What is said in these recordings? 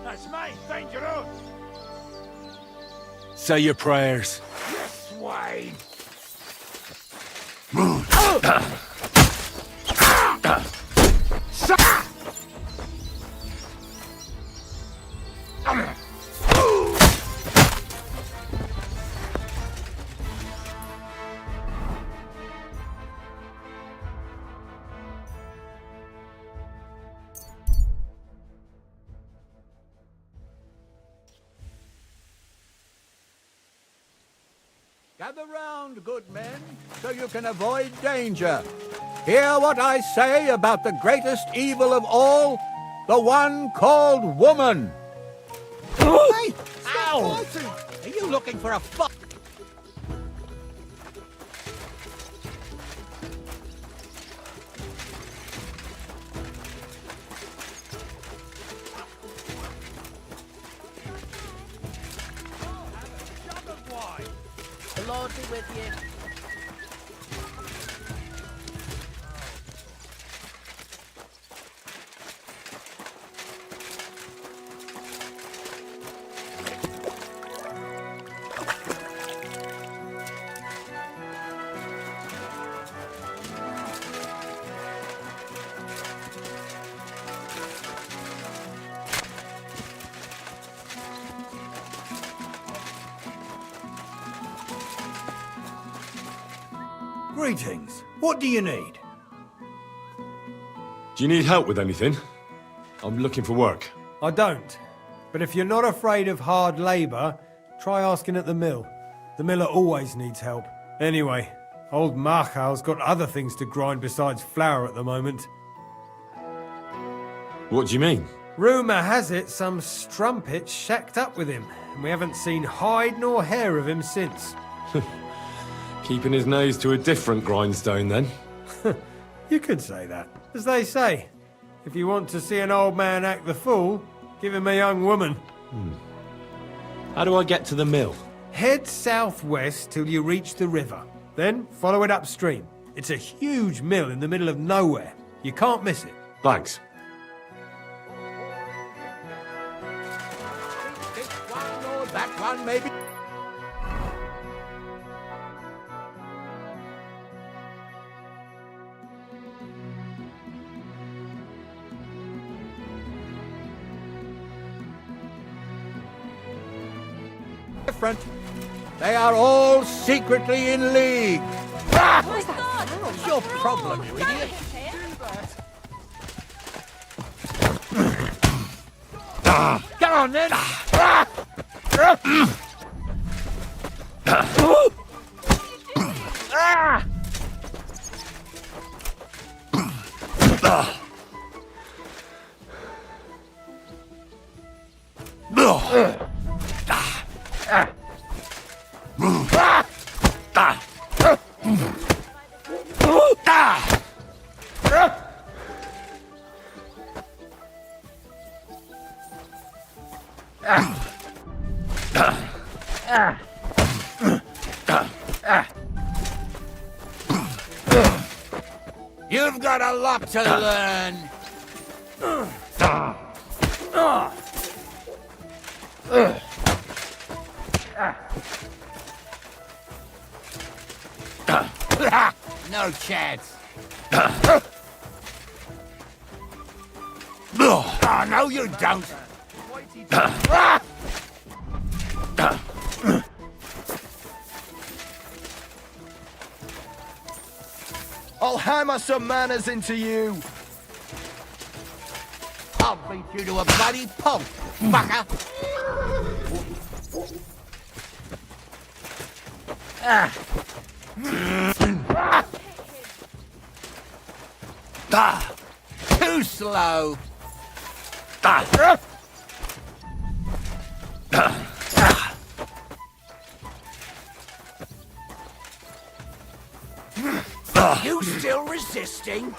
That's mine. Find your own. Say your prayers. You swine. Gather round, good men, so you can avoid danger. Hear what I say about the greatest evil of all, the one called woman. Hey! Ow! Stop fighting! Are you looking for a fuck? The Lord be with you. Greetings. What do you need? Do you need help with anything? I'm looking for work. I don't. But if you're not afraid of hard labour, try asking at the mill. The miller always needs help. Anyway, old Marchal's got other things to grind besides flour at the moment. What do you mean? Rumour has it some strumpet's shacked up with him, and we haven't seen hide nor hair of him since. Keeping his nose to a different grindstone, then? You could say that. As they say, if you want to see an old man act the fool, give him a young woman. How do I get to the mill? Head southwest till you reach the river. Then follow it upstream. It's a huge mill in the middle of nowhere. You can't miss it. Thanks. This one or that one, maybe? Different. They are all secretly in league. What's your problem, you idiot? Come on, then. You've got a lot to learn. No chance. Oh, no, you don't. I'll hammer some manners into you! I'll beat you to a bloody pulp, fucker. Too slow. You still resisting?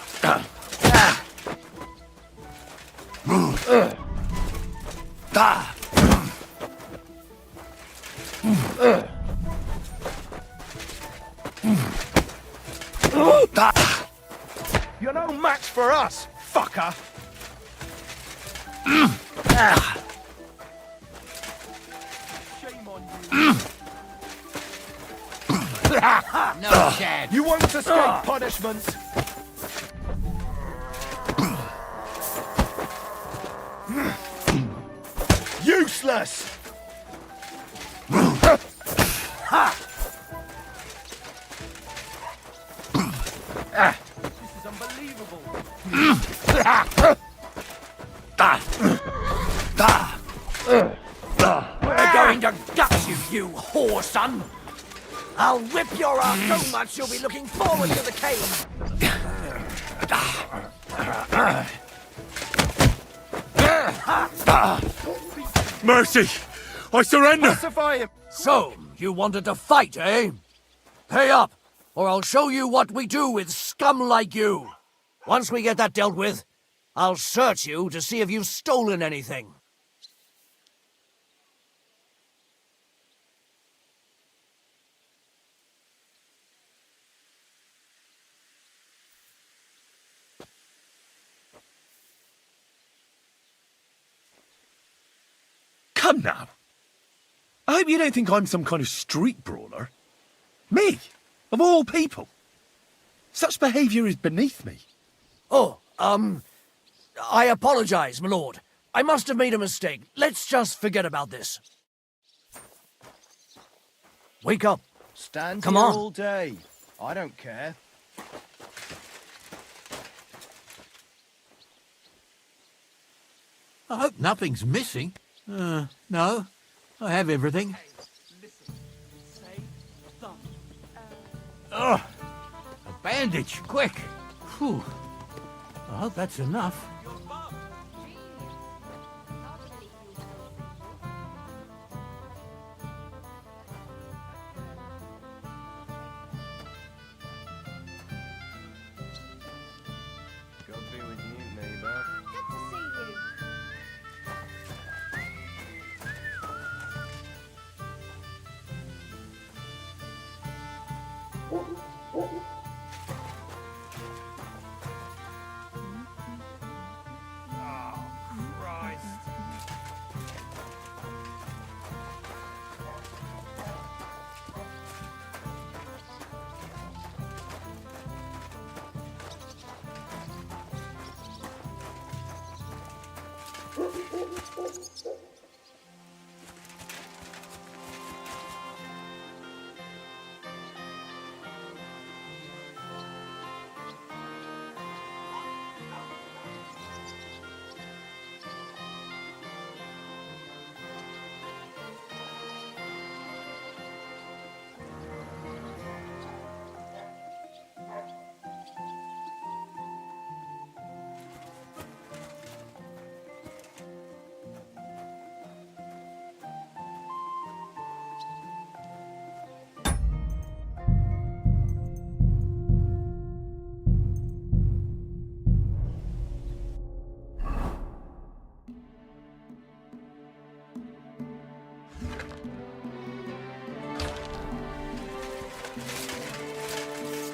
You're no match for us, fucker! No chance. You won't escape punishment. Useless! This is unbelievable. We're going to gut you, you whore son! I'll whip your ass so much you'll be looking forward to the cave! Mercy! I surrender! Pacify him! So, you wanted to fight, eh? Pay up, or I'll show you what we do with scum like you. Once we get that dealt with, I'll search you to see if you've stolen anything. Come now. I hope you don't think I'm some kind of street brawler. Me, of all people. Such behaviour is beneath me. Oh, I apologize, my lord. I must have made a mistake. Let's just forget about this. Wake up. Stand Come here on. all day. I don't care. I hope nothing's missing. No, I have everything. Ugh, a bandage, quick. Whew. I hope that's enough. God be with you, neighbour. Good to see you.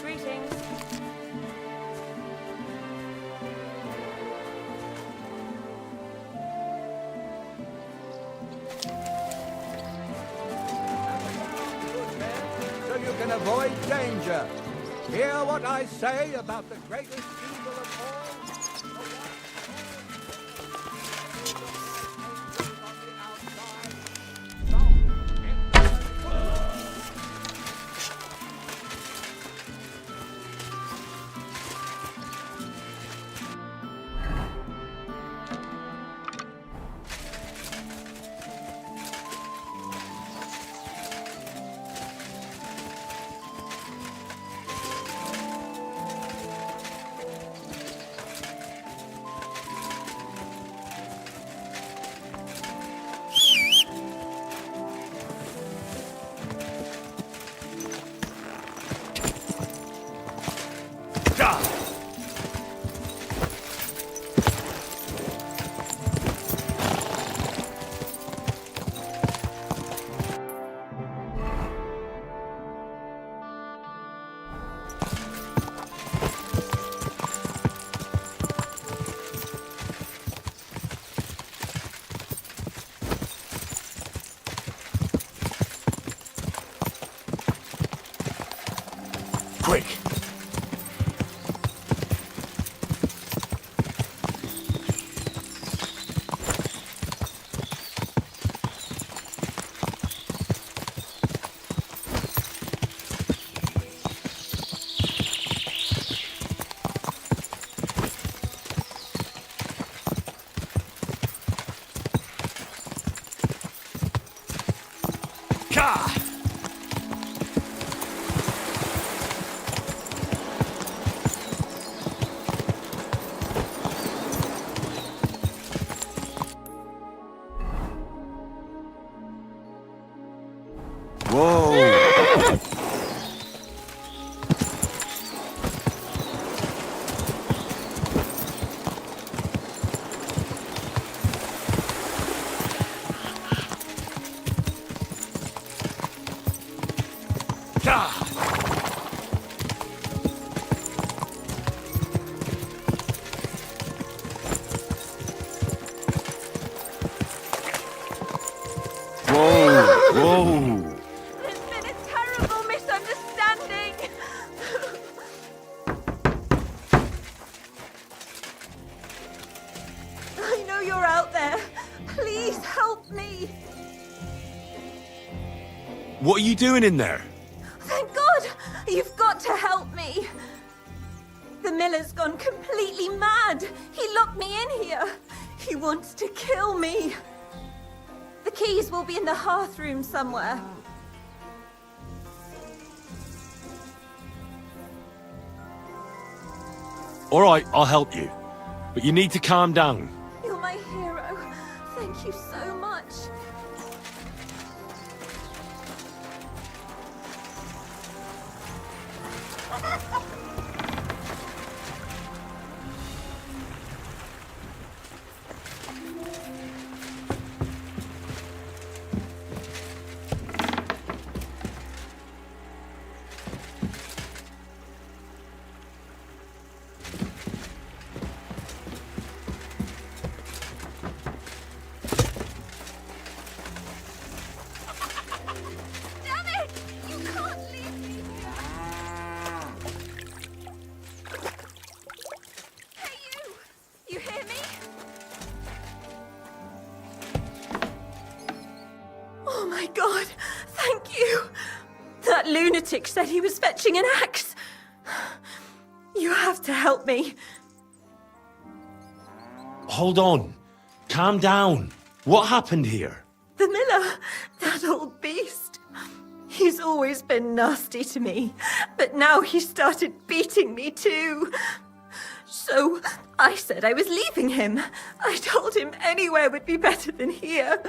Greetings. So you can avoid danger. Hear what I say about the greatest evil of all. me! What are you doing in there? Thank God! You've got to help me! The miller's gone completely mad! He locked me in here! He wants to kill me! The keys will be in the hearth room somewhere. All right, I'll help you. But you need to calm down. You're my hero. Thank you so much. Damn it! You can't leave me here! Hey, you! You hear me? Oh my God! Thank you! That lunatic said he was fetching an axe! You have to help me. Hold on. Calm down. What happened here? The miller, that old beast. He's always been nasty to me, but now he started beating me too. So I said I was leaving him. I told him anywhere would be better than here.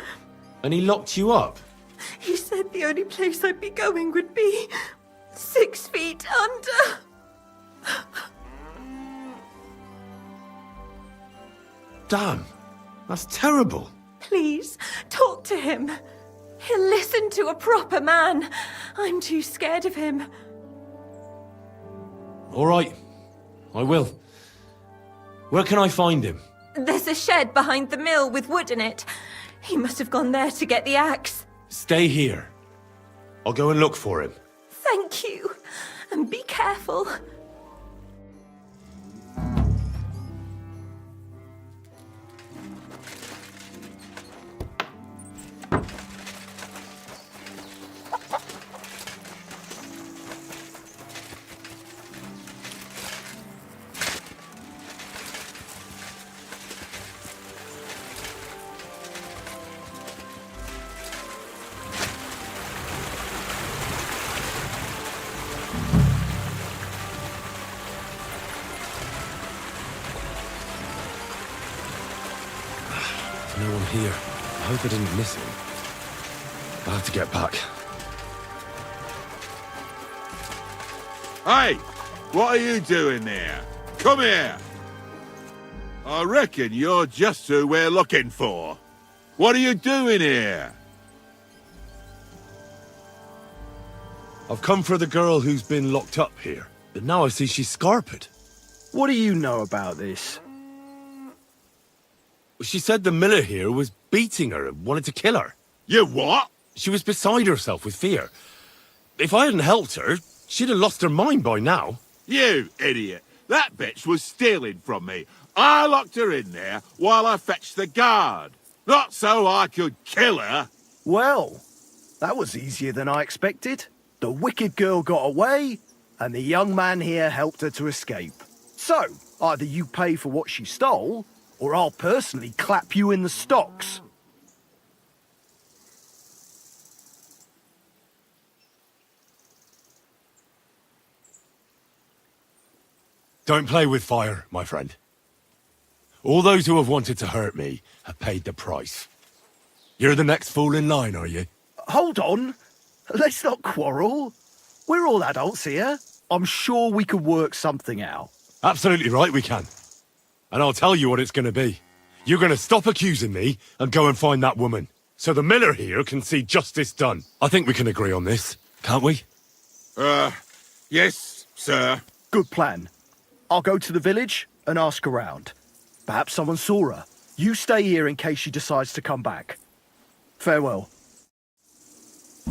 And he locked you up? He said the only place I'd be going would be 6 feet under. Damn. That's terrible. Please, talk to him. He'll listen to a proper man. I'm too scared of him. All right. I will. Where can I find him? There's a shed behind the mill with wood in it. He must have gone there to get the axe. Stay here. I'll go and look for him. Thank you. And be careful. No one here. I hope I didn't miss him. I'll have to get back. Hey! What are you doing there? Come here! I reckon you're just who we're looking for. What are you doing here? I've come for the girl who's been locked up here. But now I see she's scarpered. What do you know about this? She said the miller here was beating her and wanted to kill her. You what? She was beside herself with fear. If I hadn't helped her, she'd have lost her mind by now. You idiot. That bitch was stealing from me. I locked her in there while I fetched the guard. Not so I could kill her. Well, that was easier than I expected. The wicked girl got away, and the young man here helped her to escape. So, either you pay for what she stole, or I'll personally clap you in the stocks. Don't play with fire, my friend. All those who have wanted to hurt me have paid the price. You're the next fool in line, are you? Hold on. Let's not quarrel. We're all adults here. I'm sure we could work something out. Absolutely right, we can. And I'll tell you what it's going to be. You're going to stop accusing me and go and find that woman, so the miller here can see justice done. I think we can agree on this, can't we? Yes, sir. Good plan. I'll go to the village and ask around. Perhaps someone saw her. You stay here in case she decides to come back. Farewell.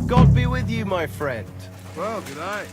God be with you, my friend. Well, good night.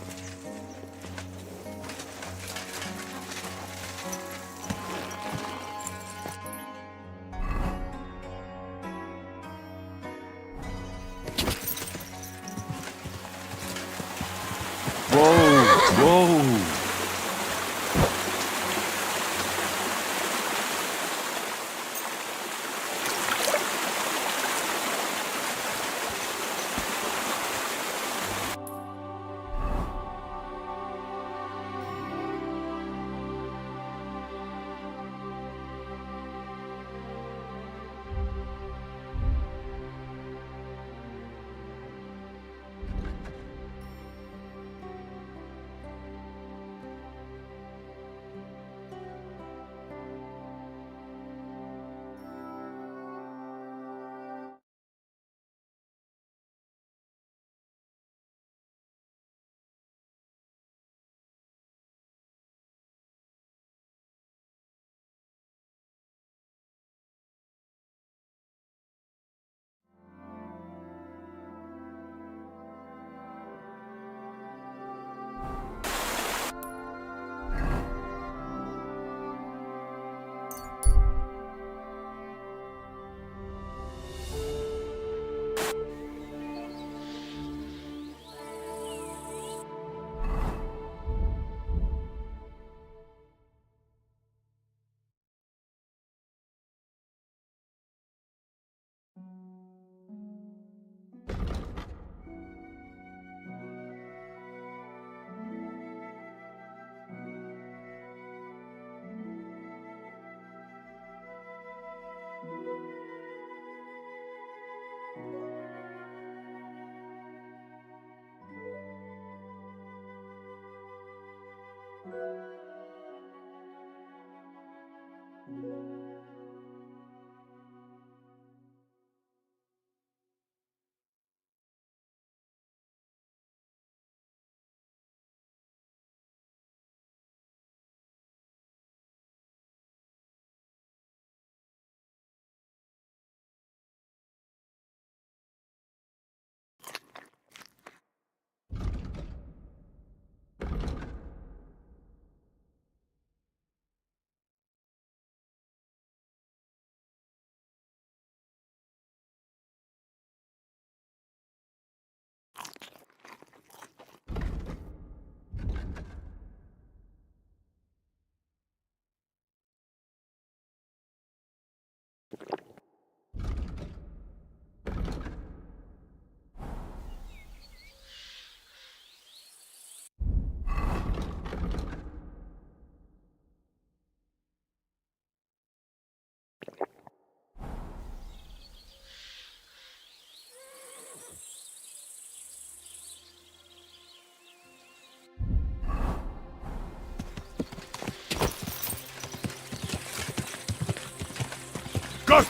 Go! Would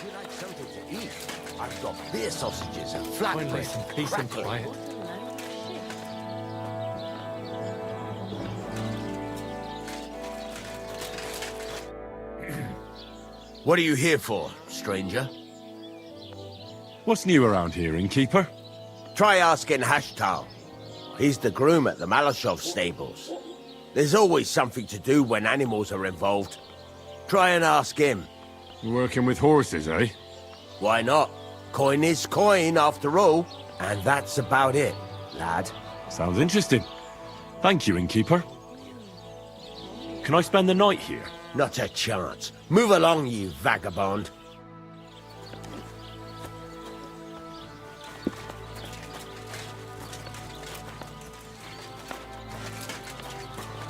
you like something to eat? I've got beer sausages and flatbread. Peace and quiet. What are you here for, stranger? What's new around here, innkeeper? Try asking Hashtal. He's the groom at the Malashov stables. There's always something to do when animals are involved. Try and ask him. Working with horses, eh? Why not? Coin is coin, after all. And that's about it, lad. Sounds interesting. Thank you, innkeeper. Can I spend the night here? Not a chance. Move along, you vagabond.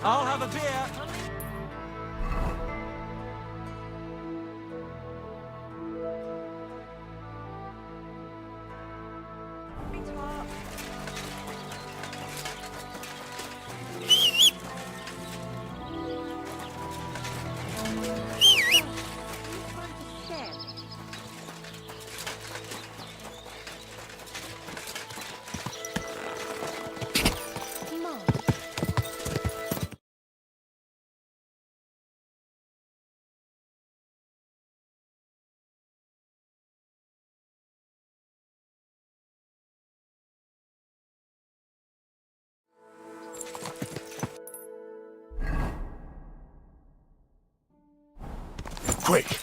I'll have a beer. Quick!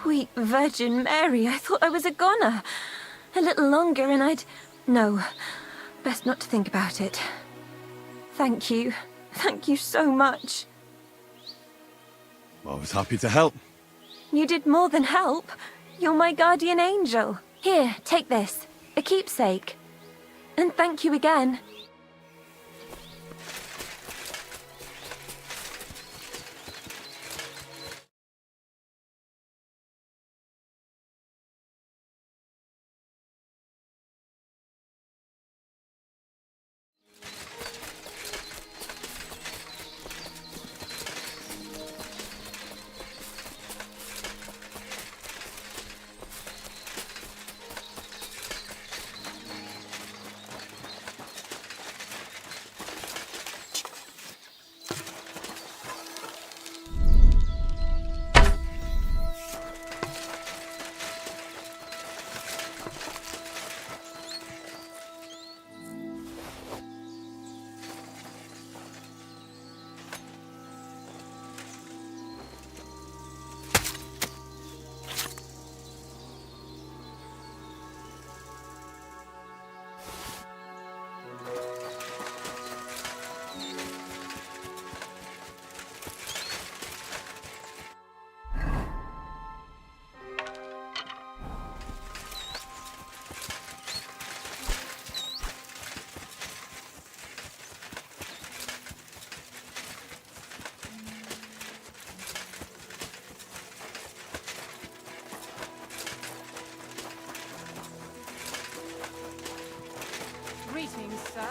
Sweet Virgin Mary, I thought I was a goner. A little longer and I'd... No, best not to think about it. Thank you. Thank you so much. I was happy to help. You did more than help. You're my guardian angel. Here, take this. A keepsake. And thank you again. Greetings, sir.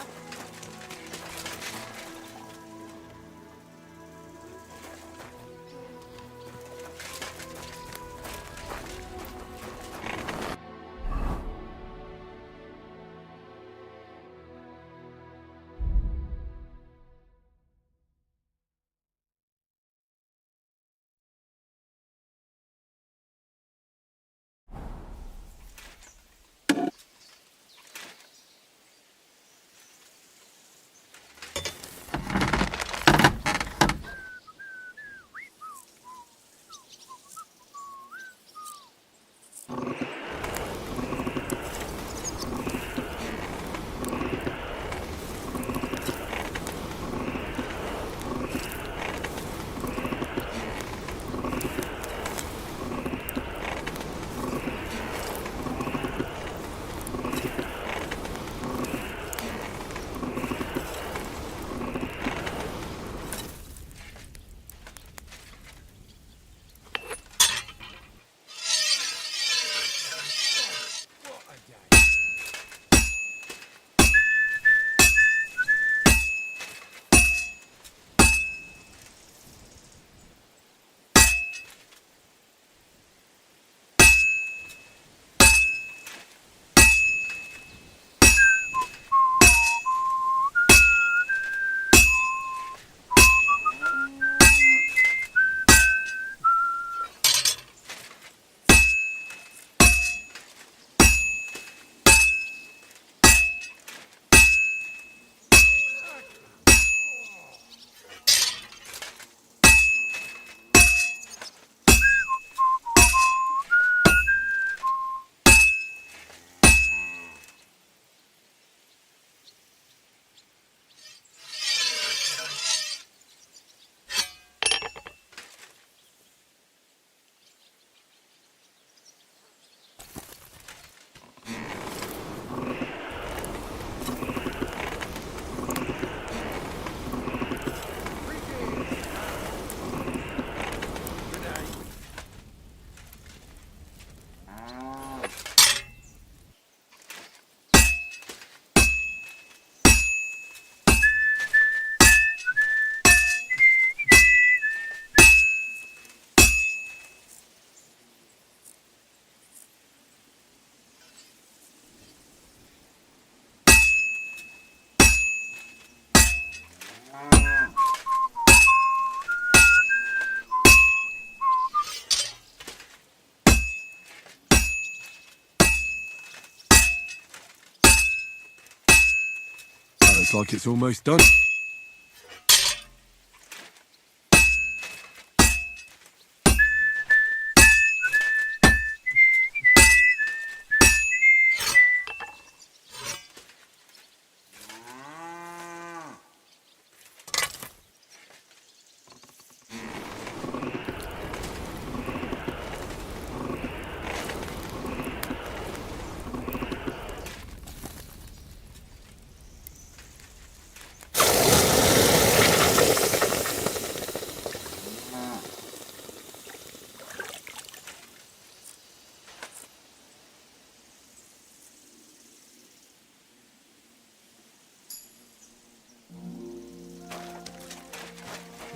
Looks like it's almost done.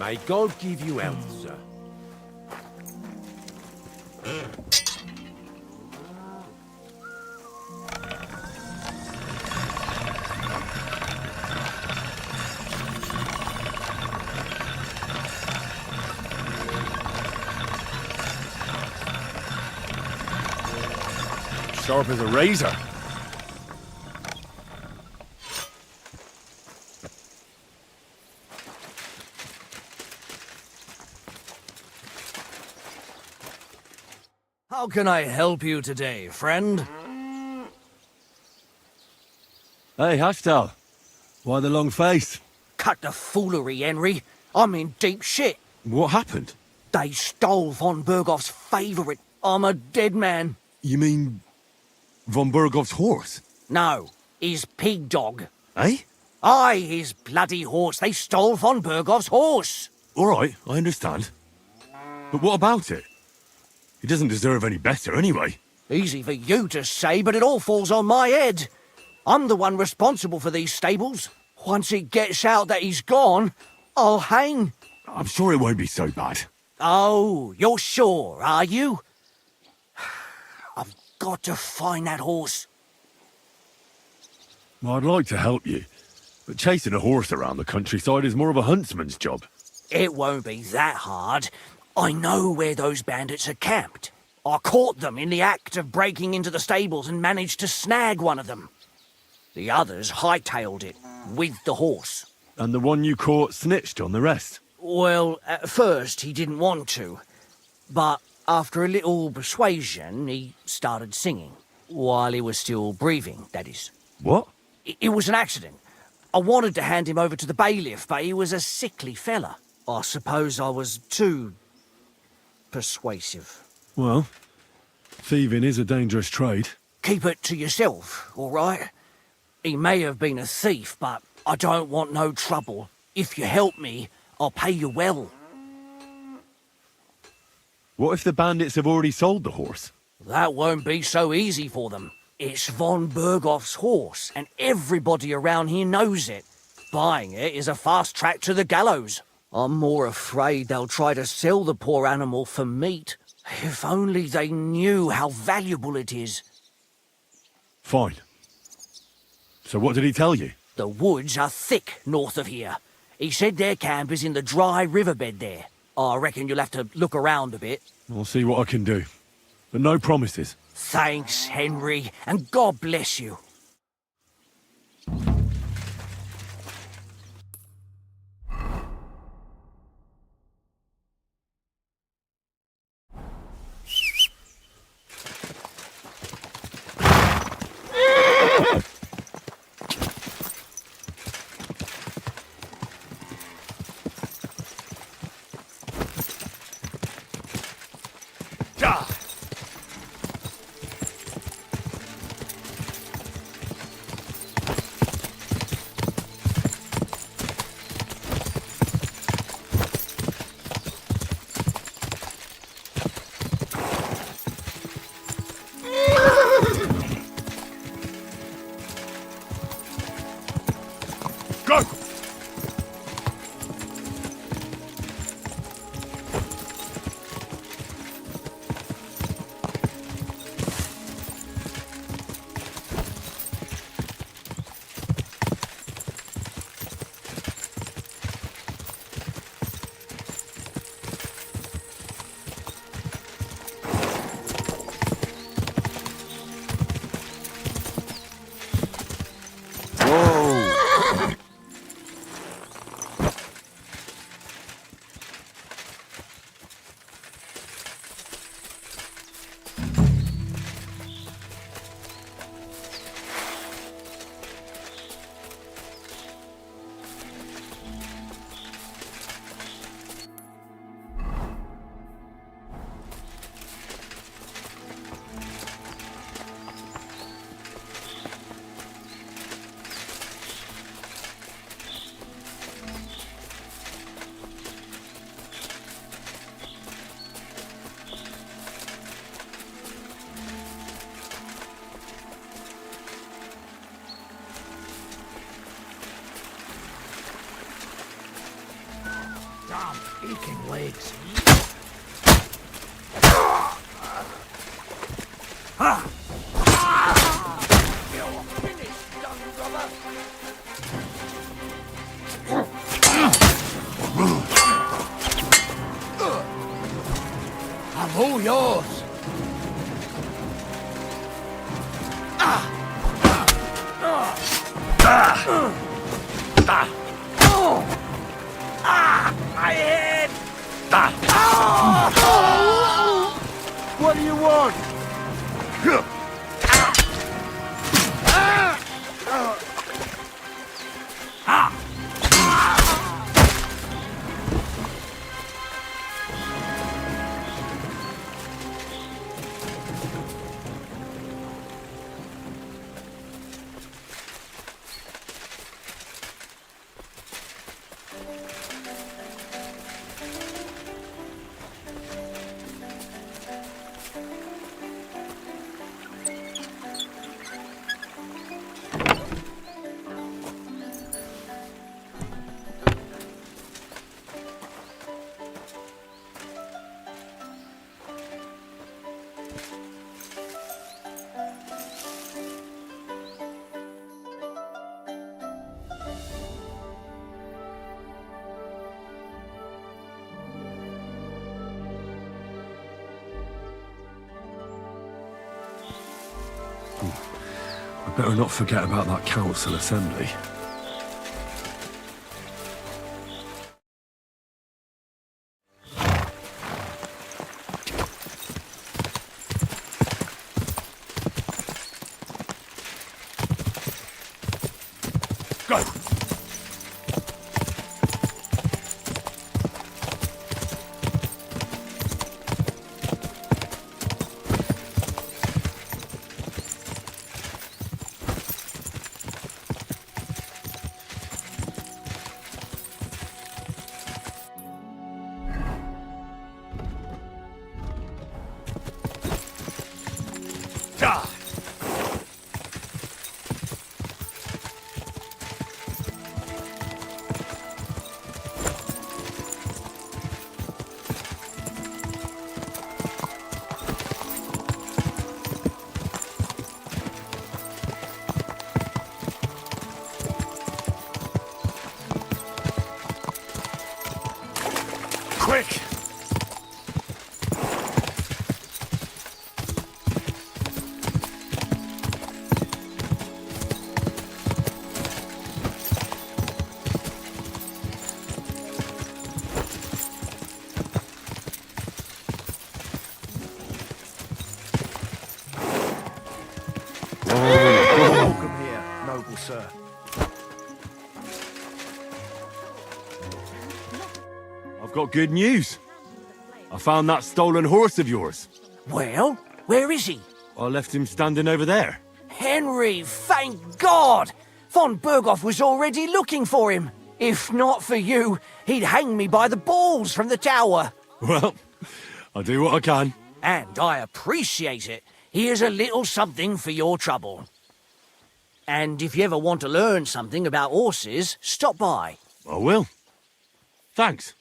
May God give you health, sir. Sharp as a razor. How can I help you today, friend? Hey, Hashtal. Why the long face? Cut the foolery, Henry. I'm in deep shit. What happened? They stole von Bergoff's favourite. I'm a dead man. You mean von Bergoff's horse? No, his pig dog. Eh? Aye, his bloody horse. They stole von Bergoff's horse. All right, I understand. But what about it? He doesn't deserve any better anyway. Easy for you to say, but it all falls on my head. I'm the one responsible for these stables. Once it gets out that he's gone, I'll hang. I'm sure it won't be so bad. Oh, you're sure, are you? I've got to find that horse. Well, I'd like to help you, but chasing a horse around the countryside is more of a huntsman's job. It won't be that hard. I know where those bandits are camped. I caught them in the act of breaking into the stables and managed to snag one of them. The others hightailed it with the horse. And the one you caught snitched on the rest. Well, at first he didn't want to, but after a little persuasion, he started singing. While he was still breathing, that is. What? It was an accident. I wanted to hand him over to the bailiff, but he was a sickly fella. I suppose I was too persuasive. Well, thieving is a dangerous trade. Keep it to yourself, all right? He may have been a thief, but I don't want no trouble. If you help me, I'll pay you well. What if the bandits have already sold the horse? That won't be so easy for them. It's von Bergoff's horse, and everybody around here knows it. Buying it is a fast track to the gallows. I'm more afraid they'll try to sell the poor animal for meat. If only they knew how valuable it is. Fine. So what did he tell you? The woods are thick north of here. He said their camp is in the dry riverbed there. I reckon you'll have to look around a bit. I'll see what I can do. But no promises. Thanks, Henry, and God bless you. Go! Aching legs. You're finished, young brother. I'm all yours. My head! What do you want? I better not forget about that council assembly. Go! Quick! Welcome here, noble sir. I've got good news. I found that stolen horse of yours. Well, where is he? I left him standing over there. Henry, thank God! Von Berghoff was already looking for him. If not for you, he'd hang me by the balls from the tower. Well, I'll do what I can. And I appreciate it. Here's a little something for your trouble. And if you ever want to learn something about horses, stop by. I will. Thanks.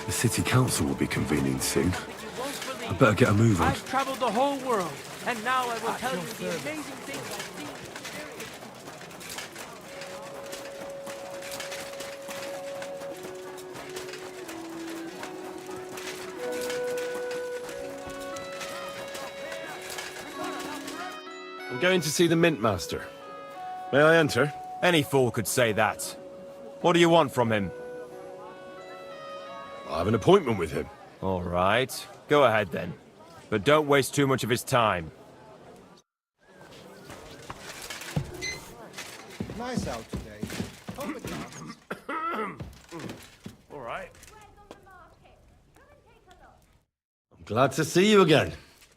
The city council will be convening soon. I better get a move on. I've traveled the whole world, and now I will tell you the amazing things I've seen and experienced. I'm going to see the Mint Master. May I enter? Any fool could say that. What do you want from him? have an appointment with him. All right. Go ahead then. But don't waste too much of his time. Nice out today. All right. I'm glad to see you again.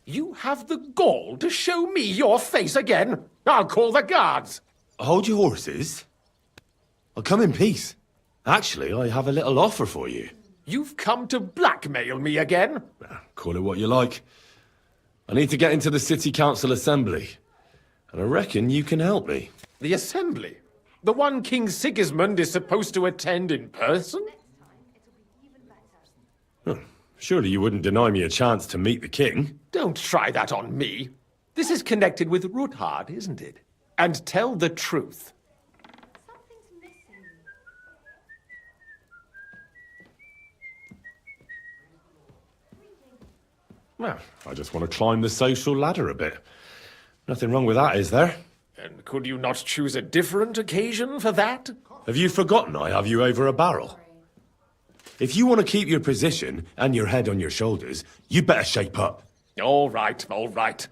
You have the gall to show me your face again? I'll call the guards. Hold your horses. I'll come in peace. Actually, I have a little offer for you. You've come to blackmail me again? Call it what you like. I need to get into the City Council Assembly, and I reckon you can help me. The Assembly? The one King Sigismund is supposed to attend in person? Surely you wouldn't deny me a chance to meet the king? Don't try that on me. This is connected with Ruthard, isn't it? And tell the truth. Well, I just want to climb the social ladder a bit. Nothing wrong with that, is there? And could you not choose a different occasion for that? Have you forgotten I have you over a barrel? If you want to keep your position and your head on your shoulders, you better shape up. All right, all right.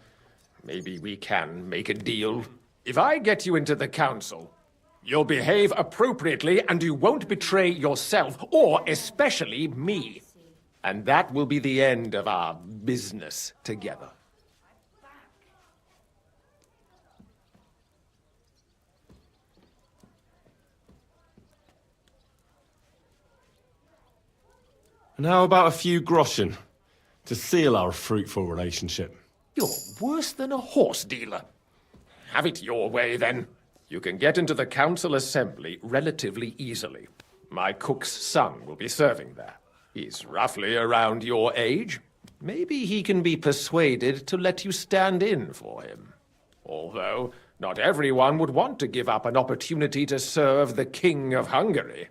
Maybe we can make a deal. If I get you into the council, you'll behave appropriately and you won't betray yourself, or especially me. And that will be the end of our business together. And how about a few groschen to seal our fruitful relationship? You're worse than a horse dealer. Have it your way, then. You can get into the council assembly relatively easily. My cook's son will be serving there. He's roughly around your age. Maybe he can be persuaded to let you stand in for him. Although, not everyone would want to give up an opportunity to serve the King of Hungary.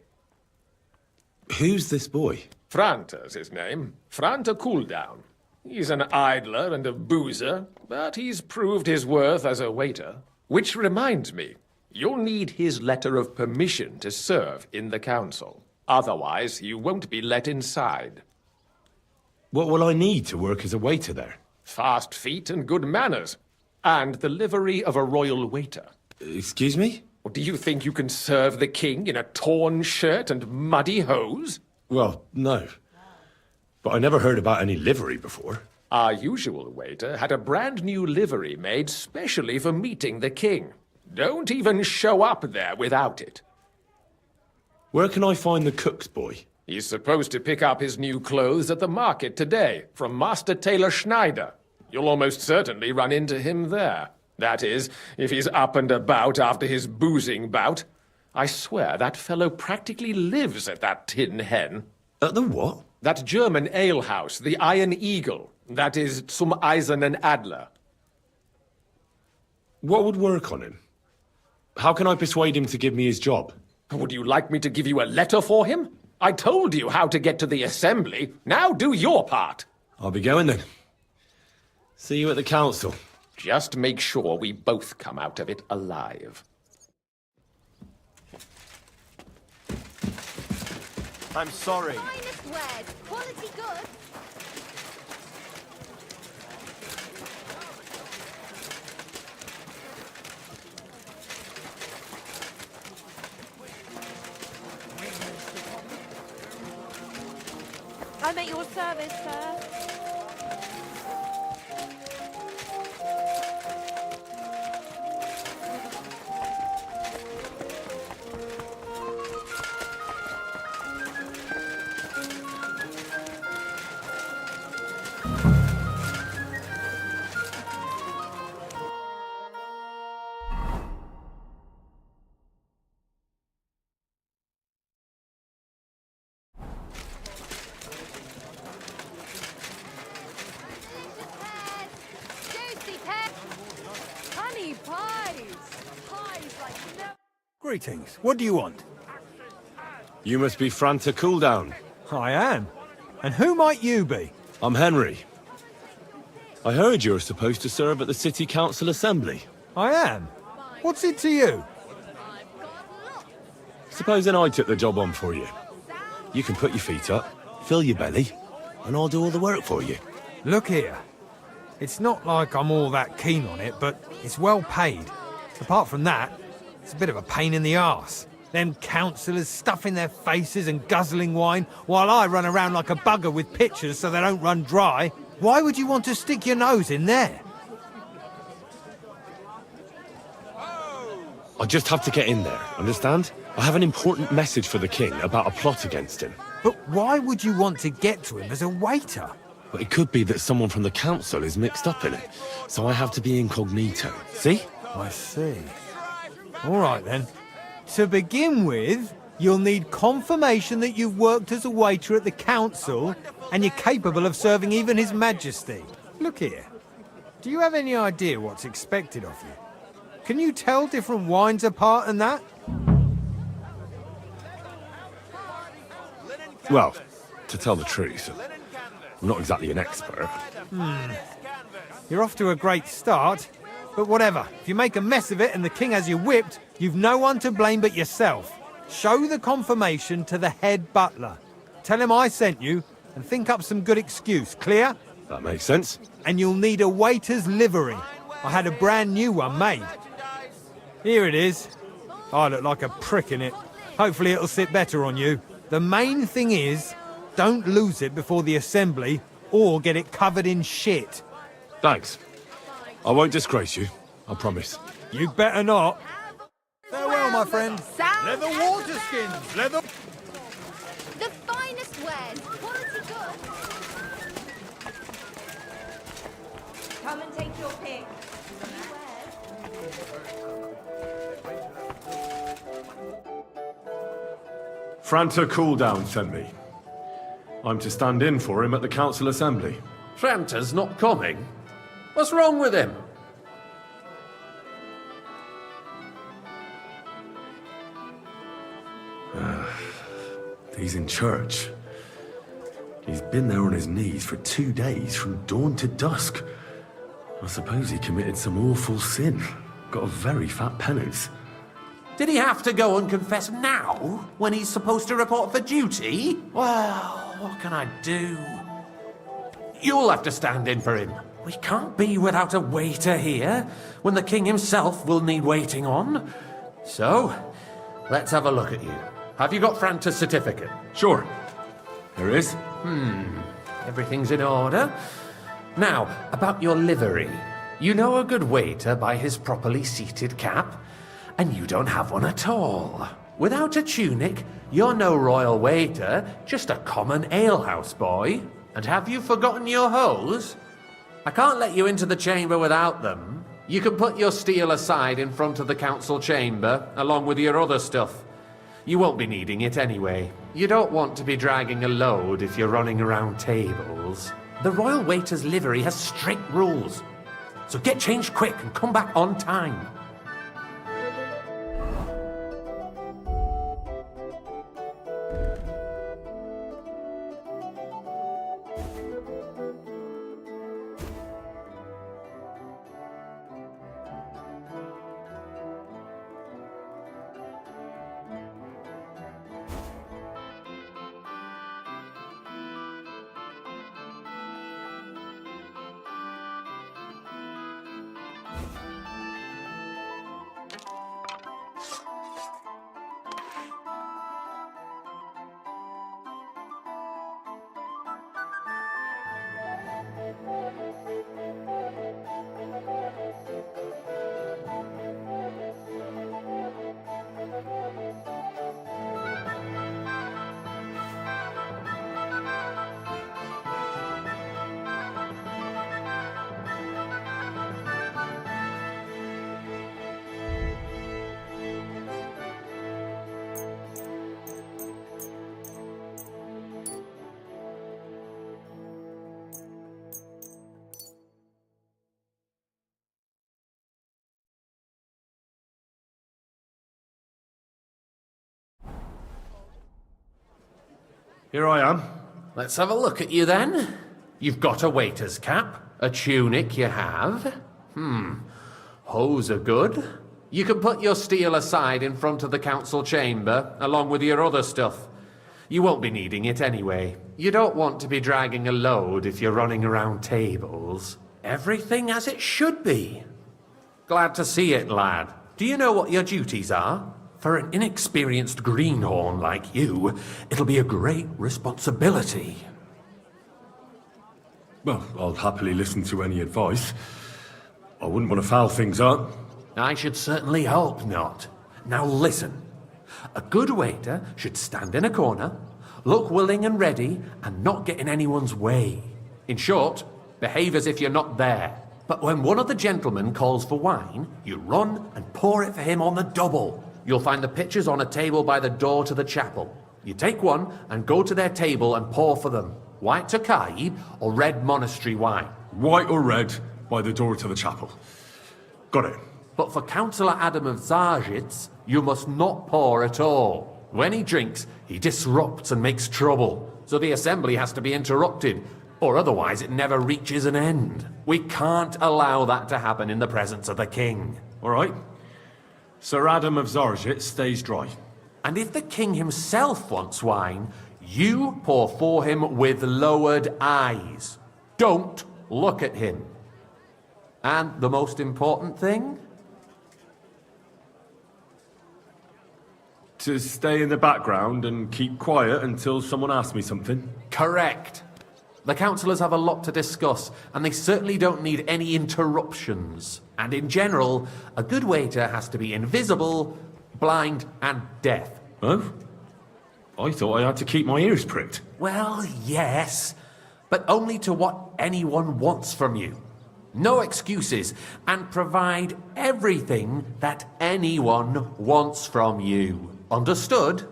Who's this boy? Franta's his name. Franta Cooldown. He's an idler and a boozer, but he's proved his worth as a waiter. Which reminds me, you'll need his letter of permission to serve in the council. Otherwise, you won't be let inside. What will I need to work as a waiter there? Fast feet and good manners. And the livery of a royal waiter. Excuse me? Or do you think you can serve the king in a torn shirt and muddy hose? Well, no. But I never heard about any livery before. Our usual waiter had a brand new livery made specially for meeting the king. Don't even show up there without it. Where can I find the cook's boy? He's supposed to pick up his new clothes at the market today from Master Tailor Schneider. You'll almost certainly run into him there. That is, if he's up and about after his boozing bout. I swear that fellow practically lives at that Tin Hen. At the what? That German alehouse, the Iron Eagle. That is Zum Eisernen Adler. What would work on him? How can I persuade him to give me his job? Would you like me to give you a letter for him? I told you how to get to the assembly. Now do your part. I'll be going then. See you at the council. Just make sure we both come out of it alive. I'm sorry. Finest wares, quality good. I'm at your service, sir. Honey pies! Pies like no... Greetings. What do you want? You must be Franta Cooldown. I am. And who might you be? I'm Henry. I heard you're supposed to serve at the City Council Assembly. I am. What's it to you? Supposing I took the job on for you. You can put your feet up, fill your belly, and I'll do all the work for you. Look here. It's not like I'm all that keen on it, but it's well paid. Apart from that, it's a bit of a pain in the arse. Them councillors stuffing their faces and guzzling wine, while I run around like a bugger with pitchers so they don't run dry. Why would you want to stick your nose in there? I just have to get in there, understand? I have an important message for the king about a plot against him. But why would you want to get to him as a waiter? But it could be that someone from the council is mixed up in it, so I have to be incognito. See? I see. All right, then. To begin with, you'll need confirmation that you've worked as a waiter at the council and you're capable of serving even His Majesty. Look here. Do you have any idea what's expected of you? Can you tell different wines apart and that? Well, to tell the truth, I'm not exactly an expert. You're off to a great start, but whatever. If you make a mess of it and the king has you whipped, you've no one to blame but yourself. Show the confirmation to the head butler. Tell him I sent you and think up some good excuse. Clear? That makes sense. And you'll need a waiter's livery. I had a brand new one made. Here it is. I look like a prick in it. Hopefully it'll sit better on you. The main thing is, don't lose it before the assembly or get it covered in shit. Thanks. I won't disgrace you, I promise. You better not. Farewell, my friend. Sound Leather water skins, leather... The finest wares, quality good. Come and take your pick. Franta Cooldown sent me. I'm to stand in for him at the council assembly. Franta's not coming? What's wrong with him? He's in church. He's been there on his knees for 2 days, from dawn to dusk. I suppose he committed some awful sin. Got a very fat penance. Did he have to go and confess now, when he's supposed to report for duty? Well, what can I do? You'll have to stand in for him. We can't be without a waiter here, when the king himself will need waiting on. So, let's have a look at you. Have you got Franta's certificate? Sure. Here it is. Everything's in order. Now, about your livery. You know a good waiter by his properly seated cap, and you don't have one at all. Without a tunic, you're no royal waiter, just a common alehouse boy. And have you forgotten your hose? I can't let you into the chamber without them. You can put your steel aside in front of the council chamber, along with your other stuff. You won't be needing it anyway. You don't want to be dragging a load if you're running around tables. The royal waiter's livery has strict rules. So get changed quick and come back on time. Here I am. Let's have a look at you then. You've got a waiter's cap, a tunic you have. Hose are good. You can put your steel aside in front of the council chamber, along with your other stuff. You won't be needing it anyway. You don't want to be dragging a load if you're running around tables. Everything as it should be. Glad to see it, lad. Do you know what your duties are? For an inexperienced greenhorn like you, it'll be a great responsibility. Well, I'll happily listen to any advice. I wouldn't want to foul things up. I should certainly hope not. Now listen. A good waiter should stand in a corner, look willing and ready, and not get in anyone's way. In short, behave as if you're not there. But when one of the gentlemen calls for wine, you run and pour it for him on the double. You'll find the pitchers on a table by the door to the chapel. You take one and go to their table and pour for them. White Tokaib or red monastery wine? White or red, by the door to the chapel. Got it. But for Councillor Adam of Zarjitz, you must not pour at all. When he drinks, he disrupts and makes trouble. So the assembly has to be interrupted, or otherwise it never reaches an end. We can't allow that to happen in the presence of the king. All right. Sir Adam of Zarjit stays dry. And if the king himself wants wine, you pour for him with lowered eyes. Don't look at him. And the most important thing? To stay in the background and keep quiet until someone asks me something? Correct. The councillors have a lot to discuss, and they certainly don't need any interruptions. And in general, a good waiter has to be invisible, blind, and deaf. Oh? I thought I had to keep my ears pricked. Well, yes, but only to what anyone wants from you. No excuses, and provide everything that anyone wants from you. Understood?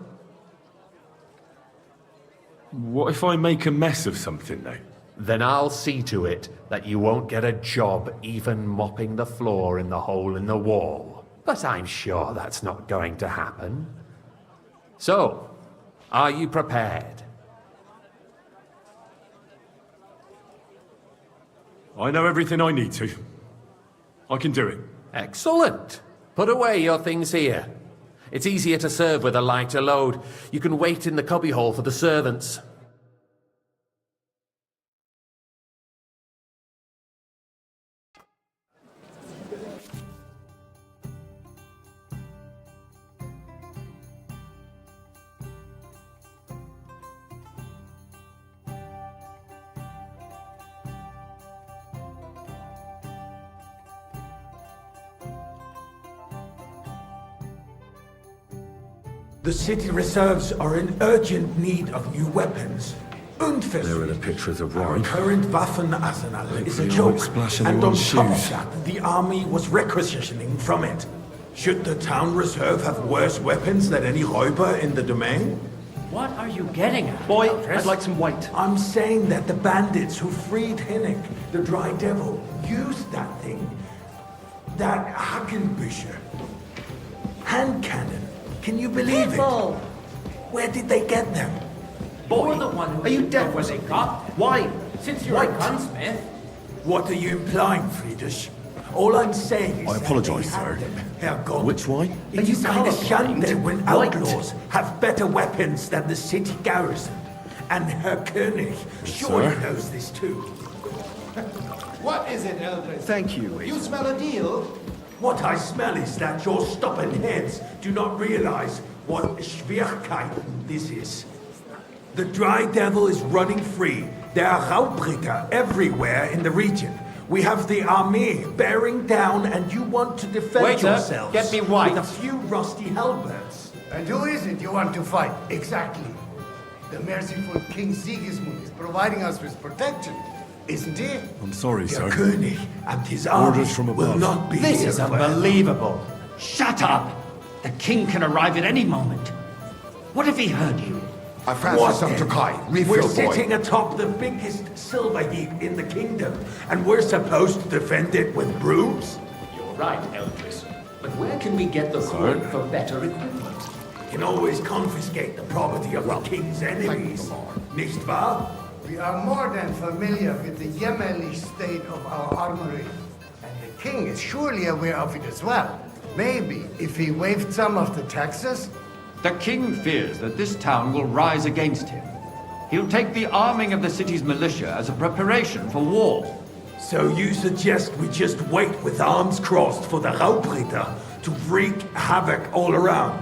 What if I make a mess of something, though? Then I'll see to it that you won't get a job even mopping the floor in the hole in the wall. But I'm sure that's not going to happen. So, are you prepared? I know everything I need to. I can do it. Excellent. Put away your things here. It's easier to serve with a lighter load. You can wait in the cubbyhole for the servants. The city reserves are in urgent need of new weapons. There are the pictures of Our Ryan. current Waffenarsenal is a Hopefully I joke, won't splash and on anyone's top of shoes. that, the army was requisitioning from it. Should the town reserve have worse weapons than any Räuber in the domain? What are you getting at? Boy, Alfred? I'd like some white. I'm saying that the bandits who freed Hinnick, the Dry Devil, used that thing. That Hackenbücher. Hand cannon. Can you believe it? Where did they get them? You're the one who Are you didn't deaf, know where was they it? got them. Why? Since you're White. a gunsmith. What are you implying, Friedrich? All I'm saying is I apologise, that they sir. had them, Herr Gott. Which wine? It is kind of Schande when White. outlaws have better weapons than the city garrison. And Herr König surely sir. knows this too. What is it, Eldred? Thank you. You smell a deal? What I smell is that your stubborn heads do not realize what Schwierigkeiten this is. The Dry Devil is running free. There are Raubricker everywhere in the region. We have the army bearing down, and you want to defend Waiter, yourselves get me white. with a few rusty halberds. And who is it you want to fight? Exactly. The merciful King Sigismund is providing us with protection, isn't he? I'm sorry, Your sir. König and his army Orders from will above. not be This here is forever. unbelievable. Shut up! The king can arrive at any moment. What if he heard you? What then? We're sitting atop the biggest silver heap in the kingdom, and we're supposed to defend it with brooms? You're right, Eldris. But where can we get the coin for better equipment? Can always confiscate the property of the king's enemies, nicht wahr? We are more than familiar with the Yemeni state of our armory. And the king is surely aware of it as well. Maybe if he waived some of the taxes, The king fears that this town will rise against him. He'll take the arming of the city's militia as a preparation for war. So you suggest we just wait with arms crossed for the Raubritter to wreak havoc all around?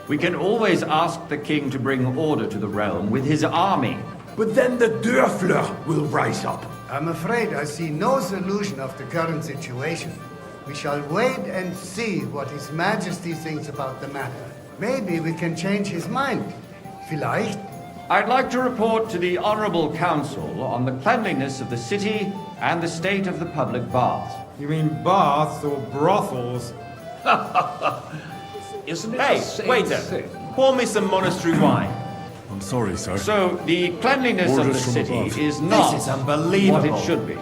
We can always ask the king to bring order to the realm with his army. But then the Dörfler will rise up. I'm afraid I see no solution of the current situation. We shall wait and see what His Majesty thinks about the matter. Maybe we can change his mind. Vielleicht? I'd like to report to the Honorable Council on the cleanliness of the city and the state of the public baths. You mean baths or brothels? Isn't it Hey, waiter, pour me some monastery wine. I'm sorry, sir. So, the cleanliness of the Orders from city above. is not This is unbelievable. what it should be.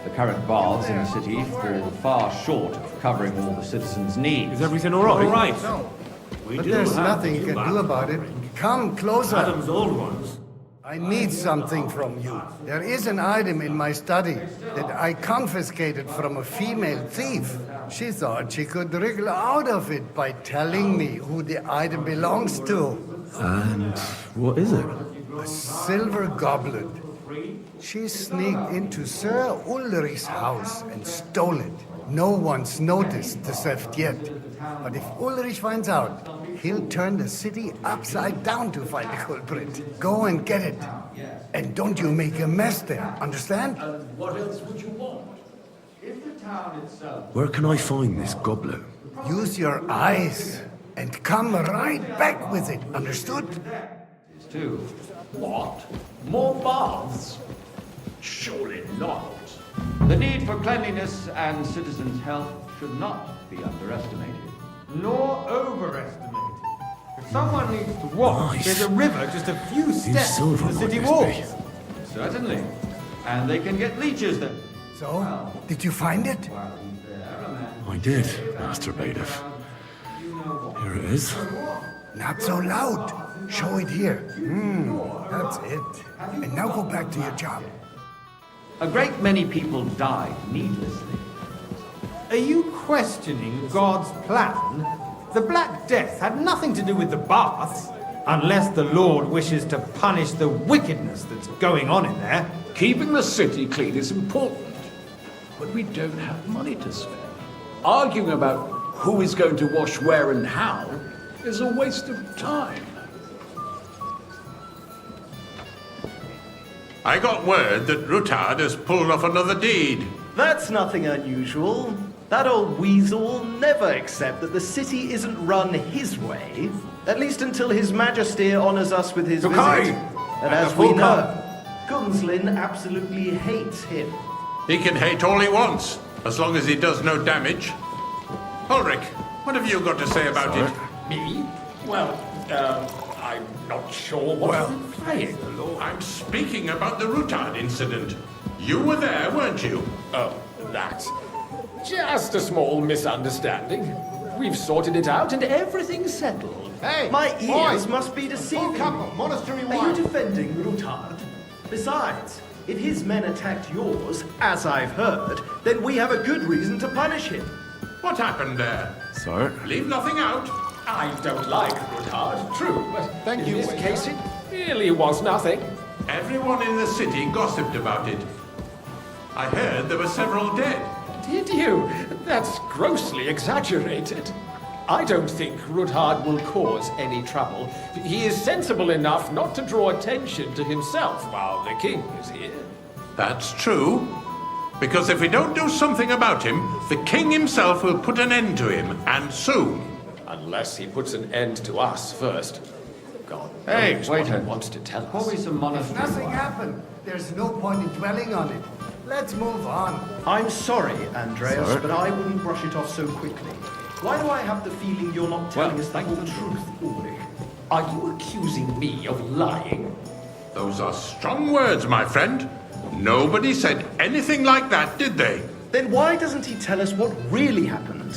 The current baths in the city fall far short of covering all the citizens' needs. Is everything all right? All right. We But do there's have nothing a you few can do about it. Come closer. Adam's old ones. I need something from you. There is an item in my study that I confiscated from a female thief. She thought she could wriggle out of it by telling me who the item belongs to. And what is it? A silver goblet. She sneaked into Sir Ulrich's house and stole it. No one's noticed the theft yet. But if Ulrich finds out, he'll turn the city upside down to find the culprit. Go and get it. And don't you make a mess there, understand? What else would you want? If the town itself... Where can I find this goblet? Use your eyes and come right back with it, understood? Too. What? More baths? Surely not. The need for cleanliness and citizens' health should not be underestimated. Nor overestimated. If someone needs to wash, Nice. there's a river just a few steps from silver the city might walls. this Certainly. And they can get leeches then. So, did you find it? I did, Master Bailiff. Here it is. Not so loud. Show it here. That's it. And now go back to your job. A great many people died needlessly. Are you questioning God's plan? The Black Death had nothing to do with the baths, unless the Lord wishes to punish the wickedness that's going on in there. Keeping the city clean is important, but we don't have money to spend. Arguing about who is going to wash where and how is a waste of time. I got word that Rutard has pulled off another deed. That's nothing unusual. That old weasel will never accept that the city isn't run his way, at least until His Majesty honors us with his Tokai! visit. And as we know, Gunslin absolutely hates him. He can hate all he wants, as long as he does no damage. Ulrich, what have you got to say about it? Me? Well, I'm not sure what you're implying. I'm speaking about the Rutard incident. You were there, weren't you? Oh, that. Just a small misunderstanding. We've sorted it out and everything's settled. Hey, my ears must be deceiving. monastery Are you defending Rutard? Besides, if his men attacked yours, as I've heard, then we have a good reason to punish him. What happened there? Sir? Leave nothing out. I don't like Rutard, true, but in this case it really was nothing. Everyone in the city gossiped about it. I heard there were several dead. Did you? That's grossly exaggerated. I don't think Rutard will cause any trouble. He is sensible enough not to draw attention to himself while the king is here. That's true. Because if we don't do something about him, the king himself will put an end to him, and soon. Unless he puts an end to us first. God Hey, knows what he waiter. wants to tell Pour us. me some If monastery nothing wine. happened, there's no point in dwelling on it. Let's move on. I'm sorry, Andreas, Sorry. but I wouldn't brush it off so quickly. Why do I have the feeling you're not telling us the thank whole you. truth, Ulrich? Are you accusing me of lying? Those are strong words, my friend. Nobody said anything like that, did they? Then why doesn't he tell us what really happened,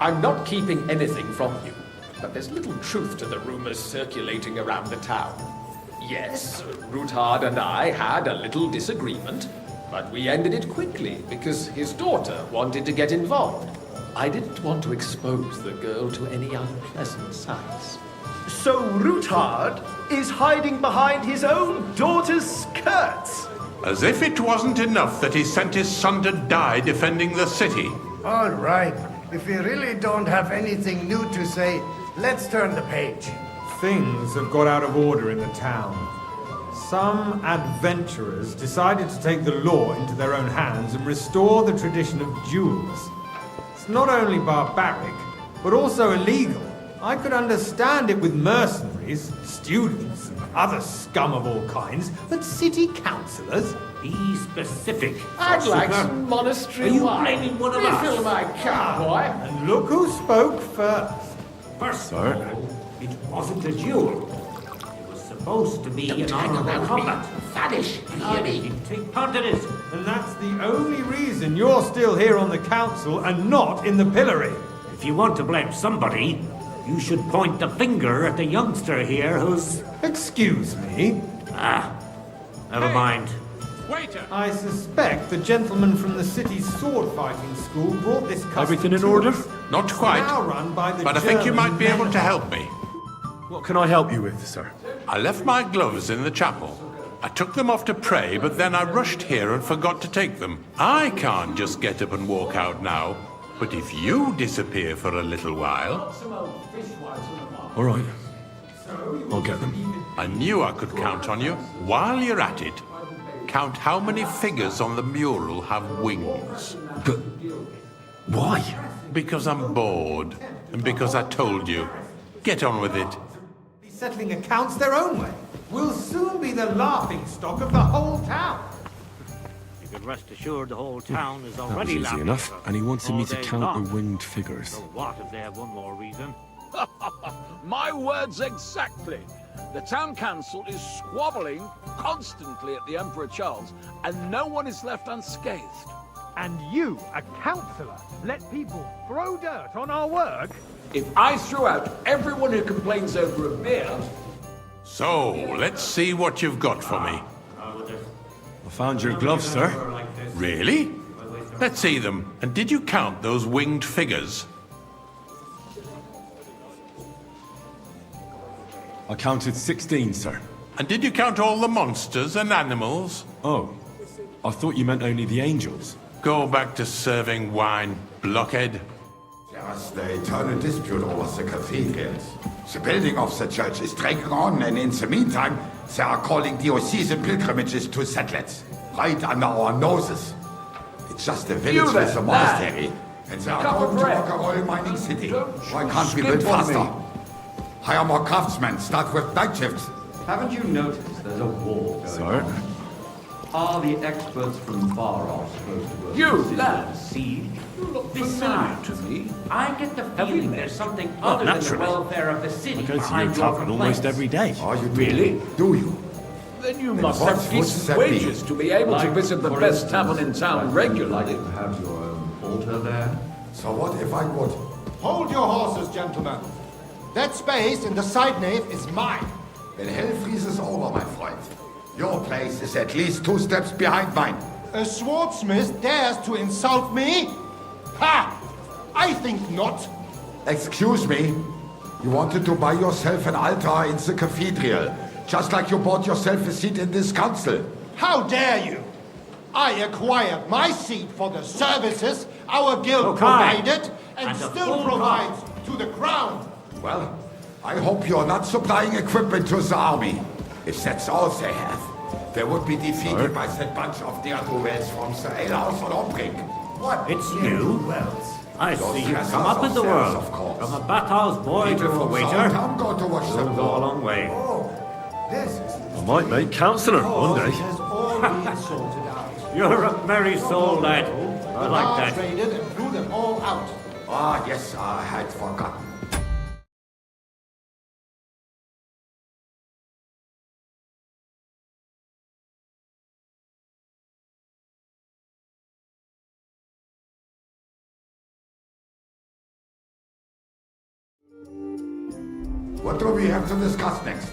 I'm not keeping anything from you, but there's little truth to the rumors circulating around the town. Yes, Rutard and I had a little disagreement, but we ended it quickly because his daughter wanted to get involved. I didn't want to expose the girl to any unpleasant sights. So Ruthard is hiding behind his own daughter's skirts. As if it wasn't enough that he sent his son to die defending the city. All right. If you really don't have anything new to say, let's turn the page. Things have got out of order in the town. Some adventurers decided to take the law into their own hands and restore the tradition of duels. It's not only barbaric, but also illegal. I could understand it with mercenaries, students, and other scum of all kinds, but city councillors? Be specific. I'd like some monastery Are you wine. blaming one of us? Refill my cup, boy. And look who spoke first. First of all, it wasn't a duel. It was supposed to be an honorable combat. Vanish, I didn't take part in it. And that's the only reason you're still here on the council and not in the pillory. If you want to blame somebody, you should point the finger at the youngster here who's... Excuse me? Never mind. Waiter! I suspect the gentleman from the city's sword-fighting school brought this custom Everything in to order? us. Not It's quite. now run by the But I think you German might be able men. to help me. What can I help you with, sir? I left my gloves in the chapel. I took them off to pray, but then I rushed here and forgot to take them. I can't just get up and walk out now. But if you disappear for a little while... All right. I'll get them. I knew I could count on you. While you're at it, count how many figures on the mural have wings. But why? Because I'm bored. And because I told you. Get on with it. Be settling accounts their own way. We'll soon be the laughingstock of the whole town. You can rest assured the whole town is That was already easy laughing enough, at us and he wanted all me to day count long. the winged figures. So what if they have one more reason? My words exactly. The town council is squabbling constantly at the Emperor Charles, and no one is left unscathed. And you, a councillor, let people throw dirt on our work? If I threw out everyone who complains over a beer... So, let's see what you've got for me. I found your gloves, sir. Really? Let's see them. And did you count those winged figures? I counted 16, sir. And did you count all the monsters and animals? Oh, I thought you meant only the angels. Go back to serving wine, blockhead. There's the eternal dispute over the cathedrals. The building of the church is dragging on, and in the meantime, they are calling diocesan pilgrimages to settlers, right under our noses. It's just a village with a monastery, and they are going to rock a roll mining city. Why can't we build faster? Hire more craftsmen, start with night shifts. Haven't you noticed there's a war going on? Are the experts from far off supposed to work You, in lad. siege? You look Besides, familiar to me. I get the feeling there's something Well, other than the naturally. welfare of the city I go to behind your your tavern complaints. almost every day. Are you Really? Do you? Then you Then must what have would decent that be? wages to be able to visit the for best instance, tavern in town regularly. Like to have your own altar there? So what if I would? Hold your horses, gentlemen. That space in the side nave is mine. Then hell freezes over, my friend. Your place is at least 2 steps behind mine. A swordsmith dares to insult me? Ha! I think not. Excuse me? You wanted to buy yourself an altar in the cathedral, just like you bought yourself a seat in this council. How dare you? I acquired my seat for the services our guild Okay. provided and And a still full provides to the crown. Well, I hope you're not supplying equipment to the army. If that's all they have, they would be defeated by that bunch of ne'er-do-wells from the alehouse on Obrink. What? It's you? I Those see you dressers come up in the upstairs, world. of course. From a bathhouse boy People to a from waiter. Southampton go to watch You'll them go a go. long way. This is I might make councillor one day. has all been sorted out. You're a merry soul, lad. I like that. Traded and threw them all out. Ah, yes, I had forgotten. What do we have to discuss next?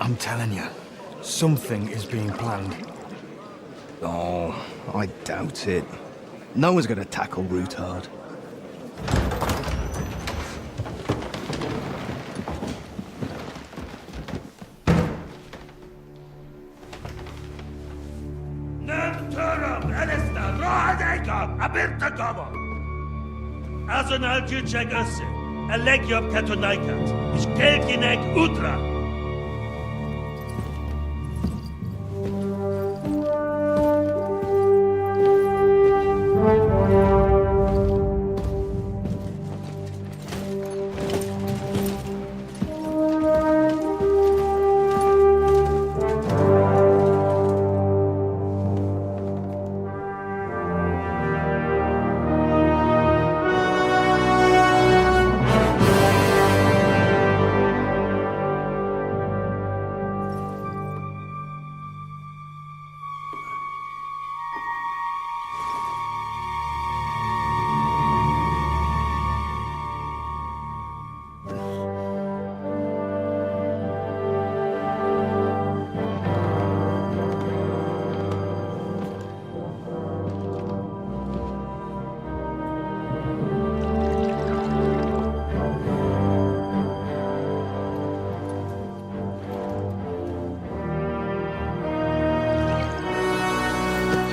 I'm telling you, something is being planned. Oh, I doubt it. No one's going to tackle Rutard. Azonal Jujek Össe, Elegiop Katonaikat, Ich Gelginek Udra.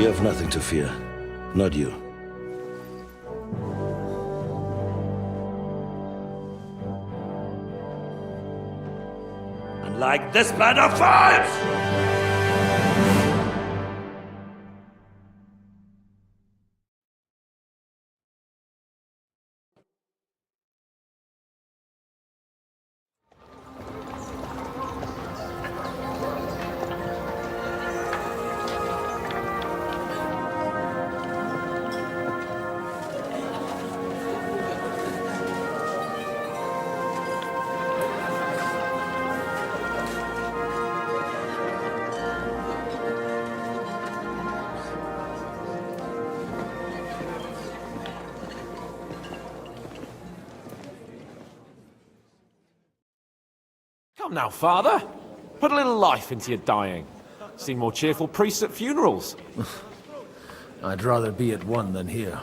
You have nothing to fear. Not you. Unlike this plan of fights! Come now, Father. Put a little life into your dying. See more cheerful priests at funerals. I'd rather be at one than here.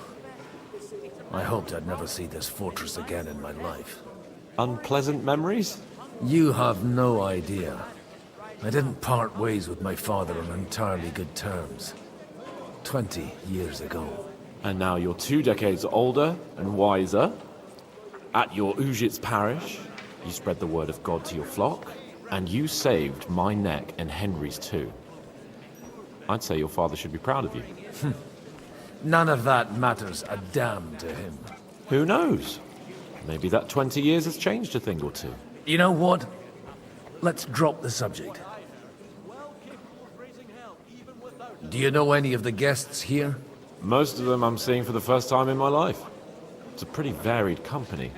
I hoped I'd never see this fortress again in my life. Unpleasant memories? You have no idea. I didn't part ways with my father on entirely good terms. 20 years ago. And now you're 2 decades older and wiser. At your Ujitz parish, you spread the word of God to your flock, and you saved my neck and Henry's too. I'd say your father should be proud of you. None of that matters a damn to him. Who knows? Maybe that 20 years has changed a thing or two. You know what? Let's drop the subject. Do you know any of the guests here? Most of them I'm seeing for the first time in my life. It's a pretty varied company.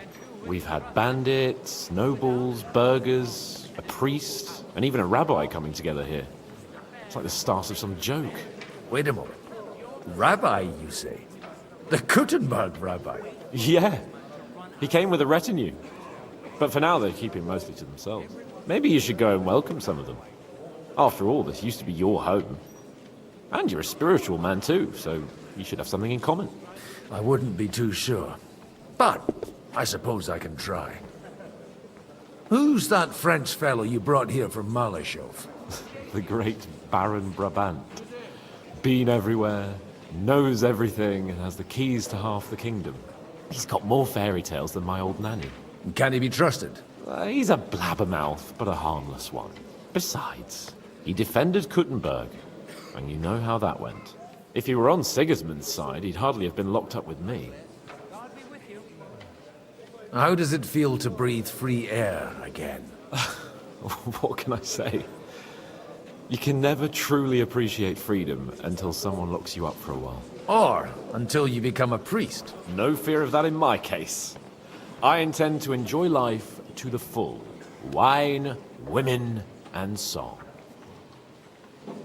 We've had bandits, nobles, burghers, a priest, and even a rabbi coming together here. It's like the start of some joke. Wait a moment. Rabbi, you say? The Kuttenberg rabbi? Yeah. He came with a retinue. But for now, they keep him mostly to themselves. Maybe you should go and welcome some of them. After all, this used to be your home. And you're a spiritual man too, so you should have something in common. I wouldn't be too sure. But I suppose I can try. Who's that French fellow you brought here from Malashov? The great Baron Brabant. Been everywhere, knows everything, and has the keys to half the kingdom. He's got more fairy tales than my old nanny. Can he be trusted? He's a blabbermouth, but a harmless one. Besides, he defended Kuttenberg, and you know how that went. If he were on Sigismund's side, he'd hardly have been locked up with me. How does it feel to breathe free air again? What can I say? You can never truly appreciate freedom until someone locks you up for a while. Or until you become a priest. No fear of that in my case. I intend to enjoy life to the full. Wine, women, and song.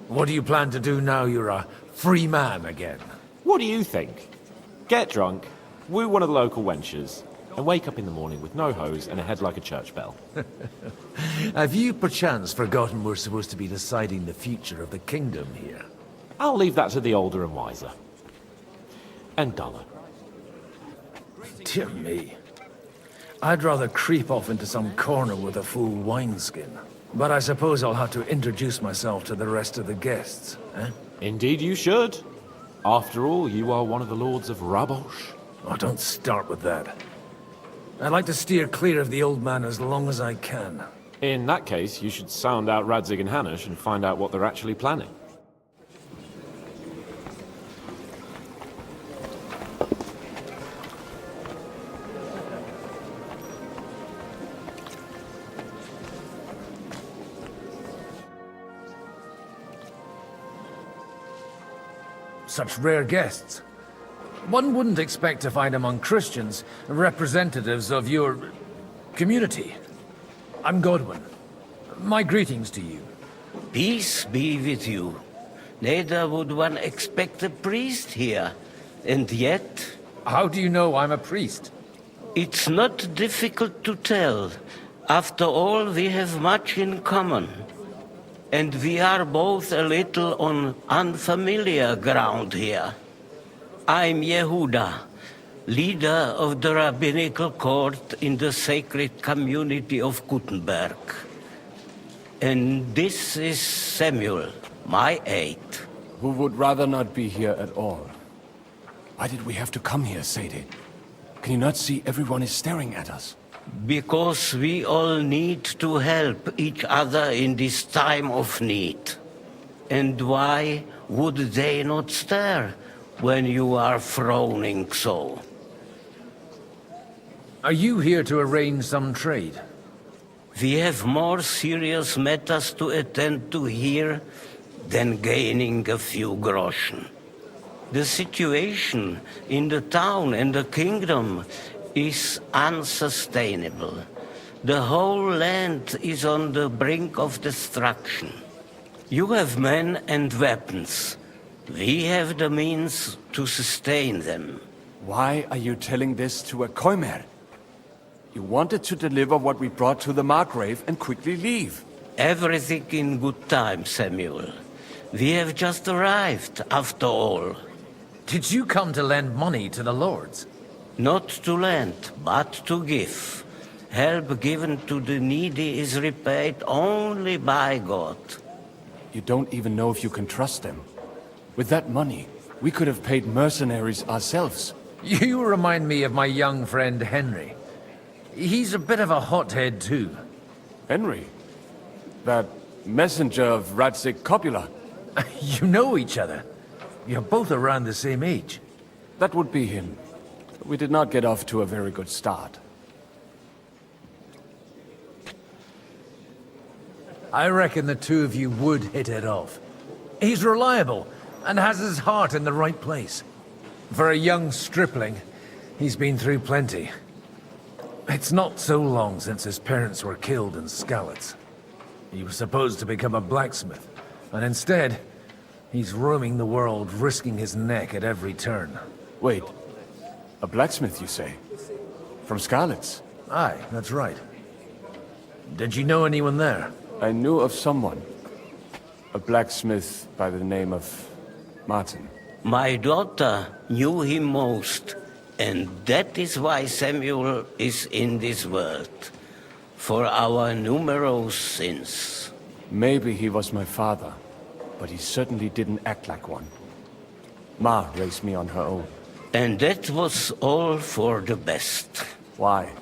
What do you plan to do now you're a free man again? What do you think? Get drunk, woo one of the local wenches, and wake up in the morning with no hose and a head like a church bell. Have you perchance forgotten we're supposed to be deciding the future of the kingdom here? I'll leave that to the older and wiser. And duller. Dear me. I'd rather creep off into some corner with a full wineskin. But I suppose I'll have to introduce myself to the rest of the guests, eh? Indeed you should. After all, you are one of the lords of Rabosh. Oh, don't start with that. I'd like to steer clear of the old man as long as I can. In that case, you should sound out Radzig and Hanush and find out what they're actually planning. Such rare guests. One wouldn't expect to find among Christians representatives of your community. I'm Godwin. My greetings to you. Peace be with you. Neither would one expect a priest here. And yet... How do you know I'm a priest? It's not difficult to tell. After all, we have much in common. And we are both a little on unfamiliar ground here. I'm Yehuda, leader of the rabbinical court in the sacred community of Gutenberg. And this is Samuel, my aide. Who would rather not be here at all. Why did we have to come here, Sadie? Can you not see everyone is staring at us? Because we all need to help each other in this time of need. And why would they not stare when you are frowning so? Are you here to arrange some trade? We have more serious matters to attend to here than gaining a few groschen. The situation in the town and the kingdom is unsustainable. The whole land is on the brink of destruction. You have men and weapons. We have the means to sustain them. Why are you telling this to a Koimer? You wanted to deliver what we brought to the Margrave and quickly leave. Everything in good time, Samuel. We have just arrived, after all. Did you come to lend money to the lords? Not to lend, but to give. Help given to the needy is repaid only by God. You don't even know if you can trust them. With that money, we could have paid mercenaries ourselves. You remind me of my young friend Henry. He's a bit of a hothead too. Henry? That messenger of Radzig Copula? You know each other. You're both around the same age. That would be him. We did not get off to a very good start. I reckon the two of you would hit it off. He's reliable and has his heart in the right place. For a young stripling, he's been through plenty. It's not so long since his parents were killed in Skalitz. He was supposed to become a blacksmith, and instead, he's roaming the world, risking his neck at every turn. Wait, a blacksmith, you say? From Skalitz? Aye, that's right. Did you know anyone there? I knew of someone. A blacksmith by the name of Martin. My daughter knew him most, and that is why Samuel is in this world. For our numerous sins. Maybe he was my father, but he certainly didn't act like one. Ma raised me on her own. And that was all for the best. Why?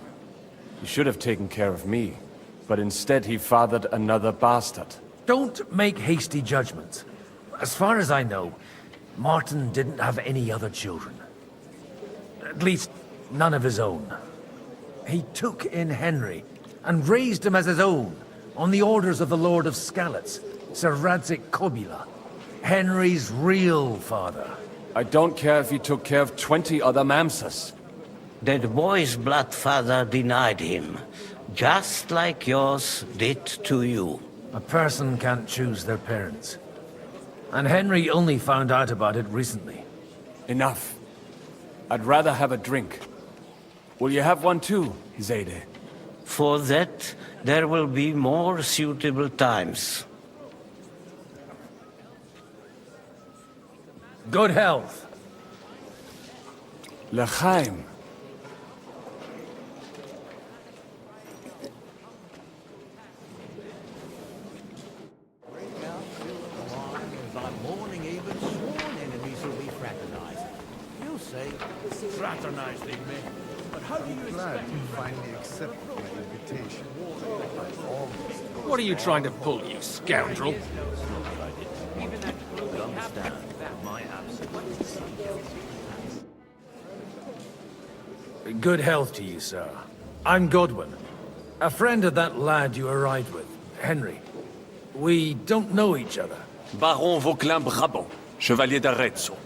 He should have taken care of me, but instead he fathered another bastard. Don't make hasty judgments. As far as I know, Martin didn't have any other children. At least, none of his own. He took in Henry and raised him as his own, on the orders of the Lord of Skalitz, Sir Radzig Kobyla, Henry's real father. I don't care if he took care of 20 other Mamsas. That boy's blood father denied him, just like yours did to you. A person can't choose their parents. And Henry only found out about it recently. Enough. I'd rather have a drink. Will you have one too, Zayde? For that, there will be more suitable times. Good health. L'chaim. Fraternize, they may. But how do you Glad expect you finally accepted my invitation. What are you trying to pull, you scoundrel? Good health to you, sir. I'm Godwin. A friend of that lad you arrived with, Henry. We don't know each other. Baron Vauquelin Brabant, Chevalier d'Arezzo.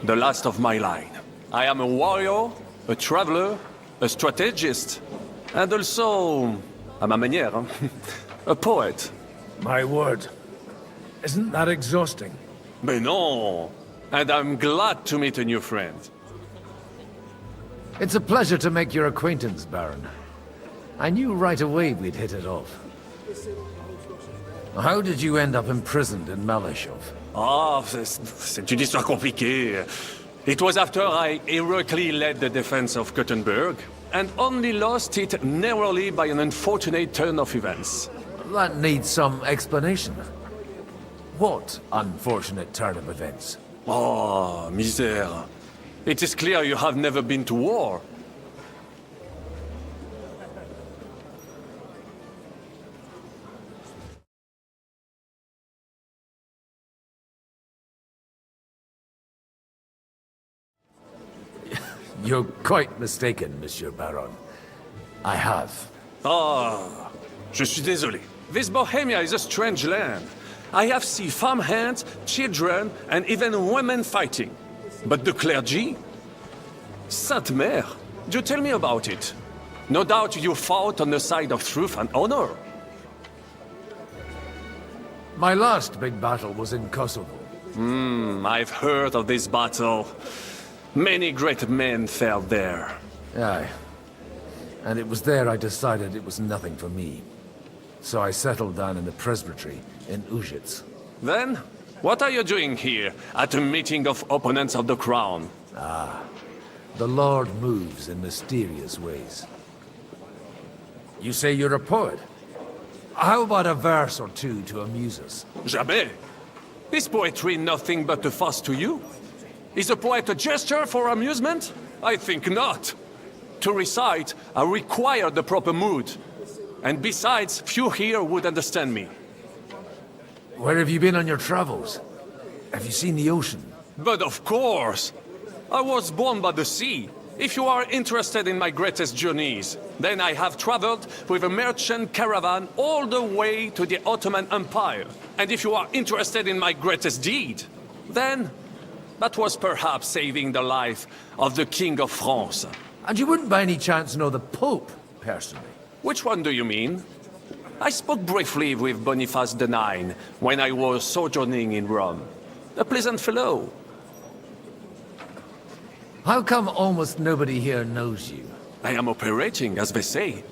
The last of my line. I am a warrior, a traveler, a strategist, and also, à ma manière, a poet. My word. Isn't that exhausting? Mais non! And I'm glad to meet a new friend. It's a pleasure to make your acquaintance, Baron. I knew right away we'd hit it off. How did you end up imprisoned in Malashov? Ah, c'est une histoire compliquée. It was after I heroically led the defense of Gothenburg, and only lost it narrowly by an unfortunate turn of events. That needs some explanation. What unfortunate turn of events? Oh, misère. It is clear you have never been to war. You're quite mistaken, Monsieur Baron. I have. Ah, je suis désolé. This Bohemia is a strange land. I have seen farmhands, children, and even women fighting. But the clergy? Sainte Mère, do tell me about it. No doubt you fought on the side of truth and honor. My last big battle was in Kosovo. I've heard of this battle. Many great men fell there. Aye. And it was there I decided it was nothing for me. So I settled down in the presbytery in Ujits. Then, what are you doing here, at a meeting of opponents of the crown? Ah, the Lord moves in mysterious ways. You say you're a poet? How about a verse or two to amuse us? Jamais. Is poetry nothing but a fuss to you? Is a poet a gesture for amusement? I think not. To recite, I require the proper mood. And besides, few here would understand me. Where have you been on your travels? Have you seen the ocean? But of course! I was born by the sea. If you are interested in my greatest journeys, then I have traveled with a merchant caravan all the way to the Ottoman Empire. And if you are interested in my greatest deed, then that was perhaps saving the life of the King of France. And you wouldn't by any chance know the Pope, personally? Which one do you mean? I spoke briefly with Boniface IX when I was sojourning in Rome. A pleasant fellow. How come almost nobody here knows you? I am operating, as they say.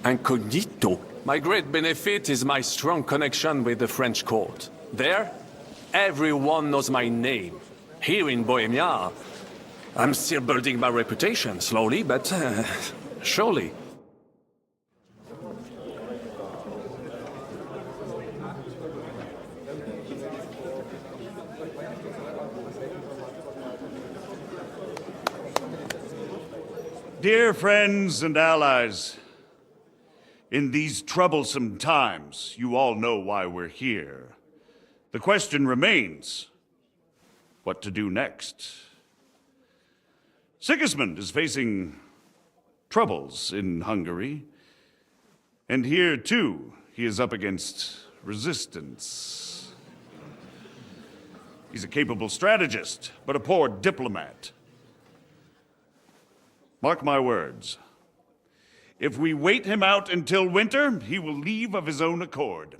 Incognito. My great benefit is my strong connection with the French court. There, everyone knows my name. Here in Bohemia, I'm still building my reputation, slowly, but surely. Dear friends and allies, in these troublesome times, you all know why we're here. The question remains, what to do next? Sigismund is facing troubles in Hungary, and here, too, he is up against resistance. He's a capable strategist, but a poor diplomat. Mark my words. If we wait him out until winter, he will leave of his own accord.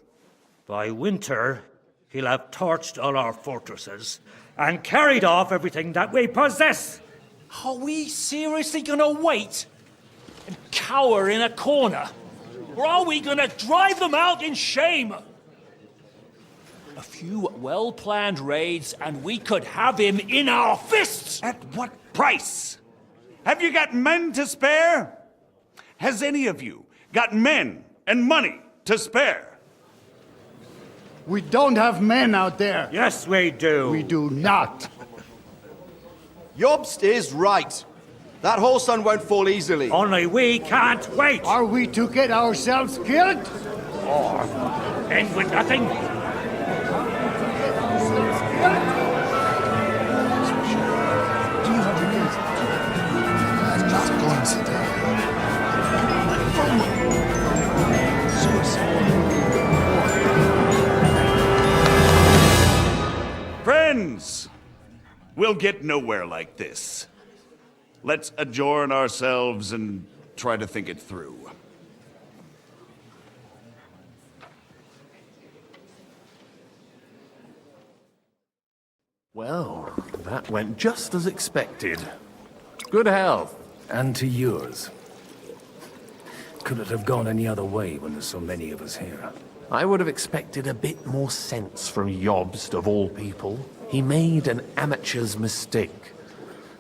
By winter, he'll have torched all our fortresses and carried off everything that we possess. Are we seriously gonna wait and cower in a corner? Or are we gonna drive them out in shame? A few well-planned raids and we could have him in our fists! At what price? Have you got men to spare? Has any of you got men and money to spare? We don't have men out there. Yes, we do. We do not. Jobst is right. That whole sun won't fall easily. Only we can't wait. Are we to get ourselves killed? Or end with nothing? Friends, we'll get nowhere like this. Let's adjourn ourselves and try to think it through. Well, that went just as expected. Good health. And to yours. Could it have gone any other way when there's so many of us here? I would have expected a bit more sense from Jobst, of all people. He made an amateur's mistake.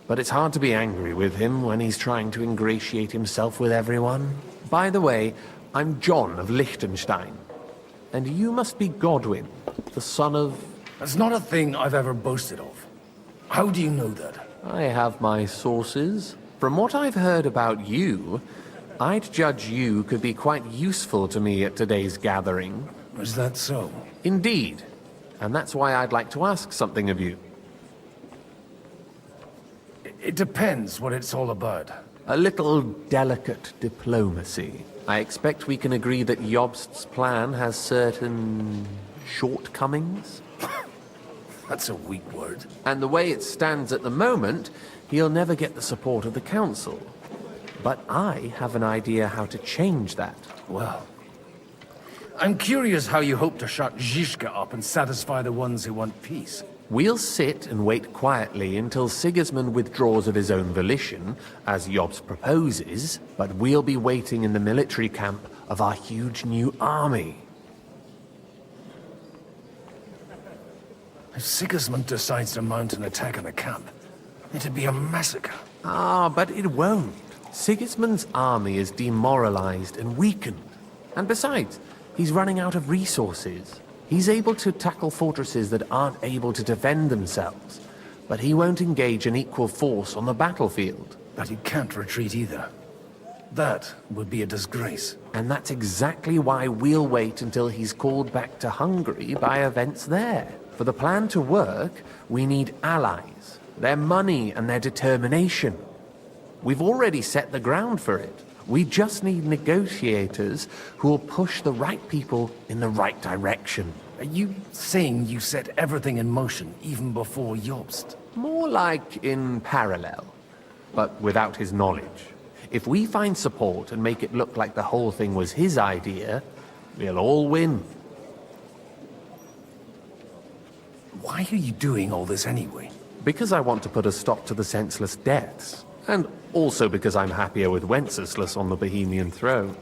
But it's hard to be angry with him when he's trying to ingratiate himself with everyone. By the way, I'm John of Liechtenstein. And you must be Godwin, the son of... That's not a thing I've ever boasted of. How do you know that? I have my sources. From what I've heard about you, I'd judge you could be quite useful to me at today's gathering. Is that so? Indeed. And that's why I'd like to ask something of you. It depends what it's all about. A little delicate diplomacy. I expect we can agree that Jobst's plan has certain shortcomings? That's a weak word. And the way it stands at the moment, he'll never get the support of the council. But I have an idea how to change that. Well, I'm curious how you hope to shut Zizka up and satisfy the ones who want peace. We'll sit and wait quietly until Sigismund withdraws of his own volition, as Jobst proposes, but we'll be waiting in the military camp of our huge new army. If Sigismund decides to mount an attack on the camp, it'd be a massacre. Ah, but it won't. Sigismund's army is demoralized and weakened. And besides, he's running out of resources. He's able to tackle fortresses that aren't able to defend themselves, but he won't engage an equal force on the battlefield. But he can't retreat either. That would be a disgrace. And that's exactly why we'll wait until he's called back to Hungary by events there. For the plan to work, we need allies, their money and their determination. We've already set the ground for it. We just need negotiators who will push the right people in the right direction. Are you saying you set everything in motion even before Jobst? More like in parallel, but without his knowledge. If we find support and make it look like the whole thing was his idea, we'll all win. Why are you doing all this anyway? Because I want to put a stop to the senseless deaths. And also because I'm happier with Wenceslas on the Bohemian throne.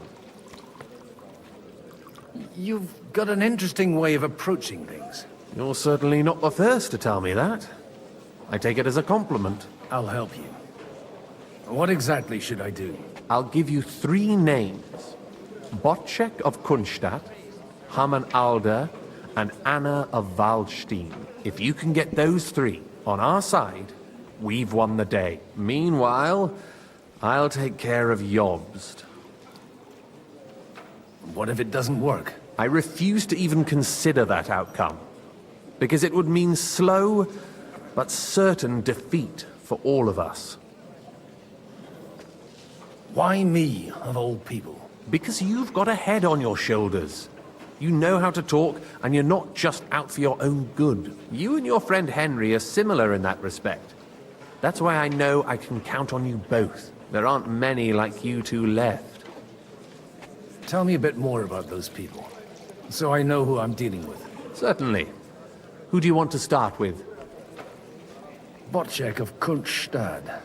You've got an interesting way of approaching things. You're certainly not the first to tell me that. I take it as a compliment. I'll help you. What exactly should I do? I'll give you 3 names. Botchek of Kunstadt, Haman Alder, and Anna of Waldstein. If you can get those 3 on our side, we've won the day. Meanwhile, I'll take care of Jobst. What if it doesn't work? I refuse to even consider that outcome. Because it would mean slow, but certain defeat for all of us. Why me, of all people? Because you've got a head on your shoulders. You know how to talk, and you're not just out for your own good. You and your friend Henry are similar in that respect. That's why I know I can count on you both. There aren't many like you two left. Tell me a bit more about those people, so I know who I'm dealing with. Certainly. Who do you want to start with? Botchek of Kunststadt.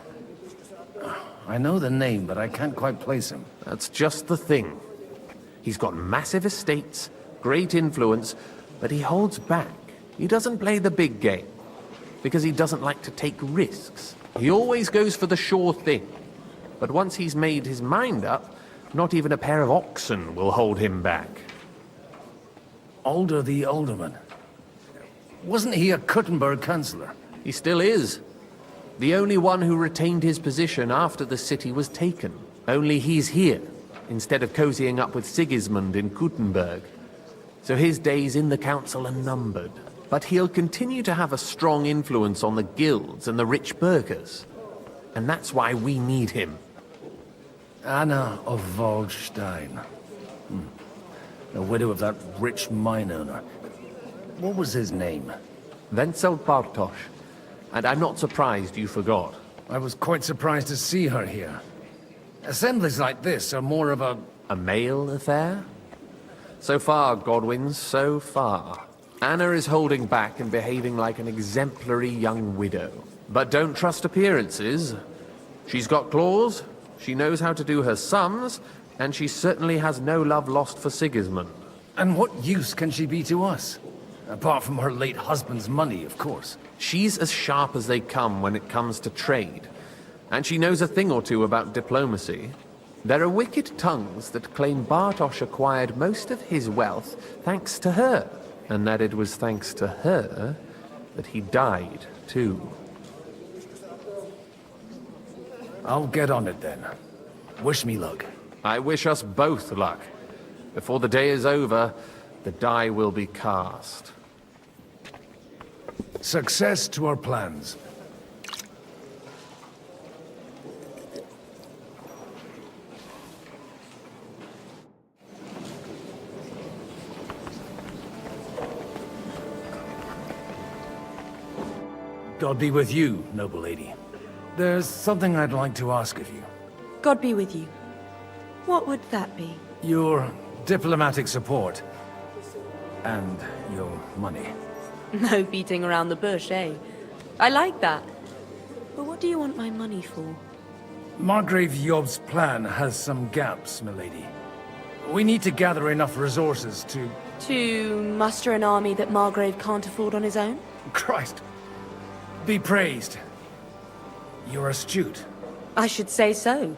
I know the name, but I can't quite place him. That's just the thing. He's got massive estates, great influence, but he holds back. He doesn't play the big game, because he doesn't like to take risks. He always goes for the sure thing. But once he's made his mind up, not even a pair of oxen will hold him back. Alder the Alderman. Wasn't he a Kuttenberg councillor? He still is. The only one who retained his position after the city was taken. Only he's here, instead of cozying up with Sigismund in Kuttenberg. So his days in the council are numbered. But he'll continue to have a strong influence on the guilds and the rich burghers. And that's why we need him. Anna of Waldstein. The widow of that rich mine owner. What was his name? Wenzel Bartosz. And I'm not surprised you forgot. I was quite surprised to see her here. Assemblies like this are more of a... A male affair? So far, Godwin, so far. Anna is holding back and behaving like an exemplary young widow. But don't trust appearances. She's got claws, she knows how to do her sums, and she certainly has no love lost for Sigismund. And what use can she be to us? Apart from her late husband's money, of course. She's as sharp as they come when it comes to trade. And she knows a thing or two about diplomacy. There are wicked tongues that claim Bartosz acquired most of his wealth thanks to her. And that it was thanks to her that he died, too. I'll get on it then. Wish me luck. I wish us both luck. Before the day is over, the die will be cast. Success to our plans. God be with you, noble lady. There's something I'd like to ask of you. God be with you. What would that be? Your diplomatic support. And your money. No beating around the bush, eh? I like that. But what do you want my money for? Margrave Job's plan has some gaps, milady. We need to gather enough resources to... To muster an army that Margrave can't afford on his own? Christ! Be praised. You're astute. I should say so.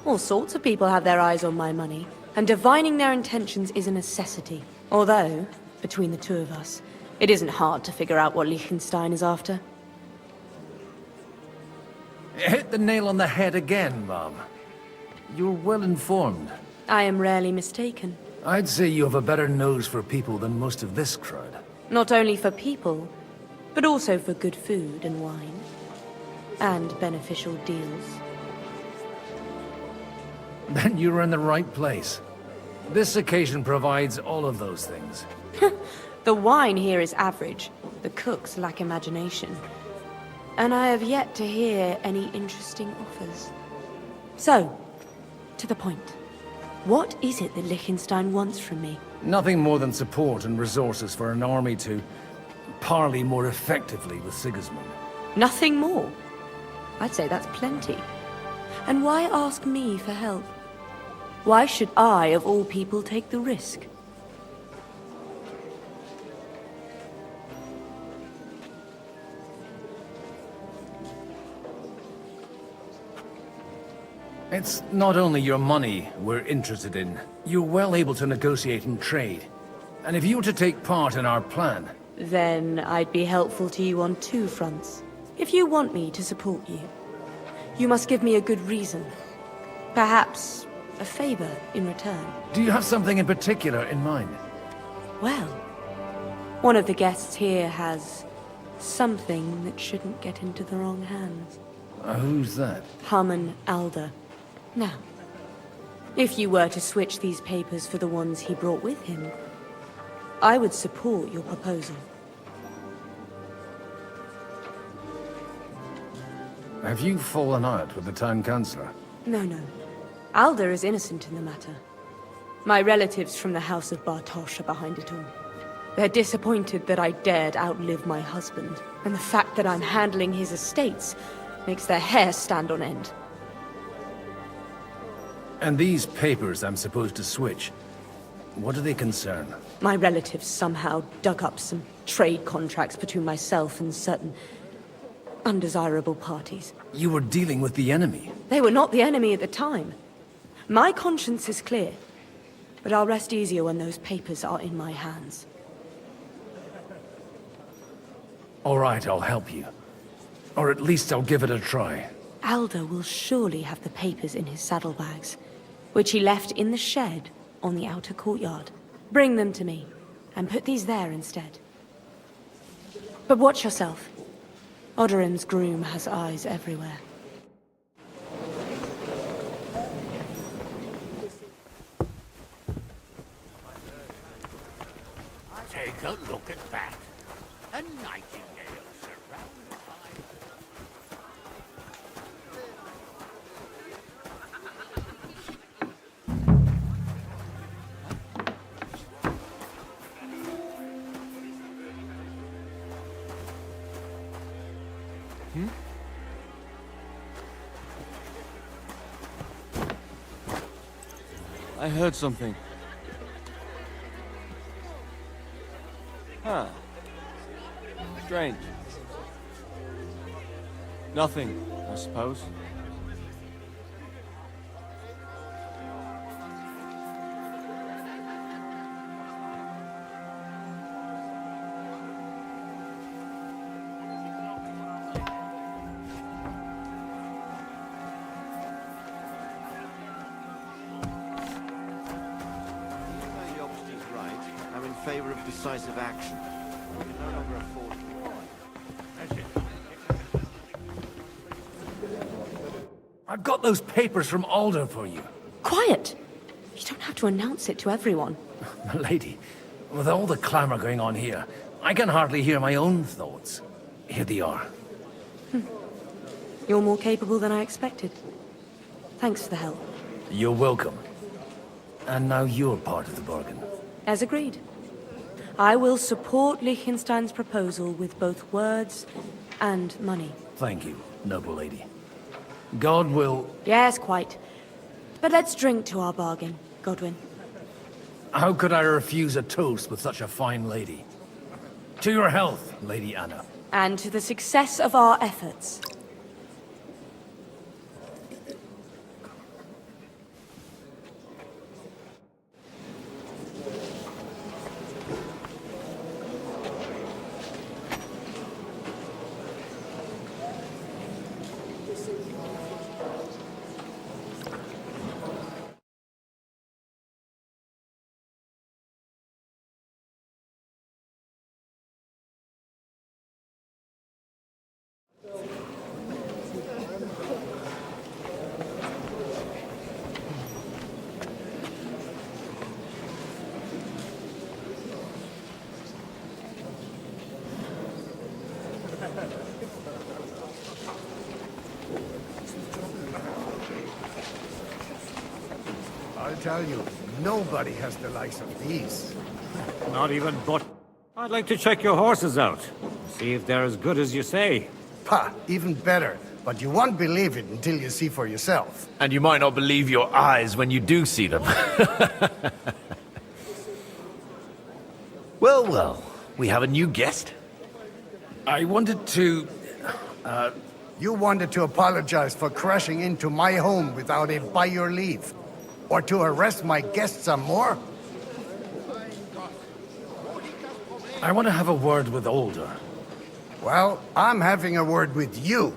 All sorts of people have their eyes on my money, and divining their intentions is a necessity. Although, between the two of us, it isn't hard to figure out what Liechtenstein is after. Hit the nail on the head again, Mom. You're well informed. I am rarely mistaken. I'd say you have a better nose for people than most of this crowd. Not only for people, but also for good food and wine. And beneficial deals. Then you're in the right place. This occasion provides all of those things. The wine here is average. The cooks lack imagination. And I have yet to hear any interesting offers. So, to the point. What is it that Liechtenstein wants from me? Nothing more than support and resources for an army to parley more effectively with Sigismund. Nothing more? I'd say that's plenty. And why ask me for help? Why should I, of all people, take the risk? It's not only your money we're interested in. You're well able to negotiate and trade. And if you were to take part in our plan... Then I'd be helpful to you on two fronts. If you want me to support you, you must give me a good reason. Perhaps a favor in return. Do you have something in particular in mind? Well, one of the guests here has something that shouldn't get into the wrong hands. Who's that? Harman Alder. Now, if you were to switch these papers for the ones he brought with him, I would support your proposal. Have you fallen out with the town councillor? No, no. Alder is innocent in the matter. My relatives from the House of Bartosz are behind it all. They're disappointed that I dared outlive my husband, and the fact that I'm handling his estates makes their hair stand on end. And these papers I'm supposed to switch, what do they concern? My relatives somehow dug up some trade contracts between myself and certain undesirable parties. You were dealing with the enemy. They were not the enemy at the time. My conscience is clear, but I'll rest easier when those papers are in my hands. All right, I'll help you. Or at least I'll give it a try. Aldo will surely have the papers in his saddlebags, which he left in the shed on the outer courtyard. Bring them to me, and put these there instead. But watch yourself. Odorim's groom has eyes everywhere. Take a look at that. A nightingale surrounded by... I heard something. Huh. Strange. Nothing, I suppose. I'm in favor of decisive action. We can no longer afford I've got those papers from Aldo for you. Quiet! You don't have to announce it to everyone. Lady, with all the clamor going on here, I can hardly hear my own thoughts. Here they are. You're more capable than I expected. Thanks for the help. You're welcome. And now you're part of the bargain. As agreed. I will support Liechtenstein's proposal with both words and money. Thank you, noble lady. God will... Yes, quite. But let's drink to our bargain, Godwin. How could I refuse a toast with such a fine lady? To your health, Lady Anna. And to the success of our efforts. I'll tell you, nobody has the likes of these. Not even but. I'd like to check your horses out. See if they're as good as you say. Pah, even better. But you won't believe it until you see for yourself. And you might not believe your eyes when you do see them. Well, well, we have a new guest. I wanted to... You wanted to apologize for crashing into my home without it by your leave. Or to arrest my guests some more? I want to have a word with Aldo. Well, I'm having a word with you.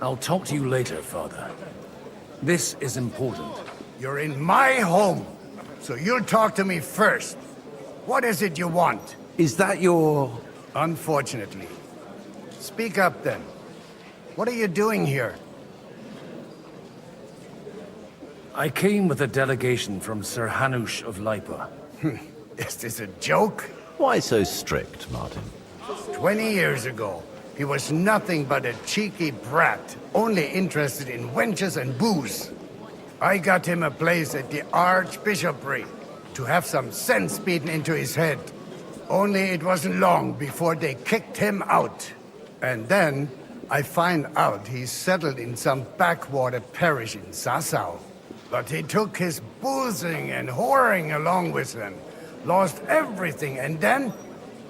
I'll talk to you later, Father. This is important. You're in my home, so you'll talk to me first. What is it you want? Is that your... Unfortunately. Speak up, then. What are you doing here? I came with a delegation from Sir Hanush of Lipa. Is this a joke? Why so strict, Martin? 20 years ago, he was nothing but a cheeky brat, only interested in wenches and booze. I got him a place at the Archbishopric to have some sense beaten into his head. Only it wasn't long before they kicked him out. And then I find out he's settled in some backwater parish in Sassau. But he took his boozing and whoring along with him, lost everything, and then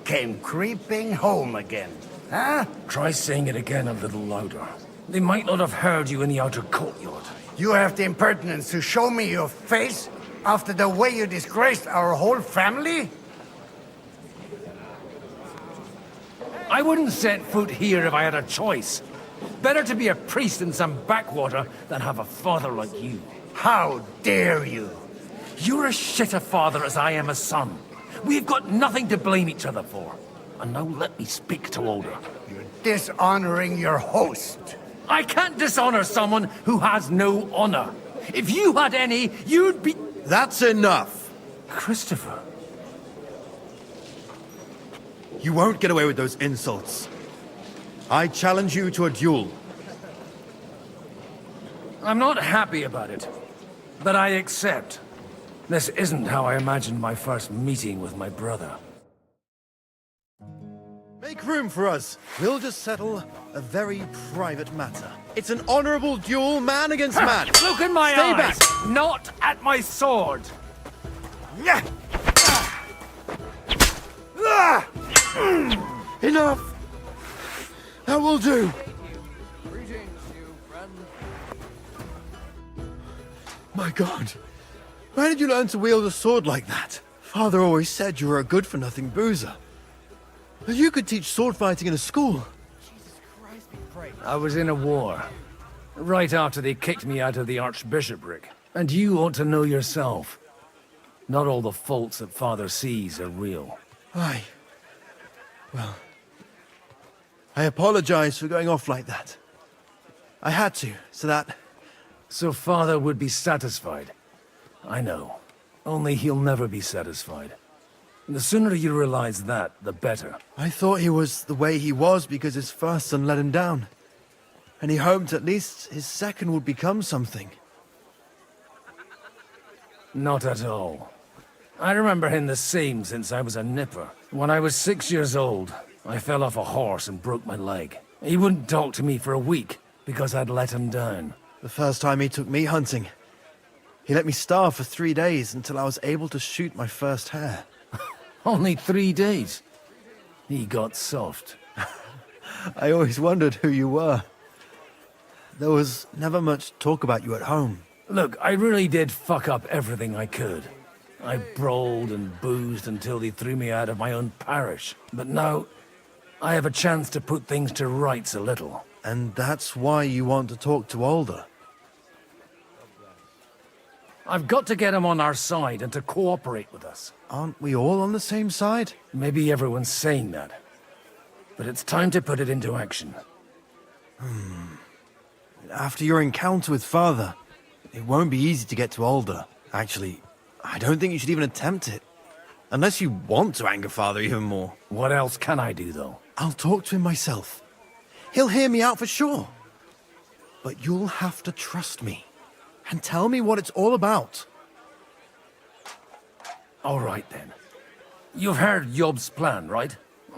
came creeping home again. Huh? Try saying it again a little louder. They might not have heard you in the outer courtyard. You have the impertinence to show me your face after the way you disgraced our whole family? I wouldn't set foot here if I had a choice. Better to be a priest in some backwater than have a father like you. How dare you? You're as shit a father as I am a son. We've got nothing to blame each other for. And now let me speak to Older. You're dishonoring your host. I can't dishonor someone who has no honor. If you had any, you'd be... That's enough. Christopher. You won't get away with those insults. I challenge you to a duel. I'm not happy about it, but I accept. This isn't how I imagined my first meeting with my brother. Make room for us. We'll just settle a very private matter. It's an honorable duel, man against man. Look in my Stay eyes, back. not at my sword. Enough. That will do. My God. Where did you learn to wield a sword like that? Father always said you were a good-for-nothing boozer. But you could teach sword fighting in a school. I was in a war. Right after they kicked me out of the archbishopric. And you ought to know yourself. Not all the faults that Father sees are real. Aye. Well, I apologize for going off like that. I had to, so that... So Father would be satisfied. I know. Only he'll never be satisfied. The sooner you realize that, the better. I thought he was the way he was because his first son let him down. And he hoped at least his second would become something. Not at all. I remember him the same since I was a nipper. When I was 6 years old, I fell off a horse and broke my leg. He wouldn't talk to me for a week because I'd let him down. The first time he took me hunting, he let me starve for 3 days until I was able to shoot my first hare. Only 3 days? He got soft. I always wondered who you were. There was never much talk about you at home. Look, I really did fuck up everything I could. I brawled and boozed until they threw me out of my own parish. But now, I have a chance to put things to rights a little. And that's why you want to talk to Alder. I've got to get him on our side and to cooperate with us. Aren't we all on the same side? Maybe everyone's saying that. But it's time to put it into action. After your encounter with Father, it won't be easy to get to Alder. Actually, I don't think you should even attempt it. Unless you want to anger Father even more. What else can I do, though? I'll talk to him myself. He'll hear me out for sure. But you'll have to trust me. And tell me what it's all about. All right, then. You've heard Yob's plan, right?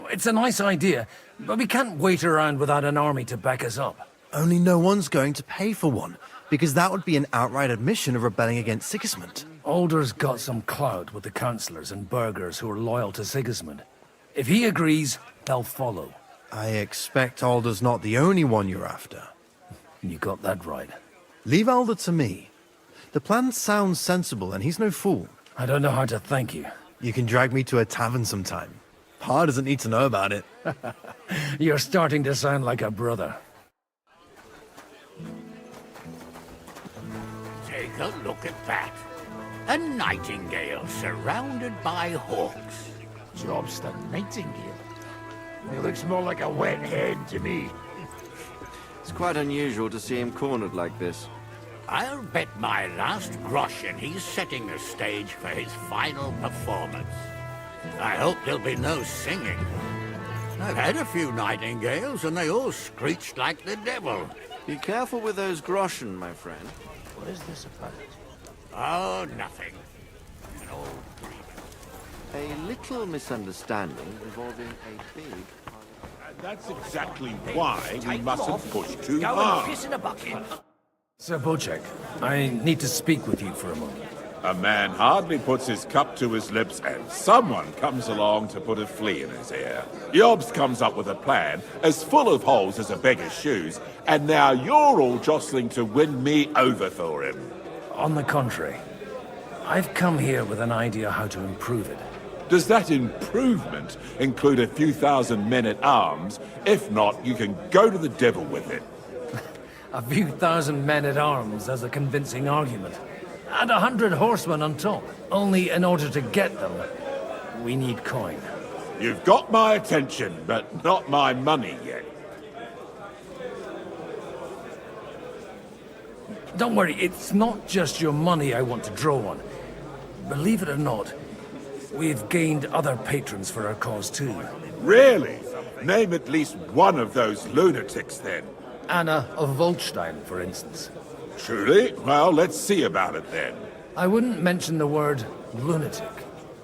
It's a nice idea, but we can't wait around without an army to back us up. Only no one's going to pay for one, because that would be an outright admission of rebelling against Sigismund. Alder's got some clout with the councillors and burghers who are loyal to Sigismund. If he agrees, they'll follow. I expect Alder's not the only one you're after. You got that right. Leave Alder to me. The plan sounds sensible, and he's no fool. I don't know how to thank you. You can drag me to a tavern sometime. Pa doesn't need to know about it. You're starting to sound like a brother. Take a look at that. A nightingale surrounded by hawks. Job's the nightingale. He looks more like a wet hen to me. It's quite unusual to see him cornered like this. I'll bet my last groschen he's setting the stage for his final performance. I hope there'll be no singing. I've had a few nightingales and they all screeched like the devil. Be careful with those groschen, my friend. What is this about? Oh, nothing. An old grievance. A little misunderstanding involving a big... That's exactly why we mustn't push too Go and hard. piss in a bucket. Sir Bocek, I need to speak with you for a moment. A man hardly puts his cup to his lips and someone comes along to put a flea in his ear. Yobs comes up with a plan as full of holes as a beggar's shoes, and now you're all jostling to win me over for him. On the contrary, I've come here with an idea how to improve it. Does that improvement include a few thousand men-at-arms? If not, you can go to the devil with it. A few thousand men-at-arms as a convincing argument. And 100 horsemen on top. Only in order to get them, we need coin. You've got my attention, but not my money yet. Don't worry, it's not just your money I want to draw on. Believe it or not, we've gained other patrons for our cause too. Really? Name at least one of those lunatics, then. Anna of Volstein, for instance. Truly? Well, let's see about it, then. I wouldn't mention the word lunatic.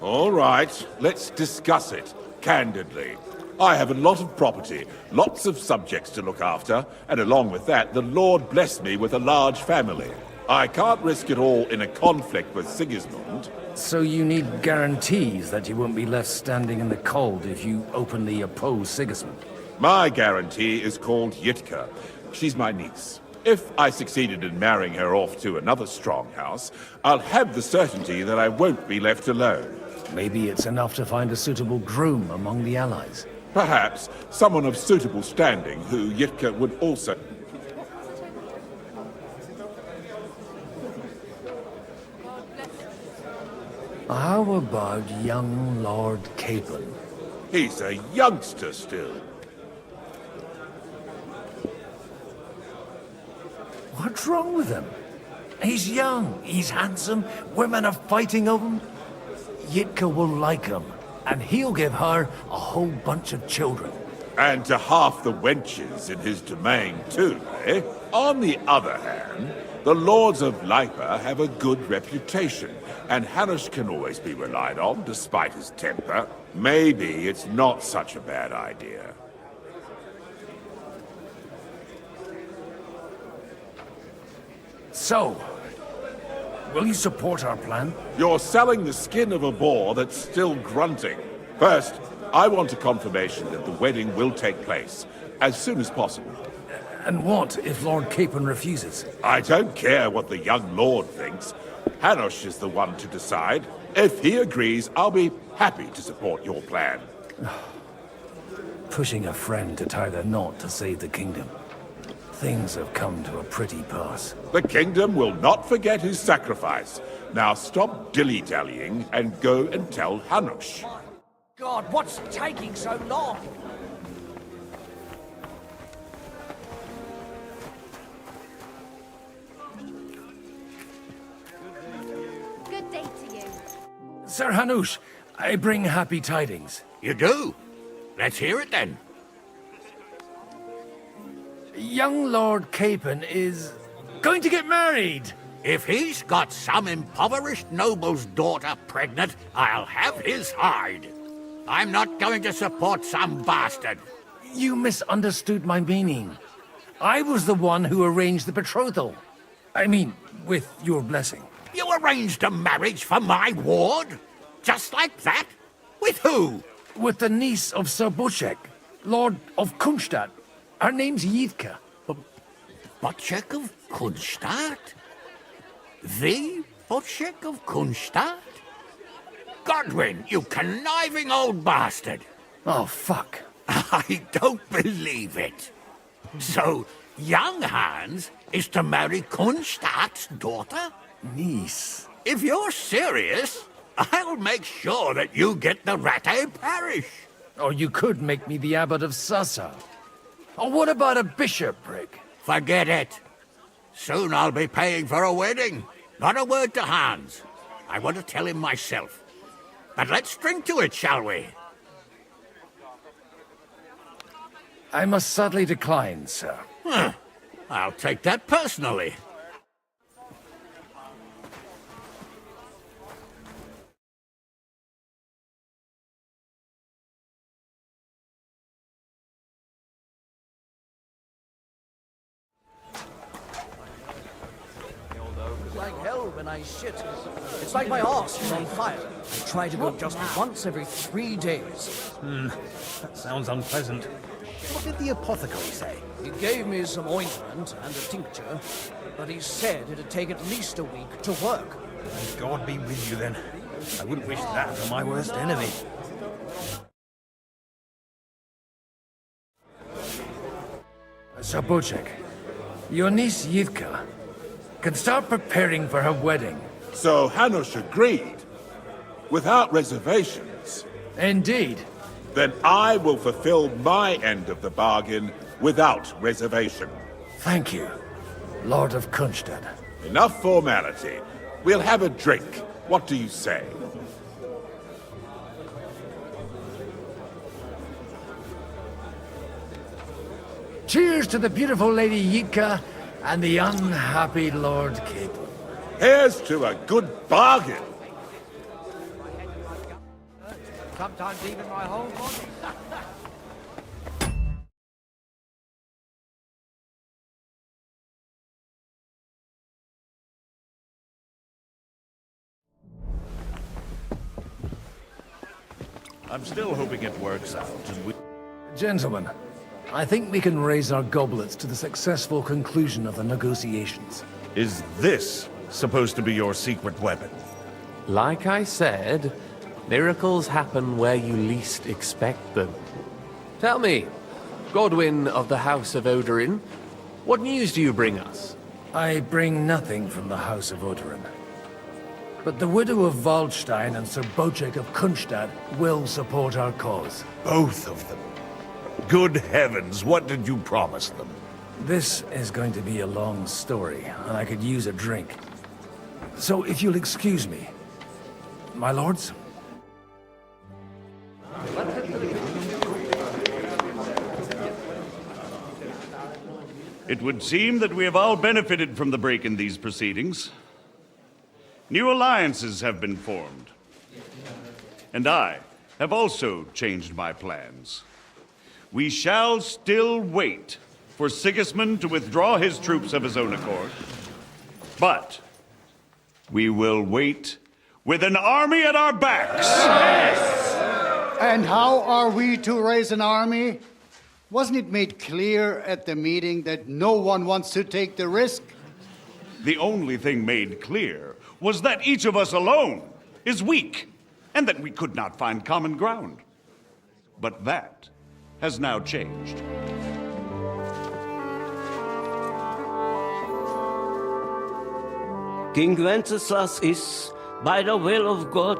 All right, let's discuss it, candidly. I have a lot of property, lots of subjects to look after, and along with that, the Lord blessed me with a large family. I can't risk it all in a conflict with Sigismund. So you need guarantees that you won't be left standing in the cold if you openly oppose Sigismund? My guarantee is called Yitka. She's my niece. If I succeeded in marrying her off to another strong house, I'll have the certainty that I won't be left alone. Maybe it's enough to find a suitable groom among the allies. Perhaps someone of suitable standing who Yitka would also... How about young Lord Capon? He's a youngster still. What's wrong with him? He's young, he's handsome, women are fighting over him. Yitka will like him, and he'll give her a whole bunch of children. And to half the wenches in his domain, too, eh? On the other hand, the Lords of Lipa have a good reputation, and Hanush can always be relied on, despite his temper. Maybe it's not such a bad idea. So, will you support our plan? You're selling the skin of a boar that's still grunting. First, I want a confirmation that the wedding will take place, as soon as possible. And what if Lord Capon refuses? I don't care what the young lord thinks. Hanush is the one to decide. If he agrees, I'll be happy to support your plan. Pushing a friend to tie the knot to save the kingdom. Things have come to a pretty pass. The kingdom will not forget his sacrifice. Now stop dilly-dallying and go and tell Hanush. God, what's taking so long? Good day to you. Sir Hanush, I bring happy tidings. You do? Let's hear it then. Young Lord Capon is going to get married. If he's got some impoverished noble's daughter pregnant, I'll have his hide. I'm not going to support some bastard. You misunderstood my meaning. I was the one who arranged the betrothal. I mean, with your blessing. You arranged a marriage for my ward? Just like that? With who? With the niece of Sir Bocek, Lord of Kunstadt. Her name's Yitka. Bocek of Kunstadt? The Bocek of Kunstadt? Godwin, you conniving old bastard! Oh, fuck. I don't believe it. So, young Hans is to marry Kunstadt's daughter? Niece. If you're serious, I'll make sure that you get the Rattay parish. Or you could make me the abbot of Sassa. Or what about a bishopric? Forget it. Soon I'll be paying for a wedding. Not a word to Hans. I want to tell him myself. But let's drink to it, shall we? I must sadly decline, sir. I'll take that personally. organized shit. It's like my arse is on fire. I try to go just once every 3 days. That sounds unpleasant. What did the apothecary say? He gave me some ointment and a tincture, but he said it'd take at least a week to work. May God be with you then. I wouldn't wish that on my worst enemy. Sir Bocek, your niece Yivka can start preparing for her wedding. So Hanush agreed, without reservations. Indeed. Then I will fulfill my end of the bargain without reservation. Thank you, Lord of Kunstad. Enough formality. We'll have a drink. What do you say? Cheers to the beautiful Lady Yivka and the unhappy Lord Capel. Here's to a good bargain. Sometimes even my whole body. I'm still hoping it works out, and we... Gentlemen, I think we can raise our goblets to the successful conclusion of the negotiations. Is this supposed to be your secret weapon? Like I said, miracles happen where you least expect them. Tell me, Godwyn of the House of Odorin, what news do you bring us? I bring nothing from the House of Odorin. But the widow of Waldstein and Sir Bocek of Kunstad will support our cause. Both of them. Good heavens, what did you promise them? This is going to be a long story, and I could use a drink. So if you'll excuse me, my lords? It would seem that we have all benefited from the break in these proceedings. New alliances have been formed. And I have also changed my plans. We shall still wait for Sigismund to withdraw his troops of his own accord. But we will wait with an army at our backs. And how are we to raise an army? Wasn't it made clear at the meeting that no one wants to take the risk? The only thing made clear was that each of us alone is weak, and that we could not find common ground. But that has now changed. King Wenceslas is, by the will of God,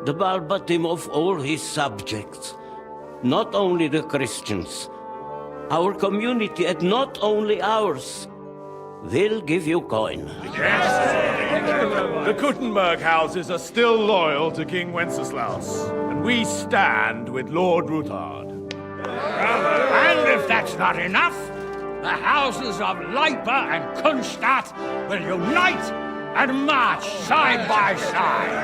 the Balbatim of all his subjects. Not only the Christians, our community, and not only ours, will give you coin. The Kuttenberg houses are still loyal to King Wenceslas, and we stand with Lord Ruthard. And if that's not enough, the houses of Leipa and Kunstadt will unite and march side by side.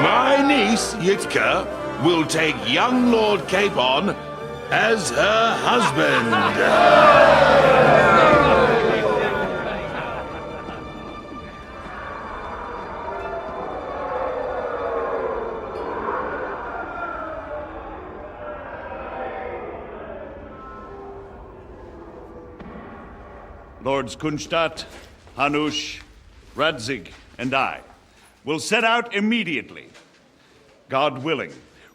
My niece, Yitka, will take young Lord Capon as her husband. Lords Kunstadt, Hanush, Radzig, and I will set out immediately. God willing,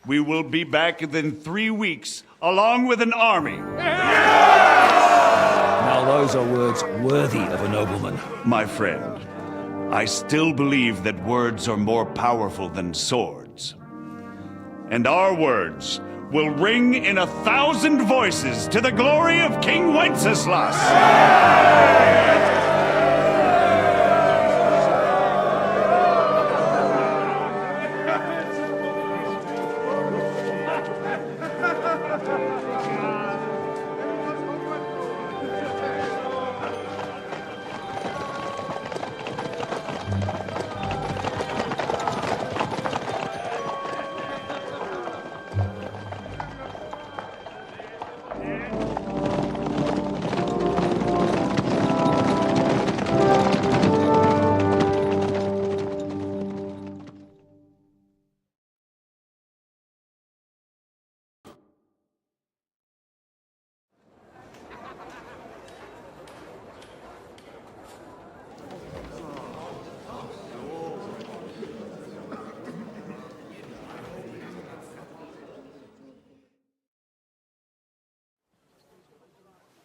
we will be back within 3 weeks, along with an army. Now those are words worthy of a nobleman. My friend, I still believe that words are more powerful than swords. And our words will ring in 1,000 voices to the glory of King Wenceslas.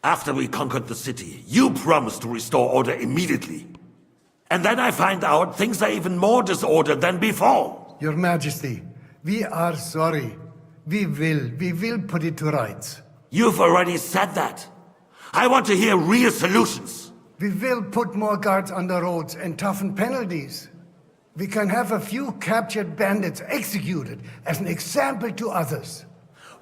After we conquered the city, you promised to restore order immediately. And then I find out things are even more disordered than before. Your Majesty, we are sorry. We will put it to rights. You've already said that. I want to hear real solutions. We will put more guards on the roads and toughen penalties. We can have a few captured bandits executed as an example to others.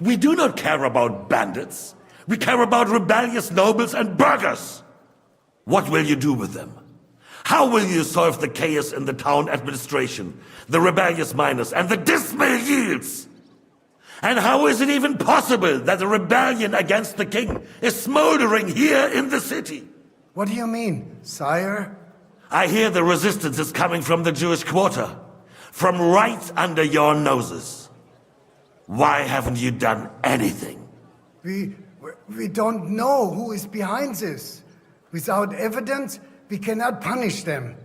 We do not care about bandits. We care about rebellious nobles and burghers. What will you do with them? How will you solve the chaos in the town administration, the rebellious miners, and the dismal yields? And how is it even possible that a rebellion against the king is smoldering here in the city? What do you mean, sire? I hear the resistance is coming from the Jewish quarter, from right under your noses. Why haven't you done anything? We don't know who is behind this. Without evidence, we cannot punish them.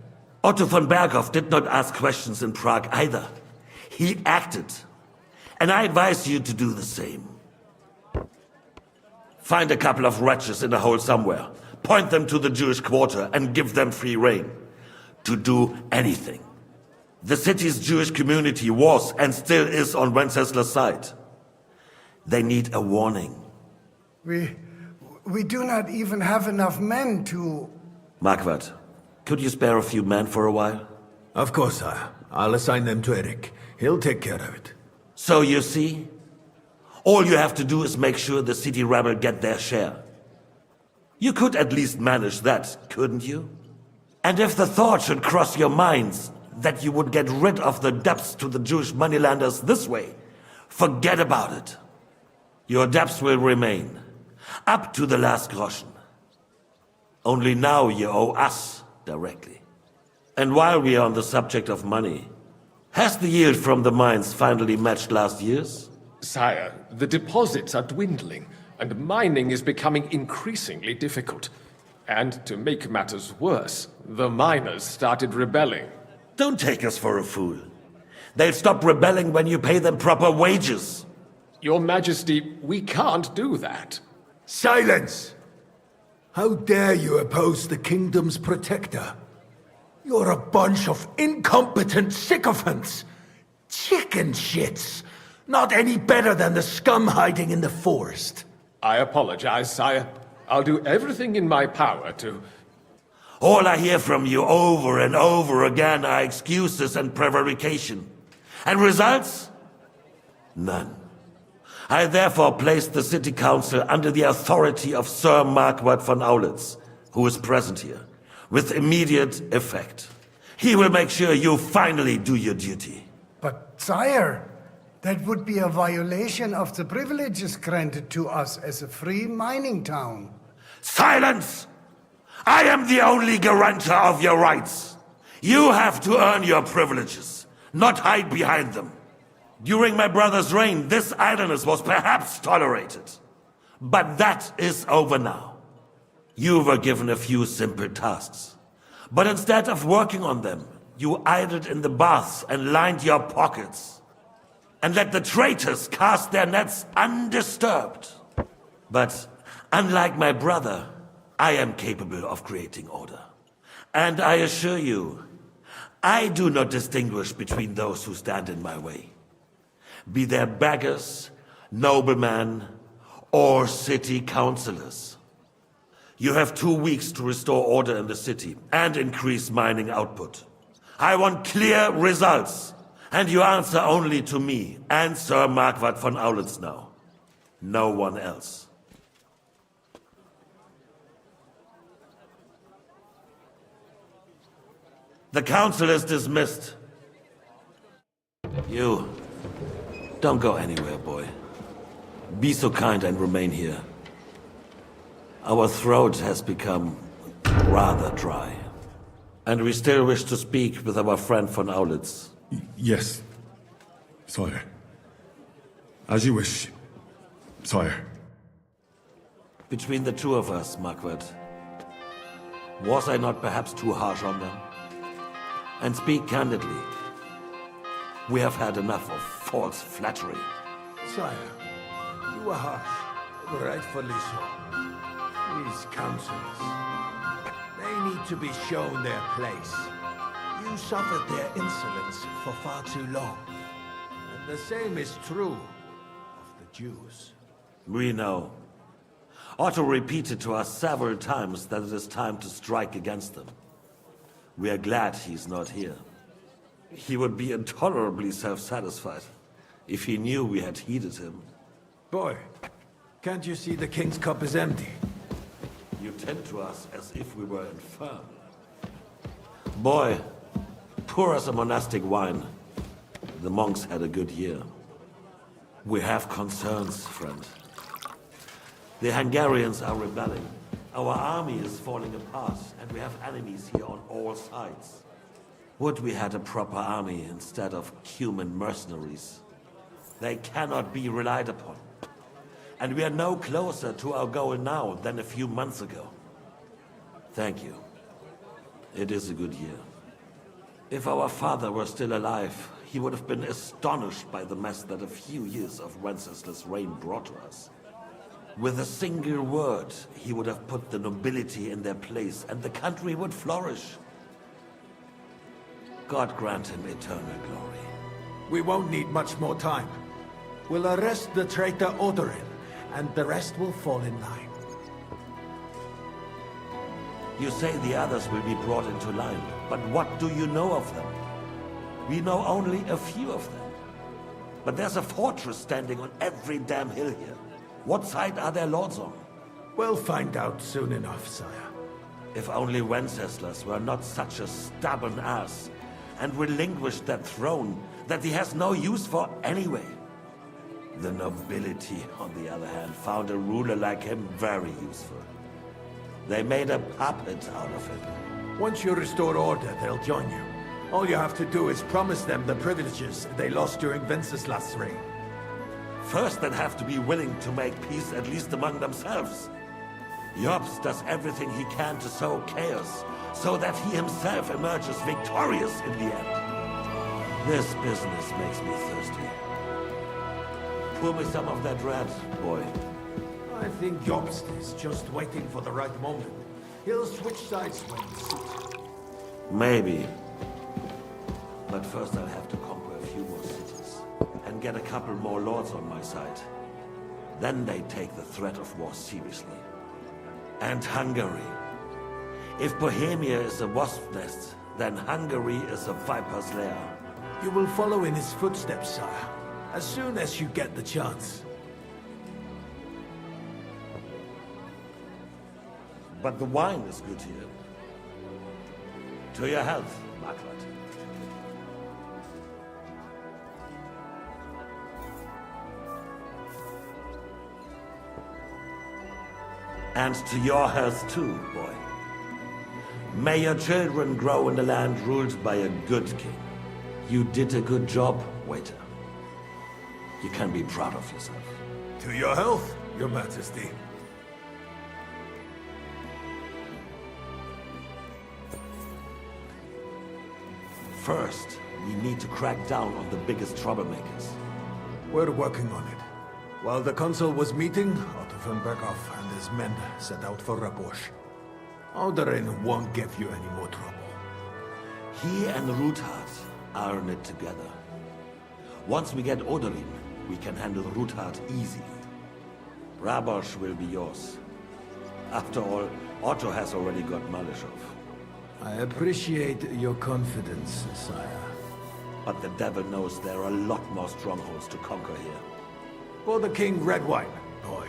Otto von Berghoff did not ask questions in Prague either. He acted. And I advise you to do the same. Find a couple of wretches in a hole somewhere, point them to the Jewish quarter, and give them free rein to do anything. The city's Jewish community was and still is on Wencesla's side. They need a warning. We do not even have enough men to... Marquardt, could you spare a few men for a while? Of course, sire. I'll assign them to Eric. He'll take care of it. So you see, all you have to do is make sure the city rebel get their share. You could at least manage that, couldn't you? And if the thought should cross your minds that you would get rid of the debts to the Jewish moneylenders this way, forget about it. Your debts will remain, up to the last groschen. Only now you owe us directly. And while we are on the subject of money, has the yield from the mines finally matched last year's? Sire, the deposits are dwindling, and mining is becoming increasingly difficult. And to make matters worse, the miners started rebelling. Don't take us for a fool. They'll stop rebelling when you pay them proper wages. Your Majesty, we can't do that. Silence! How dare you oppose the kingdom's protector? You're a bunch of incompetent sycophants! Chicken shits! Not any better than the scum hiding in the forest. I apologize, sire. I'll do everything in my power to... All I hear from you over and over again are excuses and prevarication. And results? None. I therefore place the city council under the authority of Sir Marquardt von Aulitz, who is present here, with immediate effect. He will make sure you finally do your duty. But, sire, that would be a violation of the privileges granted to us as a free mining town. Silence! I am the only guarantor of your rights. You have to earn your privileges, not hide behind them. During my brother's reign, this idleness was perhaps tolerated. But that is over now. You were given a few simple tasks. But instead of working on them, you idled in the baths and lined your pockets. And let the traitors cast their nets undisturbed. But unlike my brother, I am capable of creating order. And I assure you, I do not distinguish between those who stand in my way. Be they beggars, noblemen, or city councillors. You have 2 weeks to restore order in the city and increase mining output. I want clear results, and you answer only to me and Sir Marquardt von Aulitz now. No one else. The council is dismissed. You, don't go anywhere, boy. Be so kind and remain here. Our throat has become rather dry. And we still wish to speak with our friend von Aulitz. Yes, sire. As you wish, sire. Between the two of us, Marquardt, was I not perhaps too harsh on them? And speak candidly, we have had enough of false flattery. Sire, you are harsh, rightfully so. These councillors. They need to be shown their place. You suffered their insolence for far too long. And the same is true of the Jews. We know. Otto repeated to us several times that it is time to strike against them. We are glad he's not here. He would be intolerably self-satisfied if he knew we had heeded him. Boy, can't you see the king's cup is empty? You tend to us as if we were infirm. Boy, pour us a monastic wine. The monks had a good year. We have concerns, friend. The Hungarians are rebelling. Our army is falling apart, and we have enemies here on all sides. Would we had a proper army instead of human mercenaries? They cannot be relied upon. And we are no closer to our goal now than a few months ago. Thank you. It is a good year. If our father were still alive, he would have been astonished by the mess that a few years of Wenceslas' reign brought to us. With a single word, he would have put the nobility in their place, and the country would flourish. God grant him eternal glory. We won't need much more time. We'll arrest the traitor Odorin, and the rest will fall in line. You say the others will be brought into line, but what do you know of them? We know only a few of them. But there's a fortress standing on every damn hill here. What side are their lords on? We'll find out soon enough, sire. If only Wenceslas were not such a stubborn ass, and relinquished that throne that he has no use for anyway. The nobility, on the other hand, found a ruler like him very useful. They made a puppet out of him. Once you restore order, they'll join you. All you have to do is promise them the privileges they lost during Wenceslas' reign. First, they'd have to be willing to make peace at least among themselves. Jobs does everything he can to sow chaos, so that he himself emerges victorious in the end. This business makes me thirsty. Pour me some of that red, boy. I think Jobst is just waiting for the right moment. He'll switch sides when it suits. Maybe. But first I'll have to conquer a few more cities, and get a couple more lords on my side. Then they take the threat of war seriously. And Hungary. If Bohemia is a wasp's nest, then Hungary is a viper's lair. You will follow in his footsteps, sire, as soon as you get the chance. But the wine is good here. To your health, Marklet. And to your health too, boy. May your children grow in a land ruled by a good king. You did a good job, waiter. You can be proud of yourself. To your health, your majesty. First, we need to crack down on the biggest troublemakers. We're working on it. While the consul was meeting, Otto von Berghoff and his men set out for Rabosch. Odorin won't give you any more trouble. He and Ruthard are in it together. Once we get Odorin, we can handle Ruthard easily. Rabosch will be yours. After all, Otto has already got Malishov. I appreciate your confidence, sire. But the devil knows there are a lot more strongholds to conquer here. For the king, red wine, boy.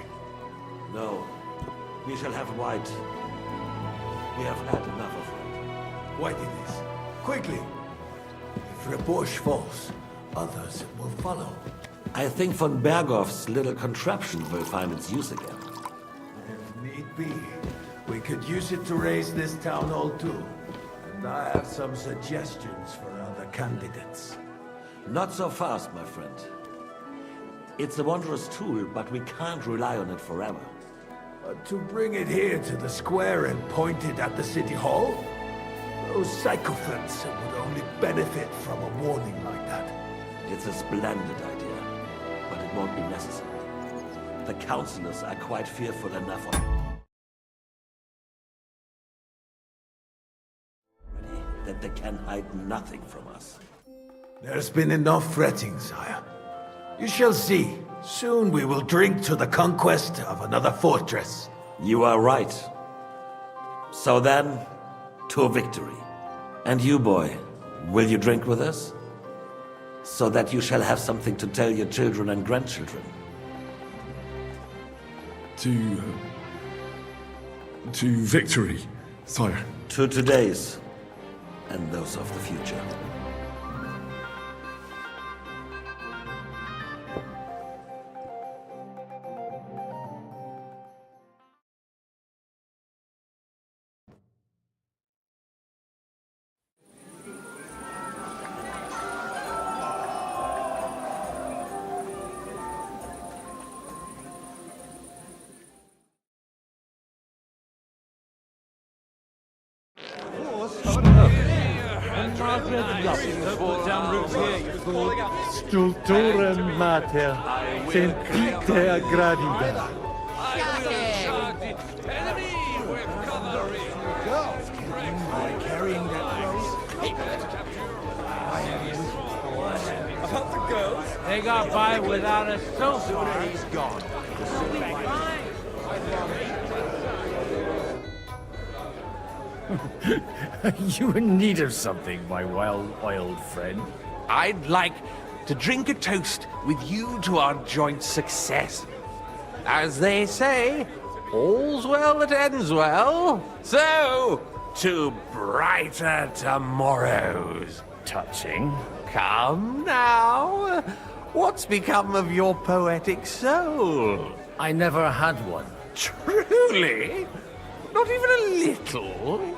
No, we shall have white. We have had enough of it. White it is. Quickly! If Rabosch falls, others will follow. I think von Berghoff's little contraption will find its use again. If need be, we could use it to raise this town hall too. And I have some suggestions for other candidates. Not so fast, my friend. It's a wondrous tool, but we can't rely on it forever. But to bring it here to the square and point it at the city hall? Those sycophants would only benefit from a warning like that. It's a splendid idea, but it won't be necessary. The councillors are quite fearful enough of it. that they can hide nothing from us. There's been enough fretting, sire. You shall see. Soon we will drink to the conquest of another fortress. You are right. So then, to victory. And you, boy, will you drink with us? So that you shall have something to tell your children and grandchildren. To victory, sire. To today's, and those of the future. Stulturem mater, sentite gravida. Carrying that about the girls? They got by without us so far. He's gone. You in need of something, my well-oiled friend? I'd like to drink a toast with you to our joint success. As they say, all's well that ends well. So, to brighter tomorrows. Touching. Come now. What's become of your poetic soul? I never had one. Truly? Not even a little?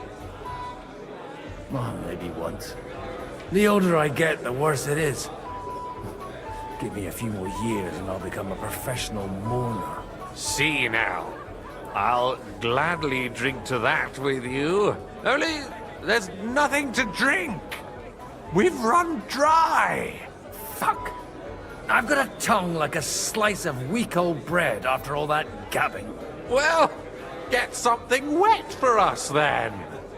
Oh, maybe once. The older I get, the worse it is. Give me a few more years and I'll become a professional mourner. See now. I'll gladly drink to that with you. Only, there's nothing to drink. We've run dry. Fuck. I've got a tongue like a slice of weak old bread after all that gabbing. Well, get something wet for us then.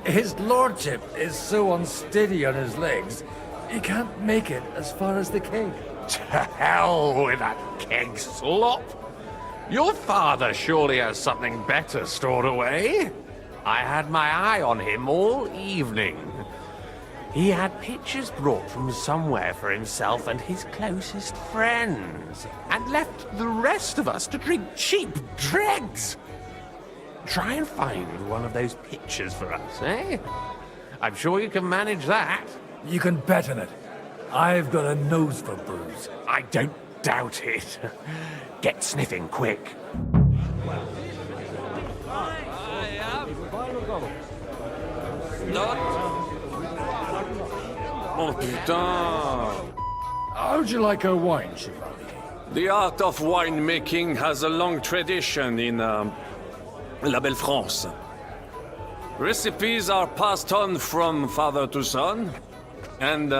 His lordship is so unsteady on his legs, he can't make it as far as the keg. To hell with that keg slop. Your father surely has something better stored away. I had my eye on him all evening. He had pictures brought from somewhere for himself and his closest friends, and left the rest of us to drink cheap dregs. Try and find one of those pictures for us, eh? I'm sure you can manage that. You can bet on it. I've got a nose for booze. I don't doubt it. Get sniffing quick. Oh putain! How'd you like our wine, Chevalier? The art of winemaking has a long tradition in La Belle France. Recipes are passed on from father to son, and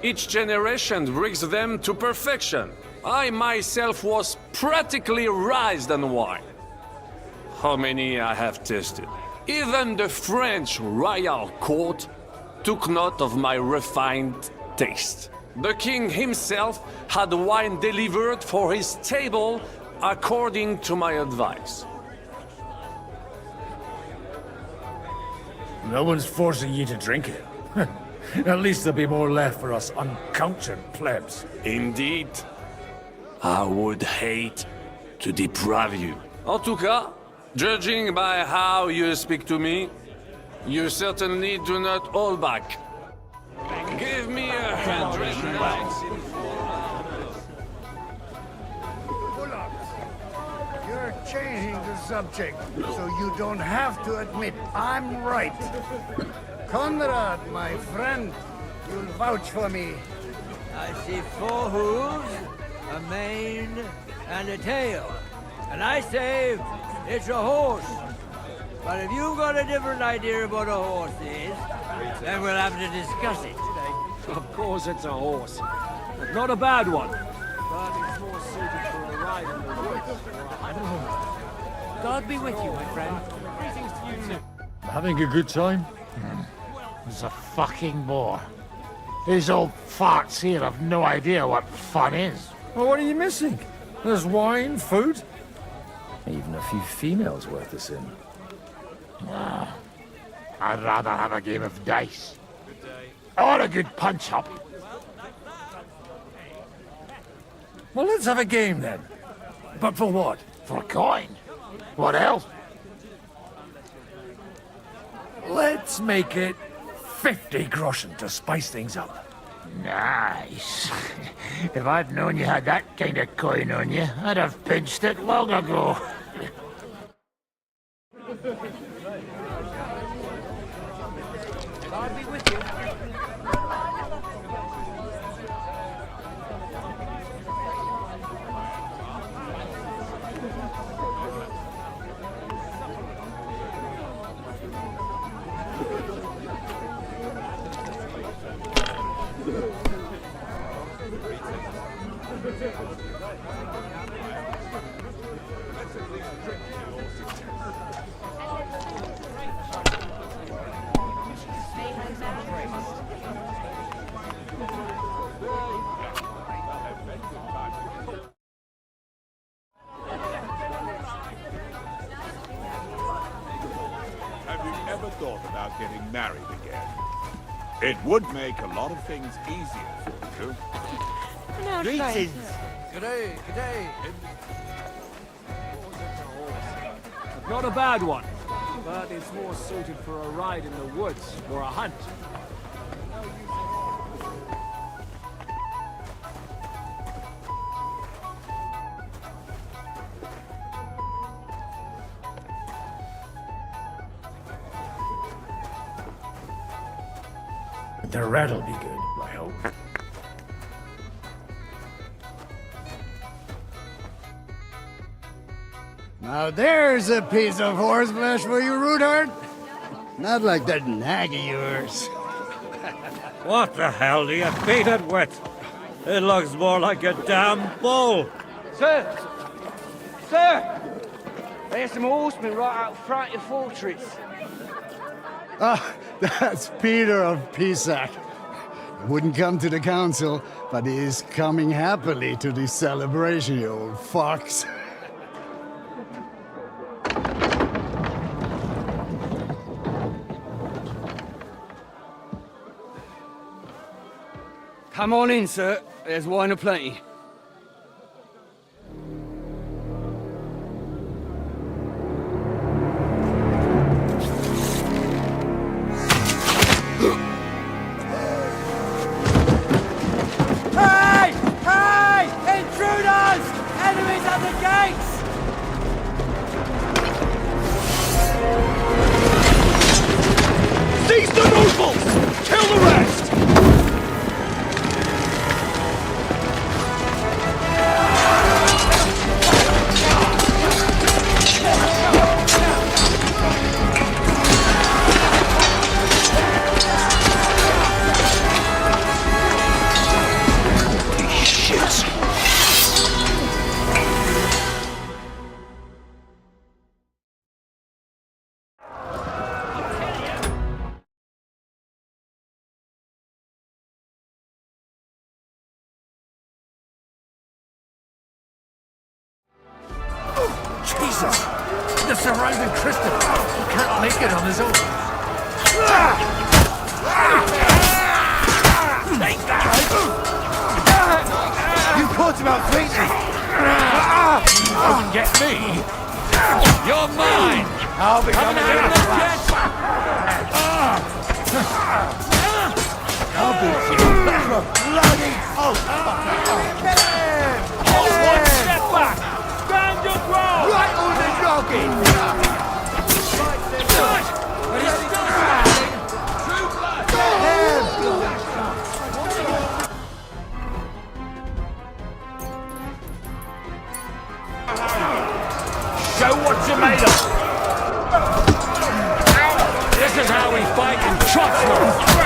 each generation brings them to perfection. I myself was practically raised on wine. How many I have tasted. Even the French royal court took note of my refined taste. The king himself had wine delivered for his table according to my advice. No one's forcing you to drink it. At least there'll be more left for us uncultured plebs. Indeed. I would hate to deprive you. En tout cas, judging by how you speak to me, you certainly do not hold back. Give me a handwritten You're changing the subject, so you don't have to admit I'm right. Conrad, my friend, you'll vouch for me. I see 4 hooves, a mane, and a tail. And I say it's a horse. But if you've got a different idea about a horse is, then we'll have to discuss it. Of course it's a horse. But not a bad one. But it's more suited for a ride in the woods. God be with you, my friend. Greetings to you too. Having a good time? He's a fucking bore. These old farts here have no idea what fun is. Well, what are you missing? There's wine, food, even a few females worth the sin. Ah, I'd rather have a game of dice. Or a good punch-up. Well, let's have a game then. But for what? For coin. What else? Let's make it 50 groschen to spice things up. Nice. If I'd known you had that kind of coin on you, I'd have pinched it long ago. I'll be with you. Have you ever thought about getting married again? It would make a lot of things easier for you. Greetings. G'day, g'day. Not a bad one, but it's more suited for a ride in the woods or a hunt. The rat'll be good, I hope. Now there's a piece of horseflesh for you, Rudart. Not like that nag of yours. What the hell do you beat it with? It looks more like a damn bull. Sir! Sir! There's some horsemen right out front of the fortress. Ah, that's Peter of Pisac. Wouldn't come to the council, but he is coming happily to the celebration, you old fox. Come on in, sir. There's wine aplenty. Hey! Hey! Intruders! Enemies at the gates! Seize the nobles! Kill the rest! Jesus! The surrounding Christian! He can't make it on his own. Take that! You caught him out fleetly! You wouldn't get me! You're mine! I'll be coming in a flash! I'll beat you! Bloody Kill him! One step back! Stand your ground! Right on the jockey! But he's still standing! True blood! Show what you're made of! This is how we fight in Trotsville!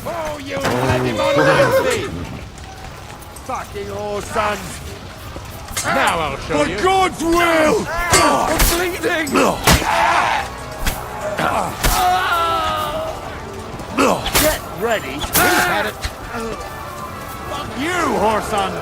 Oh, you bloody monster! Fucking horse sons! Now I'll show you. For God's will! I'm bleeding! Get ready. We've had it. Fuck you, horse sons!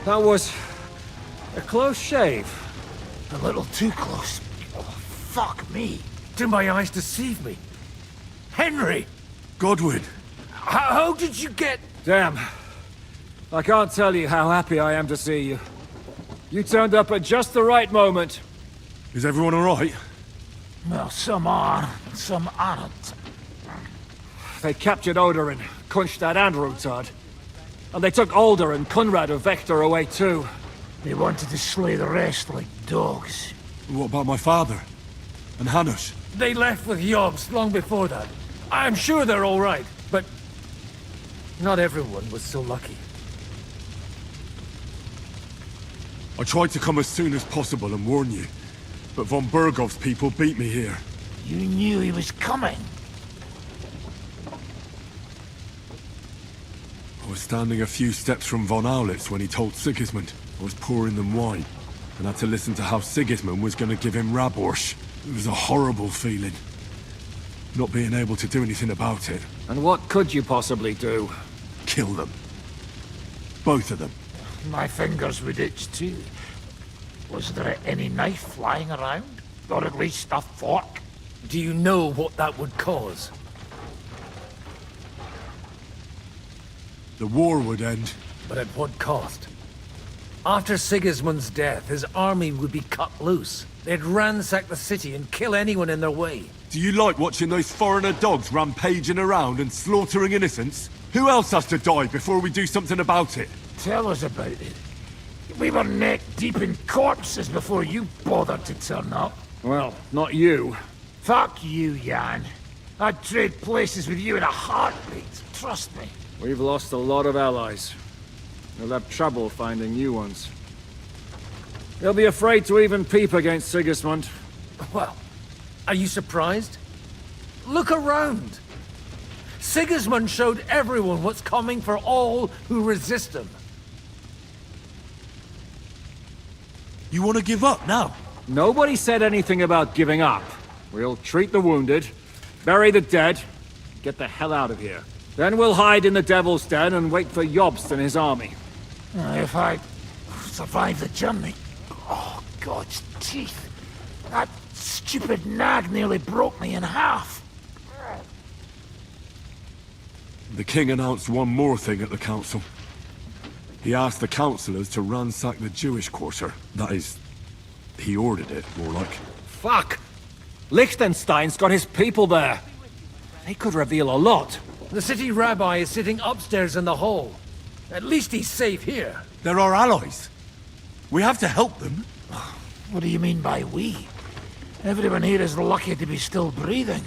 That was a close shave. A little too close. Oh, fuck me. Did my eyes deceive me? Henry! Godwin! How did you get... Damn. I can't tell you how happy I am to see you. You turned up at just the right moment. Is everyone alright? Well, some are, and some aren't. They captured Odorin, Kunstad and Rutard. And they took Alder and Kunrad of Vector away too. They wanted to slay the rest like dogs. What about my father? And Hanush? They left with Yobs long before that. I'm sure they're all right, but... not everyone was so lucky. I tried to come as soon as possible and warn you, but von Bergov's people beat me here. You knew he was coming. I was standing a few steps from von Aulitz when he told Sigismund I was pouring them wine, and had to listen to how Sigismund was going to give him Raborsch. It was a horrible feeling, not being able to do anything about it. And what could you possibly do? Kill them. Both of them. My fingers would itch too. Was there any knife lying around? Or at least a fork? Do you know what that would cause? The war would end. But at what cost? After Sigismund's death, his army would be cut loose. They'd ransack the city and kill anyone in their way. Do you like watching those foreigner dogs rampaging around and slaughtering innocents? Who else has to die before we do something about it? Tell us about it. We were neck deep in corpses before you bothered to turn up. Well, not you. Fuck you, Jan. I'd trade places with you in a heartbeat. Trust me. We've lost a lot of allies. We'll have trouble finding new ones. They'll be afraid to even peep against Sigismund. Well, are you surprised? Look around. Sigismund showed everyone what's coming for all who resist him. You want to give up now? Nobody said anything about giving up. We'll treat the wounded, bury the dead, get the hell out of here. Then we'll hide in the Devil's Den and wait for Jobst and his army. If I survive the journey... Oh, God's teeth. That stupid nag nearly broke me in half. The king announced one more thing at the council. He asked the councillors to ransack the Jewish quarter. That is, he ordered it, more like. Fuck! Liechtenstein's got his people there. They could reveal a lot. The city rabbi is sitting upstairs in the hall. At least he's safe here. They're our allies. We have to help them. What do you mean by we? Everyone here is lucky to be still breathing.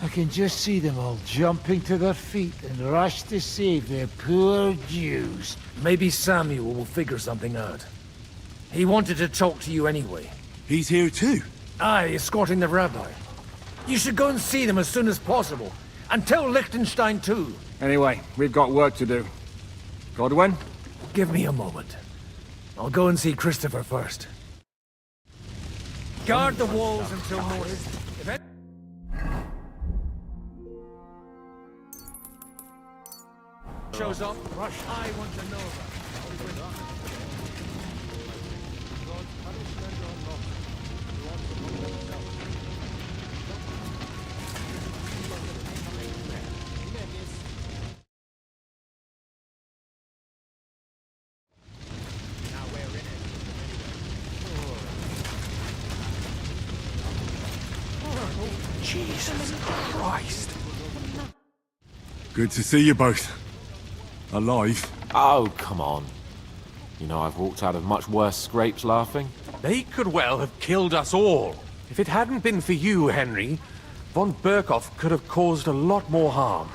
I can just see them all jumping to their feet and rush to save their poor Jews. Maybe Samuel will figure something out. He wanted to talk to you anyway. He's here too? Aye, escorting the rabbi. You should go and see them as soon as possible. And tell Liechtenstein too. Anyway, we've got work to do. Godwin? Give me a moment. I'll go and see Christopher first. Guard the walls until morning. Shows up, rush. I want to know about Jesus Christ. Good to see you both. Alive. Oh, come on. You know, I've walked out of much worse scrapes laughing. They could well have killed us all. If it hadn't been for you, Henry, von Berkhoff could have caused a lot more harm.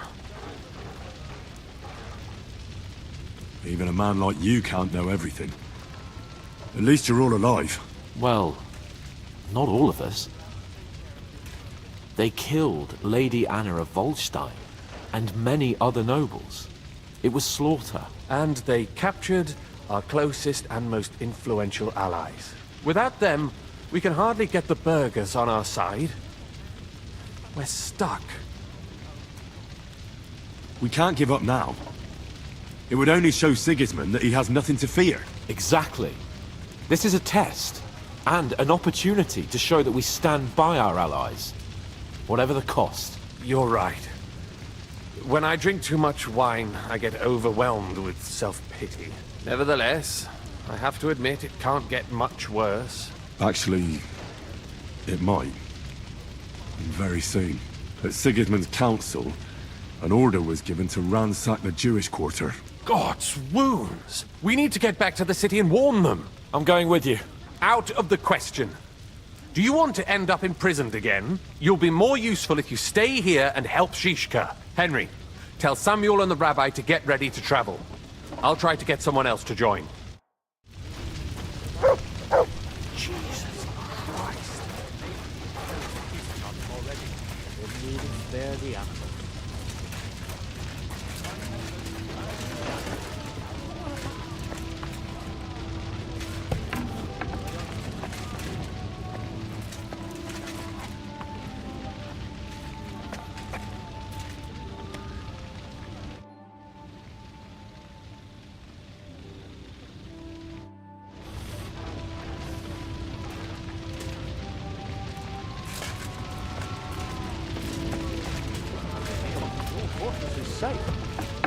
Even a man like you can't know everything. At least you're all alive. Well, not all of us. They killed Lady Anna of Volstein and many other nobles. It was slaughter. And they captured our closest and most influential allies. Without them, we can hardly get the burghers on our side. We're stuck. We can't give up now. It would only show Sigismund that he has nothing to fear. Exactly. This is a test, and an opportunity to show that we stand by our allies. Whatever the cost. You're right. When I drink too much wine, I get overwhelmed with self-pity. Nevertheless, I have to admit it can't get much worse. Actually, it might. Very soon. At Sigismund's council, an order was given to ransack the Jewish quarter. God's wounds! We need to get back to the city and warn them. I'm going with you. Out of the question. Do you want to end up imprisoned again? You'll be more useful if you stay here and help Shishka. Henry, tell Samuel and the rabbi to get ready to travel. I'll try to get someone else to join. Jesus Christ. Didn't even spare the animal.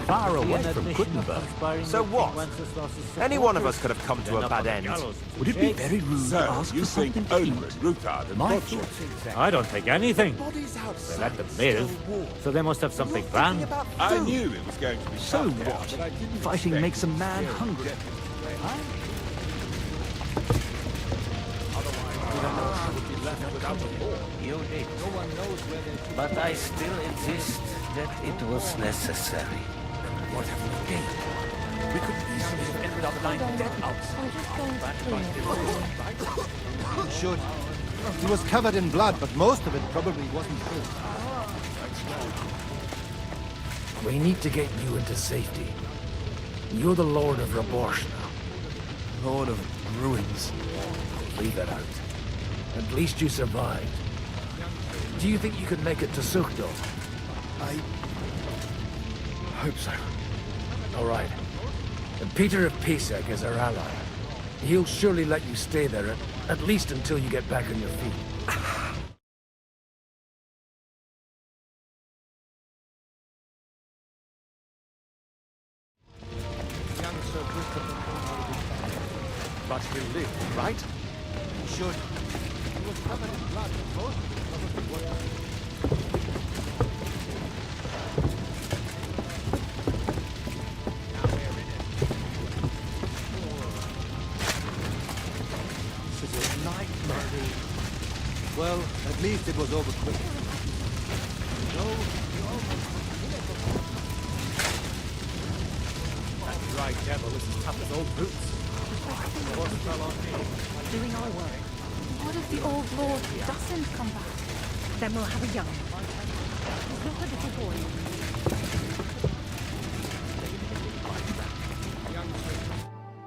Far away from Kuttenberg. So what? Any one of us could have come to a bad end. Would it be very rude to ask for something to eat? My thoughts. I don't think anything. They let them live, so they must have something planned. I knew it was going to be So tough, what? but I didn't Fighting expect makes a man hungry. You did. But I still insist that it was necessary. What have we gained? We could easily have ended up lying dead outside. He should. He was covered in blood, but most of it probably wasn't good. We need to get you into safety. You're the Lord of Raborsh now. Lord of Ruins. Leave that out. At least you survived. Do you think you could make it to Suchdol? hope so. All right. And Peter of Pisek is our ally. He'll surely let you stay there, at least until you get back on your feet. But he'll live, right? He should. He was covered in blood, but most of it probably was. This is a nightmare. Well, at least it was over quick. No, you almost... That dry devil is as tough as old boots. Doing our work. What if the old lord doesn't come back? Then we'll have a young one. He's not a little boy.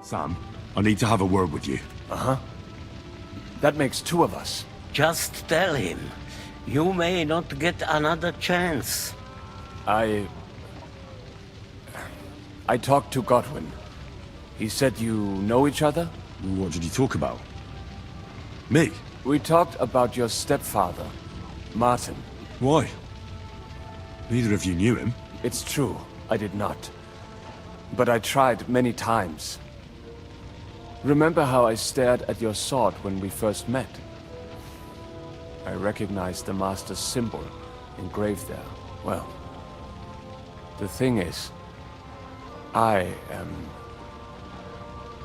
Sam, I need to have a word with you. Uh-huh. That makes two of us. Just tell him. You may not get another chance. I talked to Godwin. He said you know each other? What did you talk about? Me? We talked about your stepfather, Martin. Why? Neither of you knew him. It's true, I did not. But I tried many times. Remember how I stared at your sword when we first met? I recognized the Master's symbol engraved there. Well, the thing is, I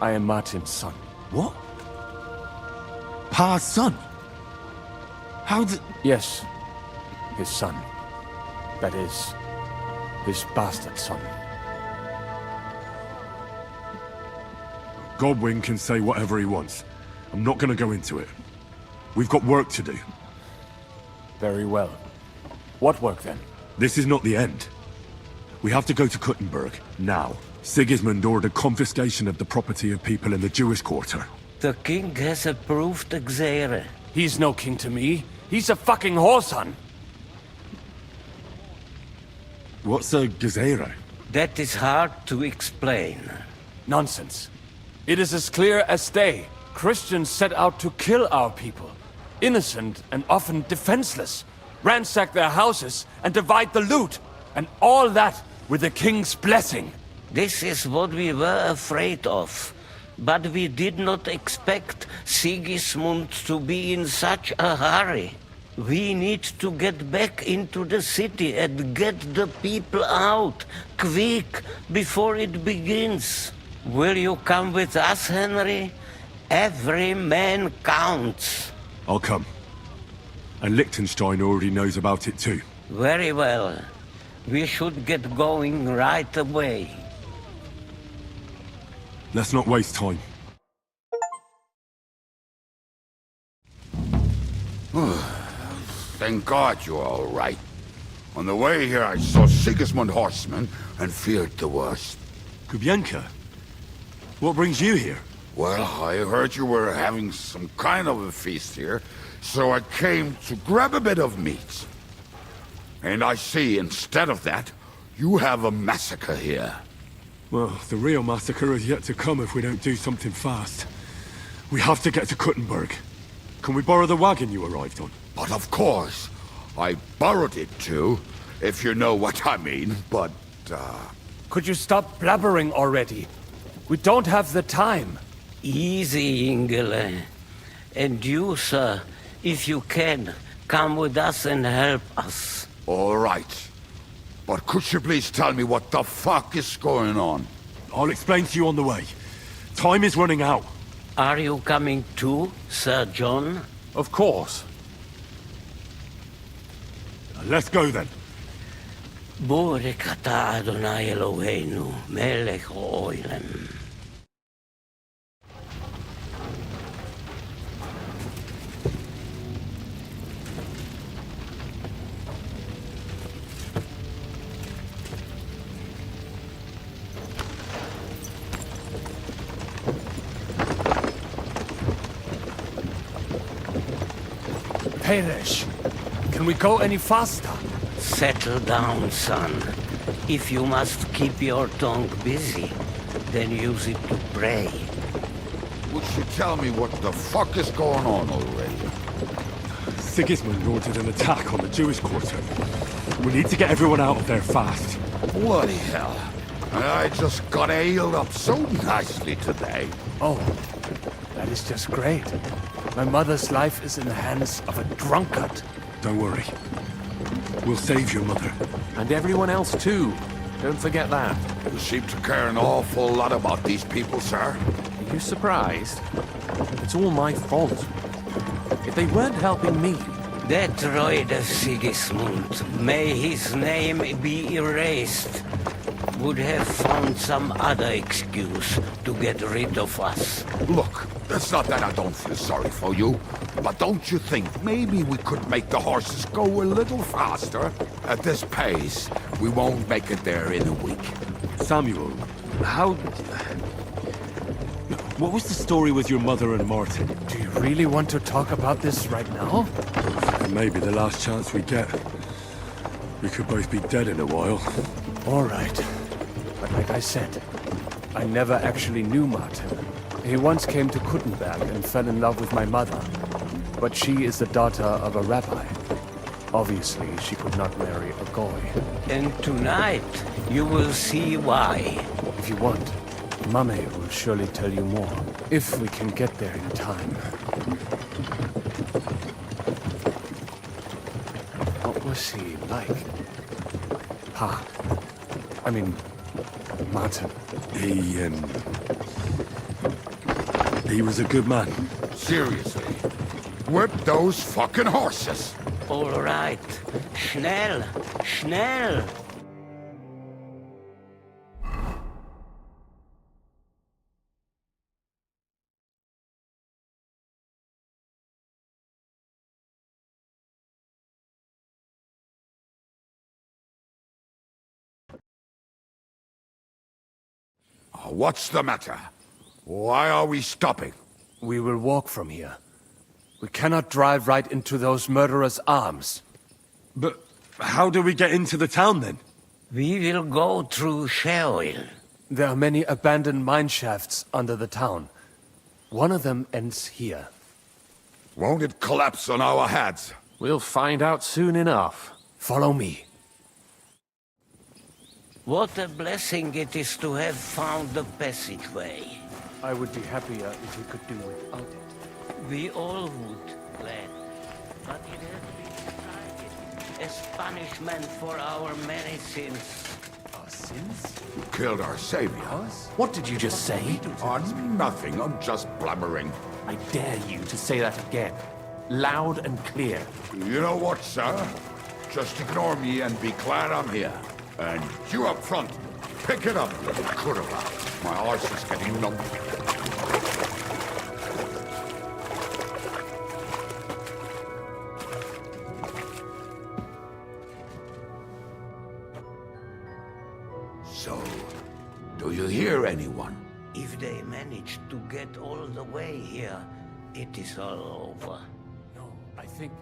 am Martin's son. What? Pa's son? How did... Yes, his son. That is, his bastard son. Godwin can say whatever he wants. I'm not gonna go into it. We've got work to do. Very well. What work then? This is not the end. We have to go to Kuttenberg, now. Sigismund ordered confiscation of the property of people in the Jewish quarter. The king has approved Xere. He's no king to me. He's a fucking whoreson. What's a Gezerah? That is hard to explain. Nonsense. It is as clear as day. Christians set out to kill our people. Innocent and often defenseless. Ransack their houses and divide the loot. And all that with the king's blessing. This is what we were afraid of. But we did not expect Sigismund to be in such a hurry. We need to get back into the city and get the people out, quick, before it begins. Will you come with us, Henry? Every man counts. I'll come. And Liechtenstein already knows about it too. Very well. We should get going right away. Let's not waste time. Thank God you're all right. On the way here, I saw Sigismund horsemen and feared the worst. Kubienka? What brings you here? Well, I heard you were having some kind of a feast here, so I came to grab a bit of meat. And I see, instead of that, you have a massacre here. Well, the real massacre is yet to come if we don't do something fast. We have to get to Kuttenberg. Can we borrow the wagon you arrived on? But of course. I borrowed it too, if you know what I mean, but, Could you stop blabbering already? We don't have the time. Easy, Ingele. And you, sir, if you can, come with us and help us. All right. But could you please tell me what the fuck is going on? I'll explain to you on the way. Time is running out. Are you coming too, Sir John? Of course. Let's go then. Borek ata Adonai Eloheinu, melech ha'olam. Peresh, can we go any faster? Settle down, son. If you must keep your tongue busy, then use it to pray. Would you tell me what the fuck is going on already? Sigismund ordered an attack on the Jewish quarter. We need to get everyone out of there fast. Bloody hell. I just got ailed up so nicely today. Oh, that is just great. My mother's life is in the hands of a drunkard. Don't worry. We'll save your mother. And everyone else too. Don't forget that. You seem to care an awful lot about these people, sir. Are you surprised? It's all my fault. If they weren't helping me... That droid of Sigismund, may his name be erased, would have found some other excuse to get rid of us. Look, it's not that I don't feel sorry for you, but don't you think maybe we could make the horses go a little faster? At this pace, we won't make it there in a week. Samuel, how... What was the story with your mother and Martin? Do you really want to talk about this right now? It may be the last chance we get. We could both be dead in a while. All right. But like I said, I never actually knew Martin. He once came to Kuttenberg and fell in love with my mother. But she is the daughter of a rabbi. Obviously, she could not marry a goy. And tonight, you will see why. If you want, Mame will surely tell you more. If we can get there in time. What was he like? I mean, Martin. He was a good man. Seriously. Whip those fucking horses. All right. Schnell! Schnell! What's the matter? Why are we stopping? We will walk from here. We cannot drive right into those murderers' arms. But how do we get into the town then? We will go through Sheol. There are many abandoned mine shafts under the town. One of them ends here. Won't it collapse on our heads? We'll find out soon enough. Follow me. What a blessing it is to have found the passageway. I would be happier if we could do without it. We all would, lad. But it has been decided as punishment for our many sins. Our sins? You killed our savior. What did you just say? Nothing, I'm just blabbering. I dare you to say that again. Loud and clear. You know what, sir? Just ignore me and be glad I'm here. And you up front, pick it up, little Kurva. My arse is getting numb. So, do you hear anyone? If they manage to get all the way here, it is all over. No, I think...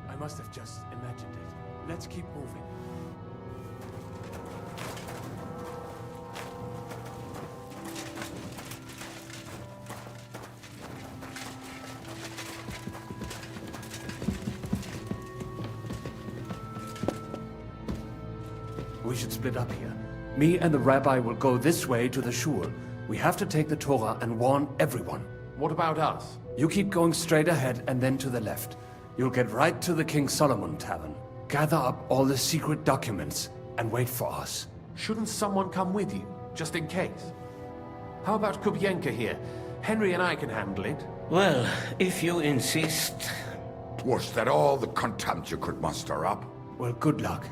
I must have just imagined it. Let's keep moving. We should split up here. Me and the rabbi will go this way to the shul. We have to take the Torah and warn everyone. What about us? You keep going straight ahead and then to the left. You'll get right to the King Solomon Tavern. Gather up all the secret documents and wait for us. Shouldn't someone come with you, just in case? How about Kubienka here? Henry and I can handle it. Well, if you insist. Was that all the contempt you could muster up? Well, good luck.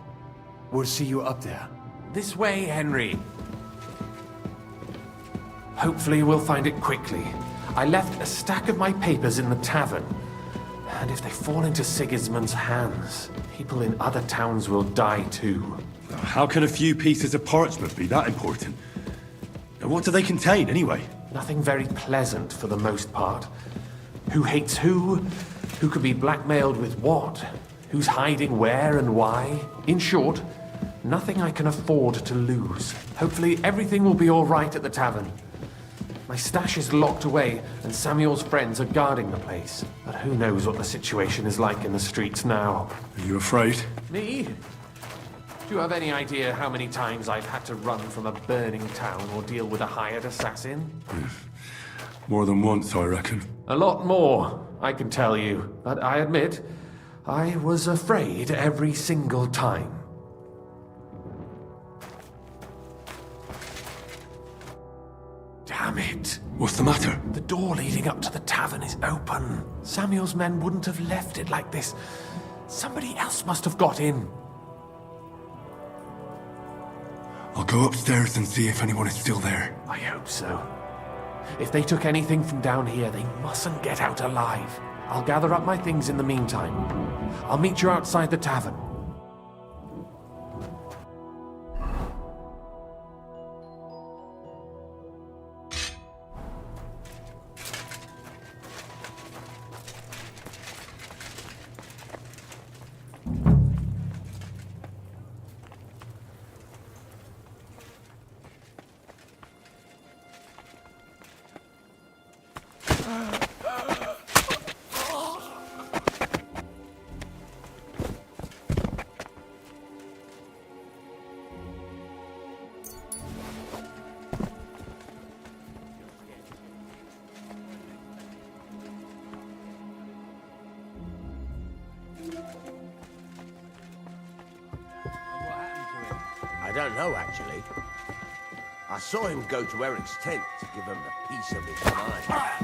We'll see you up there. This way, Henry. Hopefully we'll find it quickly. I left a stack of my papers in the tavern. And if they fall into Sigismund's hands, people in other towns will die too. How can a few pieces of parchment be that important? And what do they contain, anyway? Nothing very pleasant for the most part. Who hates who? Who could be blackmailed with what? Who's hiding where and why? In short, Nothing I can afford to lose. Hopefully everything will be all right at the tavern. My stash is locked away, and Samuel's friends are guarding the place. But who knows what the situation is like in the streets now. Are you afraid? Me? Do you have any idea how many times I've had to run from a burning town or deal with a hired assassin? More than once, I reckon. A lot more, I can tell you. But I admit, I was afraid every single time. Damn it. What's the matter? The door leading up to the tavern is open. Samuel's men wouldn't have left it like this. Somebody else must have got in. I'll go upstairs and see if anyone is still there. I hope so. If they took anything from down here, they mustn't get out alive. I'll gather up my things in the meantime. I'll meet you outside the tavern. I don't know, actually. I saw him go to Eric's tent to give him a piece of his mind.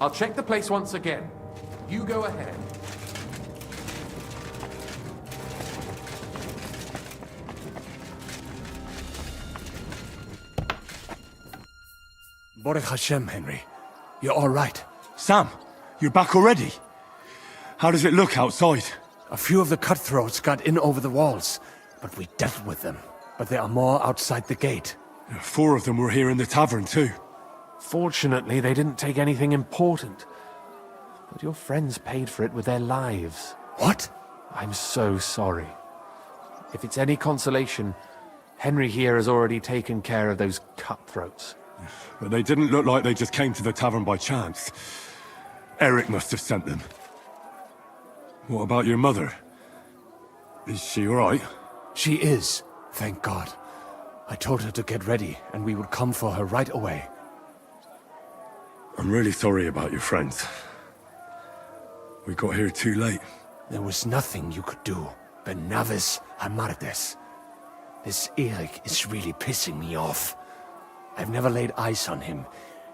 I'll check the place once again. You go ahead. Baruch Hashem, Henry. You're all right. Sam, you're back already? How does it look outside? A few of the cutthroats got in over the walls, but we dealt with them. But there are more outside the gate. 4 of them were here in the tavern too. Fortunately, they didn't take anything important. But your friends paid for it with their lives. What? I'm so sorry. If it's any consolation, Henry here has already taken care of those cutthroats. But they didn't look like they just came to the tavern by chance. Eric must have sent them. What about your mother? Is she all right? She is, thank God. I told her to get ready, and we would come for her right away. I'm really sorry about your friends. We got here too late. There was nothing you could do. Ben Navis Hamardes. This Eric is really pissing me off. I've never laid eyes on him,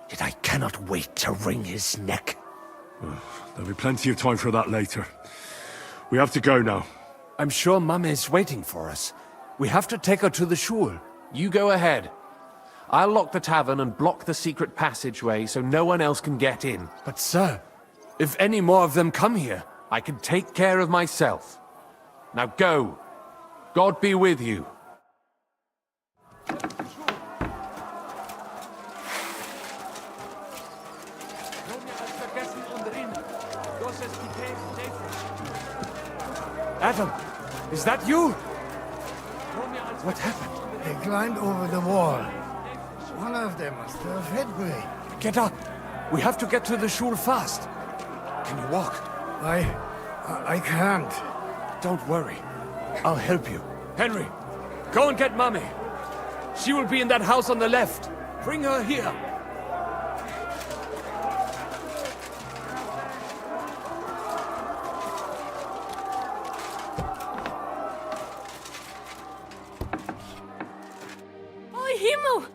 yet I cannot wait to wring his neck. There'll be plenty of time for that later. We have to go now. I'm sure Mama is waiting for us. We have to take her to the shul. You go ahead. I'll lock the tavern and block the secret passageway so no one else can get in. But sir, if any more of them come here, I can take care of myself. Now go. God be with you. Adam, is that you? What happened? They climbed over the wall. One of them must have hit me. Get up. We have to get to the shul fast. Can you walk? I can't. Don't worry. I'll help you. Henry, go and get Mummy. She will be in that house on the left. Bring her here. Oi, Himmel!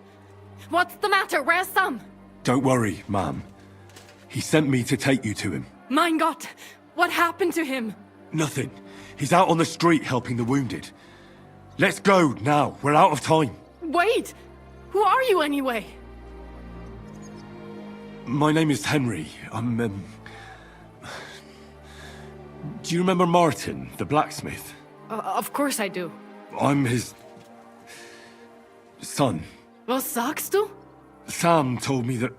What's the matter? Where's Sam? Don't worry, Ma'am. He sent me to take you to him. Mein Gott! What happened to him? Nothing. He's out on the street helping the wounded. Let's go now. We're out of time. Wait! Who are you anyway? My name is Henry. I'm, Do you remember Martin, the blacksmith? Of course I do. I'm his... son. Was sagst du? Sam told me that...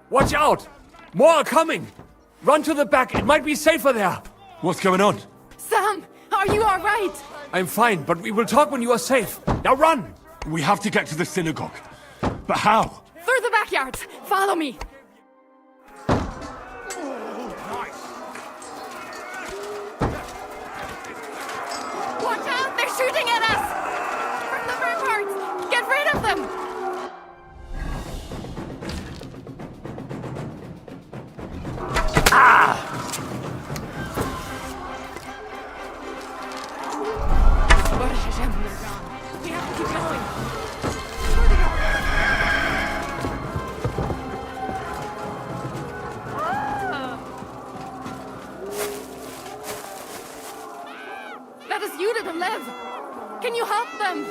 Watch out! More are coming! Run to the back, it might be safer there! What's going on? Sam! Are you alright? I'm fine, but we will talk when you are safe. Now run! We have to get to the synagogue. But how? Through the backyards! Follow me! Watch out! They're shooting at us! From the ramparts! Get rid of them! Baruch Hashem, we're gone. We have to keep going. That is Judith and Lev. Can you help them?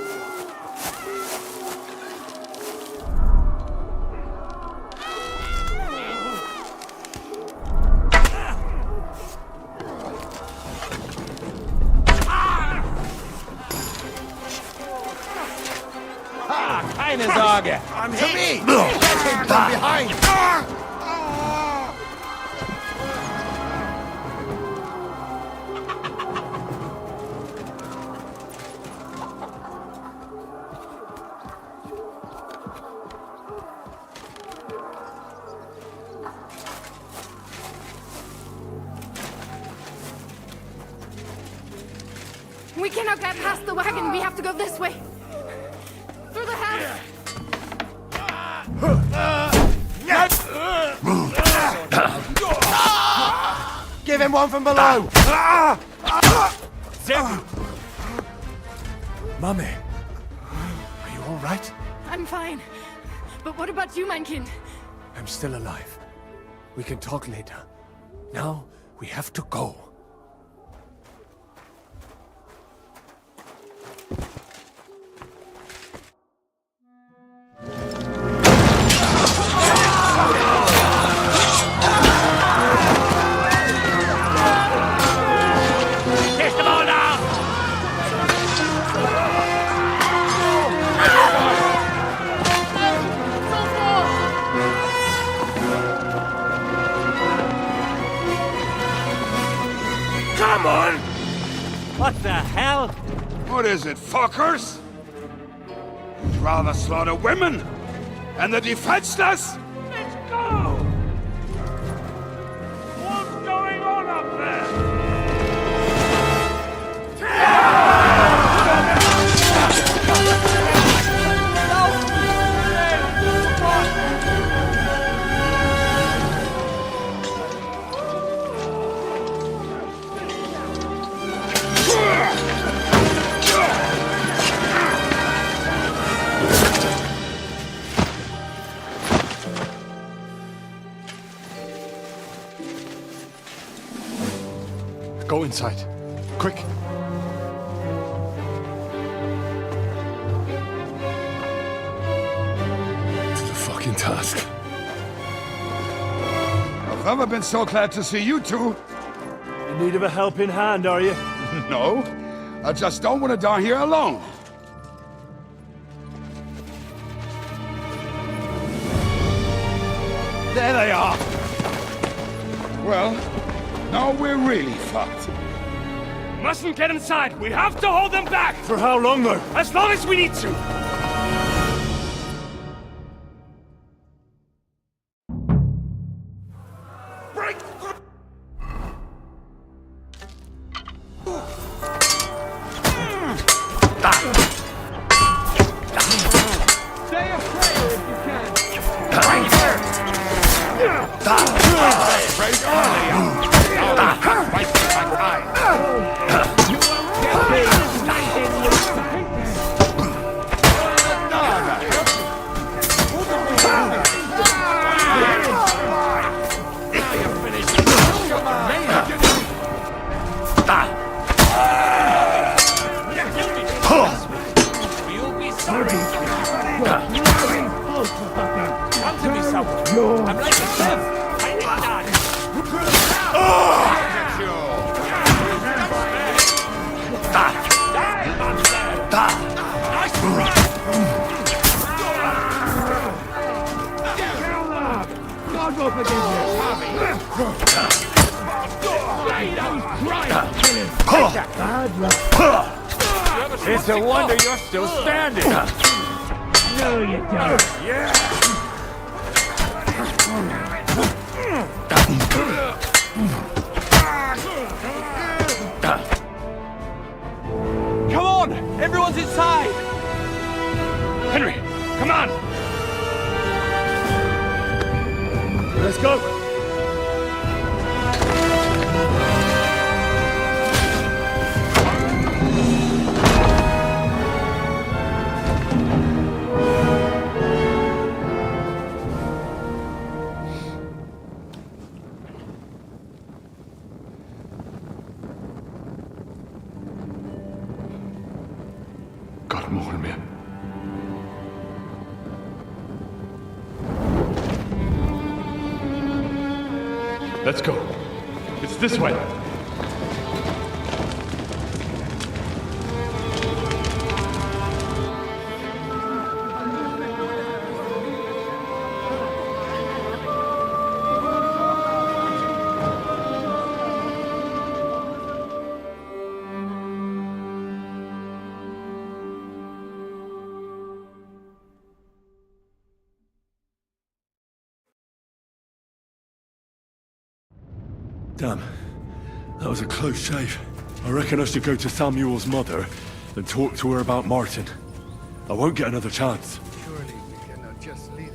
Keine Sorge. I'm hit. Get him from behind. We cannot get past the wagon. We have to go this way. Through the house. Give him one from below. Mummy, are you all right? I'm fine. But what about you, mein Kind? I'm still alive. We can talk later. Now, we have to go. Come on! What the hell? What is it, fuckers? You'd rather slaughter women and the defenseless? Let's go! What's going on up there? Go inside. Quick. To the fucking task. I've never been so glad to see you two. In need of a helping hand, are you? No, I just don't want to die here alone. There they are. Well, now we're really fucked. mustn't get inside! We have to hold them back! For how long, though? As long as we need to! Break! Say a prayer if you can. Right here! Pray early! Fight for my kind! You'll be sorry. Come to me, someone. I'm like a chef. I need God will forgive you. It's a wonder you're still standing! No, you don't. Yeah! Come on! Everyone's inside! Henry, come on! Let's go! Got him on me. Let's go. It's this way. Damn. That was a close shave. I reckon I should go to Samuel's mother and talk to her about Martin. I won't get another chance. Surely we cannot just leave